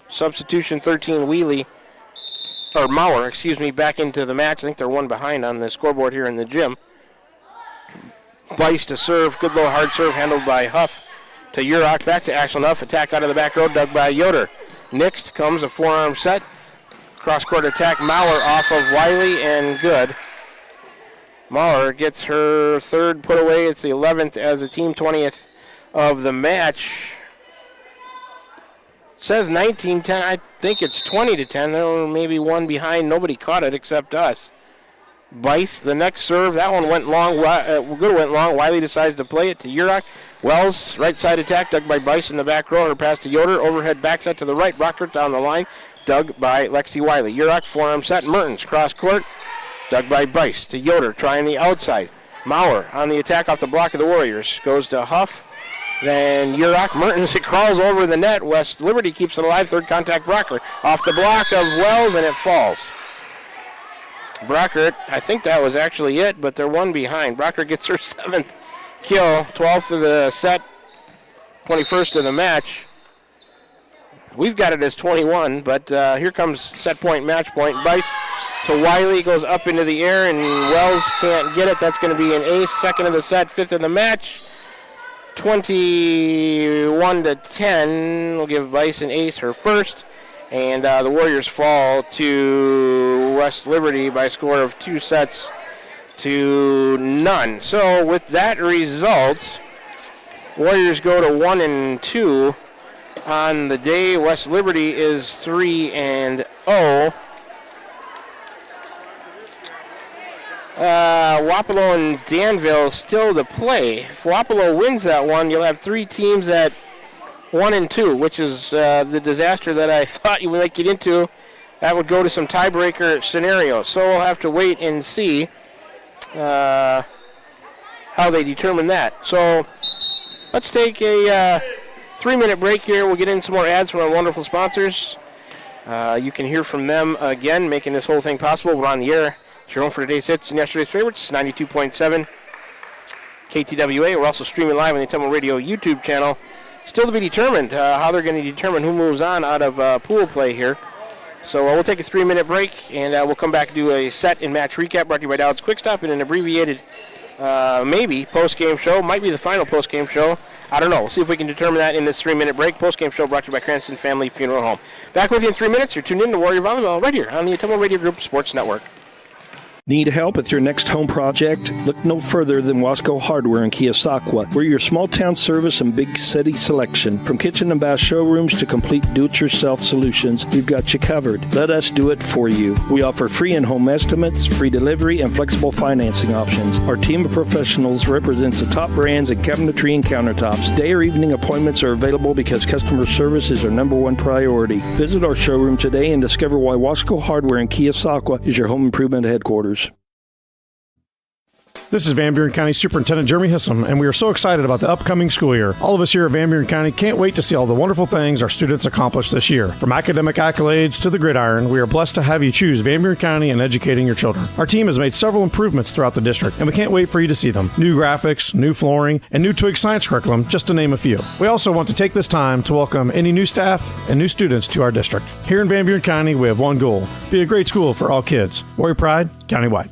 Substitution 13 Mauer, back into the match. I think they're one behind on the scoreboard here in the gym. Bice to serve. Good low hard serve handled by Huff. To Urach, back to Ashlyn Huff. Attack out of the back row, dug by Yoder. Next comes a forearm set. Cross-court attack, Mauer off of Wiley, and good. Mauer gets her 3rd put away. It's the 11th as a team, 20th of the match. says 19-10. I think it's 20-10. There were maybe one behind. Nobody caught it except us. Bice, the next serve. That one went long. Good went long. Wiley decides to play it to Urach. Wells, right side attack, dug by Bice in the back row. Her pass to Yoder. Overhead back set to the right. Brockert down the line. Dug by Lexi Wiley. Urach, forearm set. Mertens, cross court. Dug by Bice to Yoder, trying the outside. Maurer on the attack off the block of the Warriors. Goes to Huff. Then Urach, Mertens, it crawls over the net. West Liberty keeps it alive. Third contact, Brockert. Off the block of Wells, and it falls. Brockert, I think that was actually it, but they're one behind. Brockert gets her 7th kill, 12th of the set, 21st of the match. We've got it as 21, but here comes set point, match point. Bice to Wiley, goes up into the air, and Wells can't get it. That's going to be an ace, 2nd of the set, 5th of the match. 21-10. We'll give Bice an ace, her first. And the Warriors fall to West Liberty by a score of 2-0. So with that result, Warriors go to 1-2 on the day. West Liberty is 3-0. Wapello and Danville still to play. If Wapello wins that one, you'll have 3 teams at 1-2, which is the disaster that I thought you might get into. That would go to some tiebreaker scenarios. So we'll have to wait and see how they determine that. So let's take a 3-minute break here. We'll get in some more ads from our wonderful sponsors. You can hear from them again, making this whole thing possible. We're on the air. It's your home for today's hits and yesterday's favorites, 92.7 KTWA. We're also streaming live on the Temple Radio YouTube channel. Still to be determined how they're going to determine who moves on out of pool play here. So we'll take a 3-minute break, and we'll come back and do a set and match recap brought to you by Dowd's Quick Stop and an abbreviated, maybe, post-game show. Might be the final post-game show. I don't know. We'll see if we can determine that in this 3-minute break. Post-game show brought to you by Cranston Family Funeral Home. Back with you in 3 minutes. You're tuned in to Warrior Volleyball right here on the Atomo Radio Group Sports Network. Need help with your next home project? Look no further than Wasco Hardware in Keosauqua. We're your small town service and big city selection. From kitchen and bath showrooms to complete do-it-yourself solutions, we've got you covered. Let us do it for you. We offer free in-home estimates, free delivery, and flexible financing options. Our team of professionals represents the top brands in cabinetry and countertops. Day or evening appointments are available because customer service is our #1 priority. Visit our showroom today and discover why Wasco Hardware in Keosauqua is your home improvement headquarters. This is Van Buren County Superintendent Jeremy Hissam, and we are so excited about the upcoming school year. All of us here at Van Buren County can't wait to see all the wonderful things our students accomplish this year. From academic accolades to the gridiron, we are blessed to have you choose Van Buren County in educating your children. Our team has made several improvements throughout the district, and we can't wait for you to see them. New graphics, new flooring, and new Twig science curriculum, just to name a few. We also want to take this time to welcome any new staff and new students to our district. Here in Van Buren County, we have one goal: be a great school for all kids. Warrior Pride, countywide.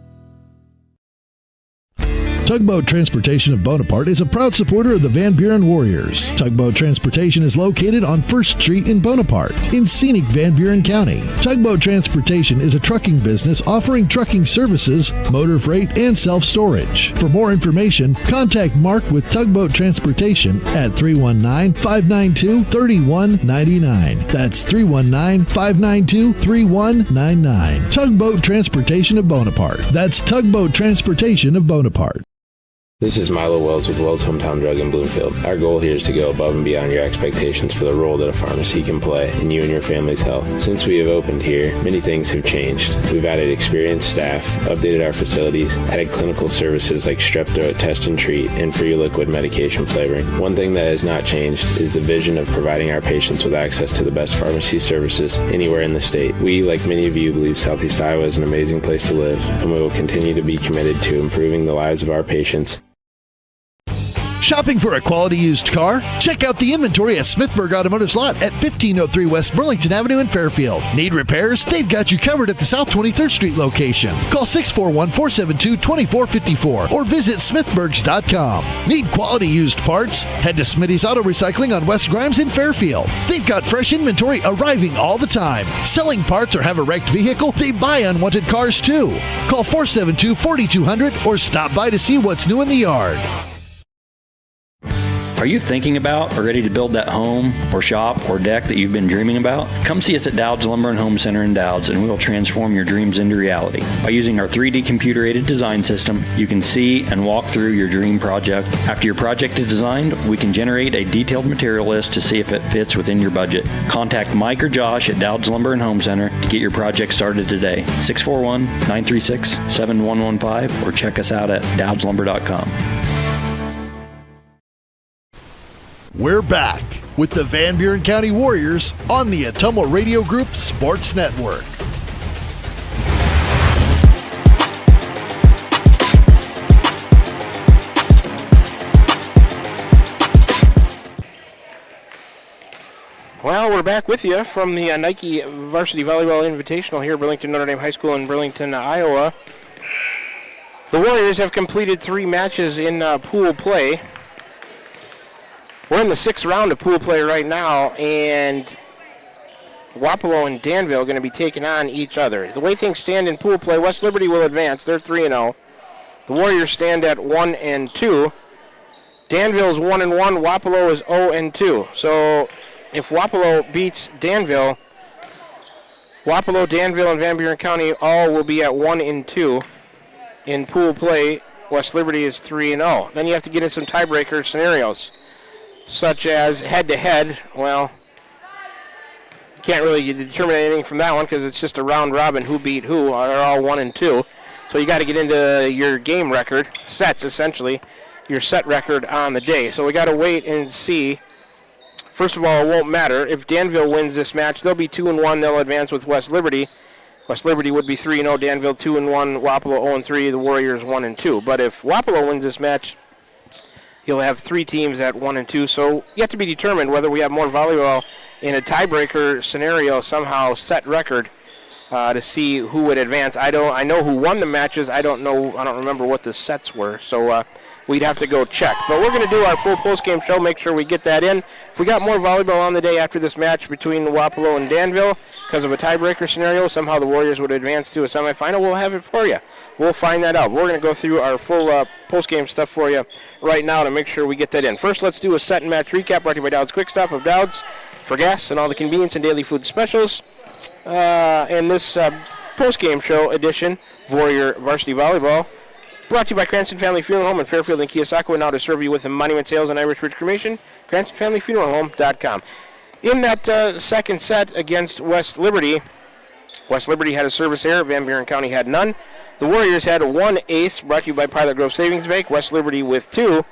Tugboat Transportation of Bonaparte is a proud supporter of the Van Buren Warriors. Tugboat Transportation is located on 1st Street in Bonaparte, in scenic Van Buren County. Tugboat Transportation is a trucking business offering trucking services, motor freight, and self-storage. For more information, contact Mark with Tugboat Transportation at 319-592-3199. That's 319-592-3199. Tugboat Transportation of Bonaparte. That's Tugboat Transportation of Bonaparte. This is Milo Wells with Wells Hometown Drug in Bloomfield. Our goal here is to go above and beyond your expectations for the role that a pharmacy can play in you and your family's health. Since we have opened here, many things have changed. We've added experienced staff, updated our facilities, added clinical services like strep throat test and treat, and free liquid medication flavoring. One thing that has not changed is the vision of providing our patients with access to the best pharmacy services anywhere in the state. We, like many of you, believe Southeast Iowa is an amazing place to live, and we will continue to be committed to improving the lives of our patients. Shopping for a quality used car? Check out the inventory at Smithburg Automotive's lot at 1503 West Burlington Avenue in Fairfield. Need repairs? They've got you covered at the South 23rd Street location. Call 641-472-2454 or visit smithburgs.com. Need quality used parts? Head to Smitty's Auto Recycling on West Grimes in Fairfield. They've got fresh inventory arriving all the time. Selling parts or have a wrecked vehicle? They buy unwanted cars too. Call 472-4200 or stop by to see what's new in the yard. Are you thinking about or ready to build that home or shop or deck that you've been dreaming about? Come see us at Dowd's Lumber and Home Center in Dowd's, and we'll transform your dreams into reality. By using our 3D computer-aided design system, you can see and walk through your dream project. After your project is designed, we can generate a detailed material list to see if it fits within your budget. Contact Mike or Josh at Dowd's Lumber and Home Center to get your project started today. 641-936-7115 or check us out at dowdslumber.com. We're back with the Van Buren County Warriors on the Ottumwa Radio Group Sports Network. Well, we're back with you from the Nike Varsity Volleyball Invitational here at Burlington Notre Dame High School in Burlington, Iowa. The Warriors have completed 3 matches in pool play. We're in the 6th round of pool play right now, and Wapello and Danville are going to be taking on each other. The way things stand in pool play, West Liberty will advance. They're 3-0. The Warriors stand at 1-2. Danville's 1-1. Wapello is 0-2. So if Wapello beats Danville, Wapello, Danville, and Van Buren County all will be at 1-2 in pool play. West Liberty is 3-0. Then you have to get in some tiebreaker scenarios, such as head-to-head. Well, you can't really determine anything from that one because it's just a round robin who beat who. They're all 1-2. So you got to get into your game record, sets essentially, your set record on the day. So we got to wait and see. First of all, it won't matter. If Danville wins this match, they'll be 2-1. They'll advance with West Liberty. West Liberty would be 3-0. Danville 2-1. Wapello 0-3. The Warriors 1-2. But if Wapello wins this match, you'll have 3 teams at 1-2. So yet to be determined whether we have more volleyball in a tiebreaker scenario, somehow set record to see who would advance. I know who won the matches. I don't remember what the sets were. So we'd have to go check. But we're going to do our full post-game show, make sure we get that in. If we got more volleyball on the day after this match between Wapello and Danville, because of a tiebreaker scenario, somehow the Warriors would advance to a semifinal, we'll have it for you. We'll find that out. We're going to go through our full post-game stuff for you right now to make sure we get that in. First, let's do a set and match recap brought to you by Dowd's Quick Stop of Dowd's for gas and all the convenience and daily food specials. And this post-game show edition, Warrior Varsity Volleyball, brought to you by Cranston Family Funeral Home in Fairfield and Keosauqua, now to serve you with a monument sales and Irish Ridge Cremation, CranstonFamilyFuneralHome.com. In that second set against West Liberty had a service error. Van Buren County had none. The Warriors had 1 ace, brought to you by Pilot Grove Savings Bank. West Liberty with 2.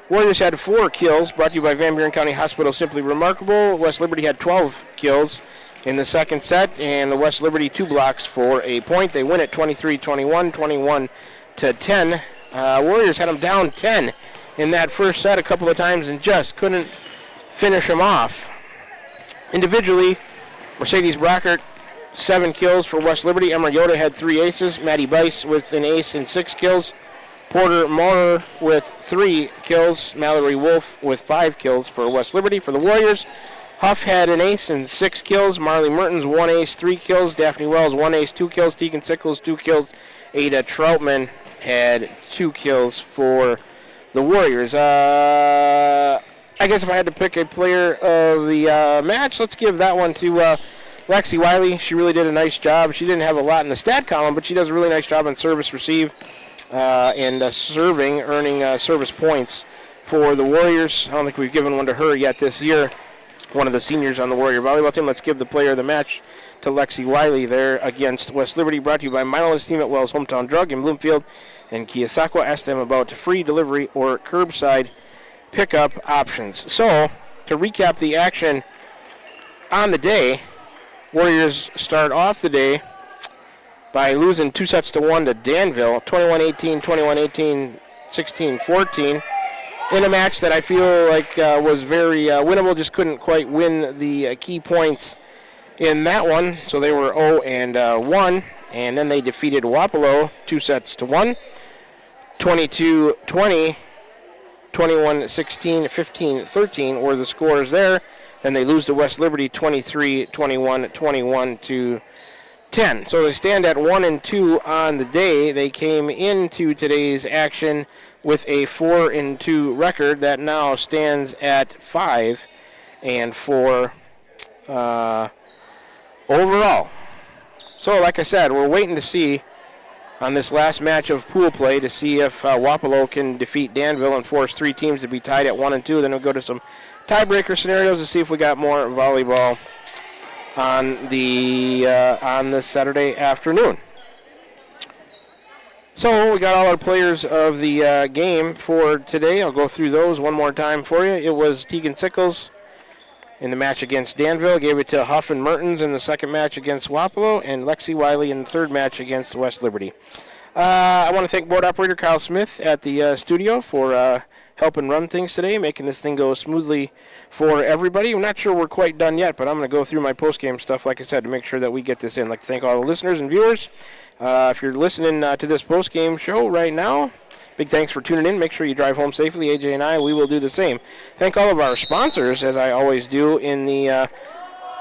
Warriors had 4 kills, brought to you by Van Buren County Hospital Simply Remarkable. West Liberty had 12 kills in the second set, and the West Liberty 2 blocks for a point. They win at 23-21, 21-10. Warriors had them down 10 in that first set a couple of times and just couldn't finish them off. Individually, Mercedes Brockert, 7 kills for West Liberty. Emma Yoda had 3 aces. Maddie Bice with an ace and 6 kills. Porter Maurer with 3 kills. Mallory Wolf with 5 kills for West Liberty. For the Warriors, Huff had an ace and 6 kills. Marley Mertens, 1 ace, 3 kills. Daphne Wells, 1 ace, 2 kills. Tegan Sickles, 2 kills. Ada Troutman had 2 kills for the Warriors. I guess if I had to pick a player of the match, let's give that one to Lexi Wiley. She really did a nice job. She didn't have a lot in the stat column, but she does a really nice job on service receive and serving, earning service points for the Warriors. I don't think we've given one to her yet this year, one of the seniors on the Warrior volleyball team. Let's give the player of the match to Lexi Wiley there against West Liberty, brought to you by Milo's team at Wells Hometown Drug in Bloomfield and Keosauqua. Ask them about free delivery or curbside pickup options. So, to recap the action on the day, Warriors start off the day by losing 2-1 to Danville, 21-18, 21-18, 16-14, in a match that I feel like was very winnable, just couldn't quite win the key points in that one. So they were 0-1, and then they defeated Wapello 2-1, 22-20, 21-16, 15-13 were the scores there. Then they lose to West Liberty 23-21, 21-10. So they stand at 1-2 on the day. They came into today's action with a 4-2 record that now stands at 5-4 overall. So, like I said, we're waiting to see on this last match of pool play to see if Wapello can defeat Danville and force 3 teams to be tied at 1-2. Then we'll go to some tiebreaker scenarios to see if we got more volleyball on this Saturday afternoon. So we got all our players of the game for today. I'll go through those one more time for you. It was Tegan Sickles in the match against Danville. Gave it to Huff and Mertens in the second match against Wapello, and Lexi Wiley in the third match against West Liberty. I want to thank board operator Kyle Smith at the studio for helping run things today, making this thing go smoothly for everybody. I'm not sure we're quite done yet, but I'm going to go through my post-game stuff, like I said, to make sure that we get this in. I'd like to thank all the listeners and viewers. If you're listening to this post-game show right now, big thanks for tuning in. Make sure you drive home safely. AJ and I, we will do the same. Thank all of our sponsors, as I always do in the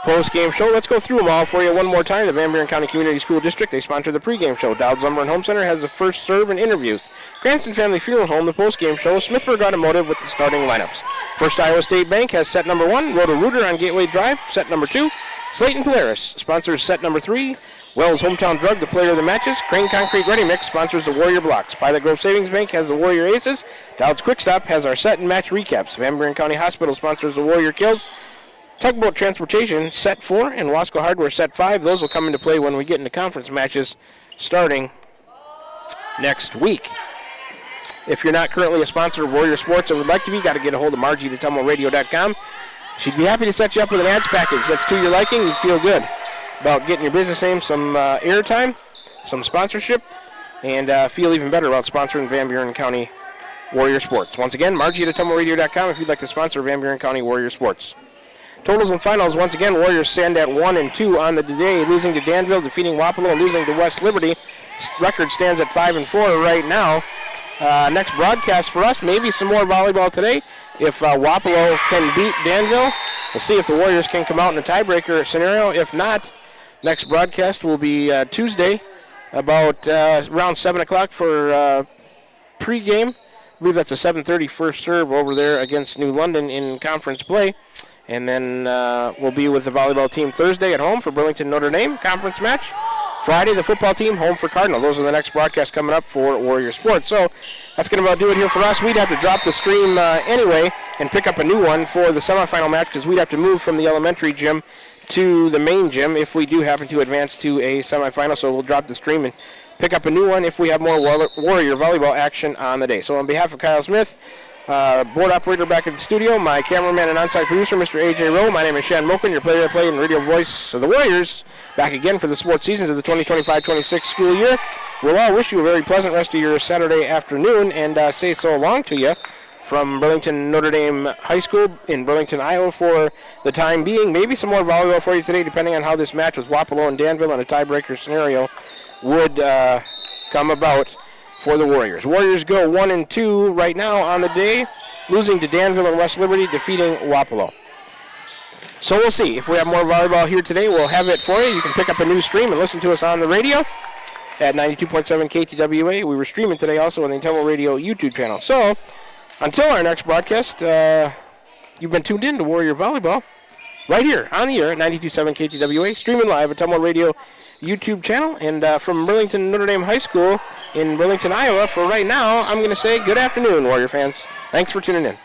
post-game show. Let's go through them all for you one more time. The Van Buren County Community School District, they sponsor the pregame show. Dowd's Lumber and Home Center has the first serve and interviews. Cranston Family Funeral Home, the post-game show. Smithburg Automotive with the starting lineups. First Iowa State Bank has set number 1. Roto-Rooter on Gateway Drive, set number 2. Slayton Polaris sponsors set number 3. Wells Hometown Drug, the player of the matches. Crane Concrete Ready Mix sponsors the Warrior Blocks. Pilot Grove Savings Bank has the Warrior Aces. Dowd's Quick Stop has our set and match recaps. Van Buren County Hospital sponsors the Warrior Kills. Tugboat Transportation set 4 and Wasco Hardware set 5. Those will come into play when we get into conference matches starting next week. If you're not currently a sponsor of Warrior Sports and would like to be, got to get a hold of Margie at TumbleRadio.com. She'd be happy to set you up with an ads package that's to your liking. You feel good about getting your business name some airtime, some sponsorship, and feel even better about sponsoring Van Buren County Warrior Sports. Once again, Margie at TumbleRadio.com if you'd like to sponsor Van Buren County Warrior Sports. Totals and finals, once again, Warriors stand at 1-2 on the day, losing to Danville, defeating Wapello, and losing to West Liberty. Record stands at 5-4 right now. Next broadcast for us, maybe some more volleyball today. If Wapello can beat Danville, we'll see if the Warriors can come out in a tiebreaker scenario. If not, next broadcast will be Tuesday, about around 7 o'clock for pregame. I believe that's a 7:30 first serve over there against New London in conference play. And then we'll be with the volleyball team Thursday at home for Burlington Notre Dame conference match. Friday, the football team home for Cardinal. Those are the next broadcasts coming up for Warrior Sports. So that's going to about do it here for us. We'd have to drop the stream anyway and pick up a new one for the semifinal match because we'd have to move from the elementary gym to the main gym if we do happen to advance to a semifinal. So we'll drop the stream and pick up a new one if we have more Warrior volleyball action on the day. So on behalf of Kyle Smith, board operator back at the studio, my cameraman and on-site producer, Mr. AJ Rowe. My name is Shan Moken, your play-by-play and radio voice of the Warriors. Back again for the sports seasons of the 2025-26 school year. We'll all wish you a very pleasant rest of your Saturday afternoon and say so long to you from Burlington Notre Dame High School in Burlington, Iowa for the time being. Maybe some more volleyball for you today depending on how this match with Wapello and Danville in a tiebreaker scenario would come about for the Warriors. Warriors go 1-2 right now on the day, losing to Danville and West Liberty, defeating Wapello. So we'll see. If we have more volleyball here today, we'll have it for you. You can pick up a new stream and listen to us on the radio at 92.7 KTWA. We were streaming today also on the Intello Radio YouTube channel. So until our next broadcast, you've been tuned in to Warrior Volleyball right here on the air at 92.7 KTWA, streaming live at Tumble Radio YouTube channel. And from Burlington Notre Dame High School in Burlington, Iowa, for right now, I'm going to say good afternoon, Warrior fans. Thanks for tuning in.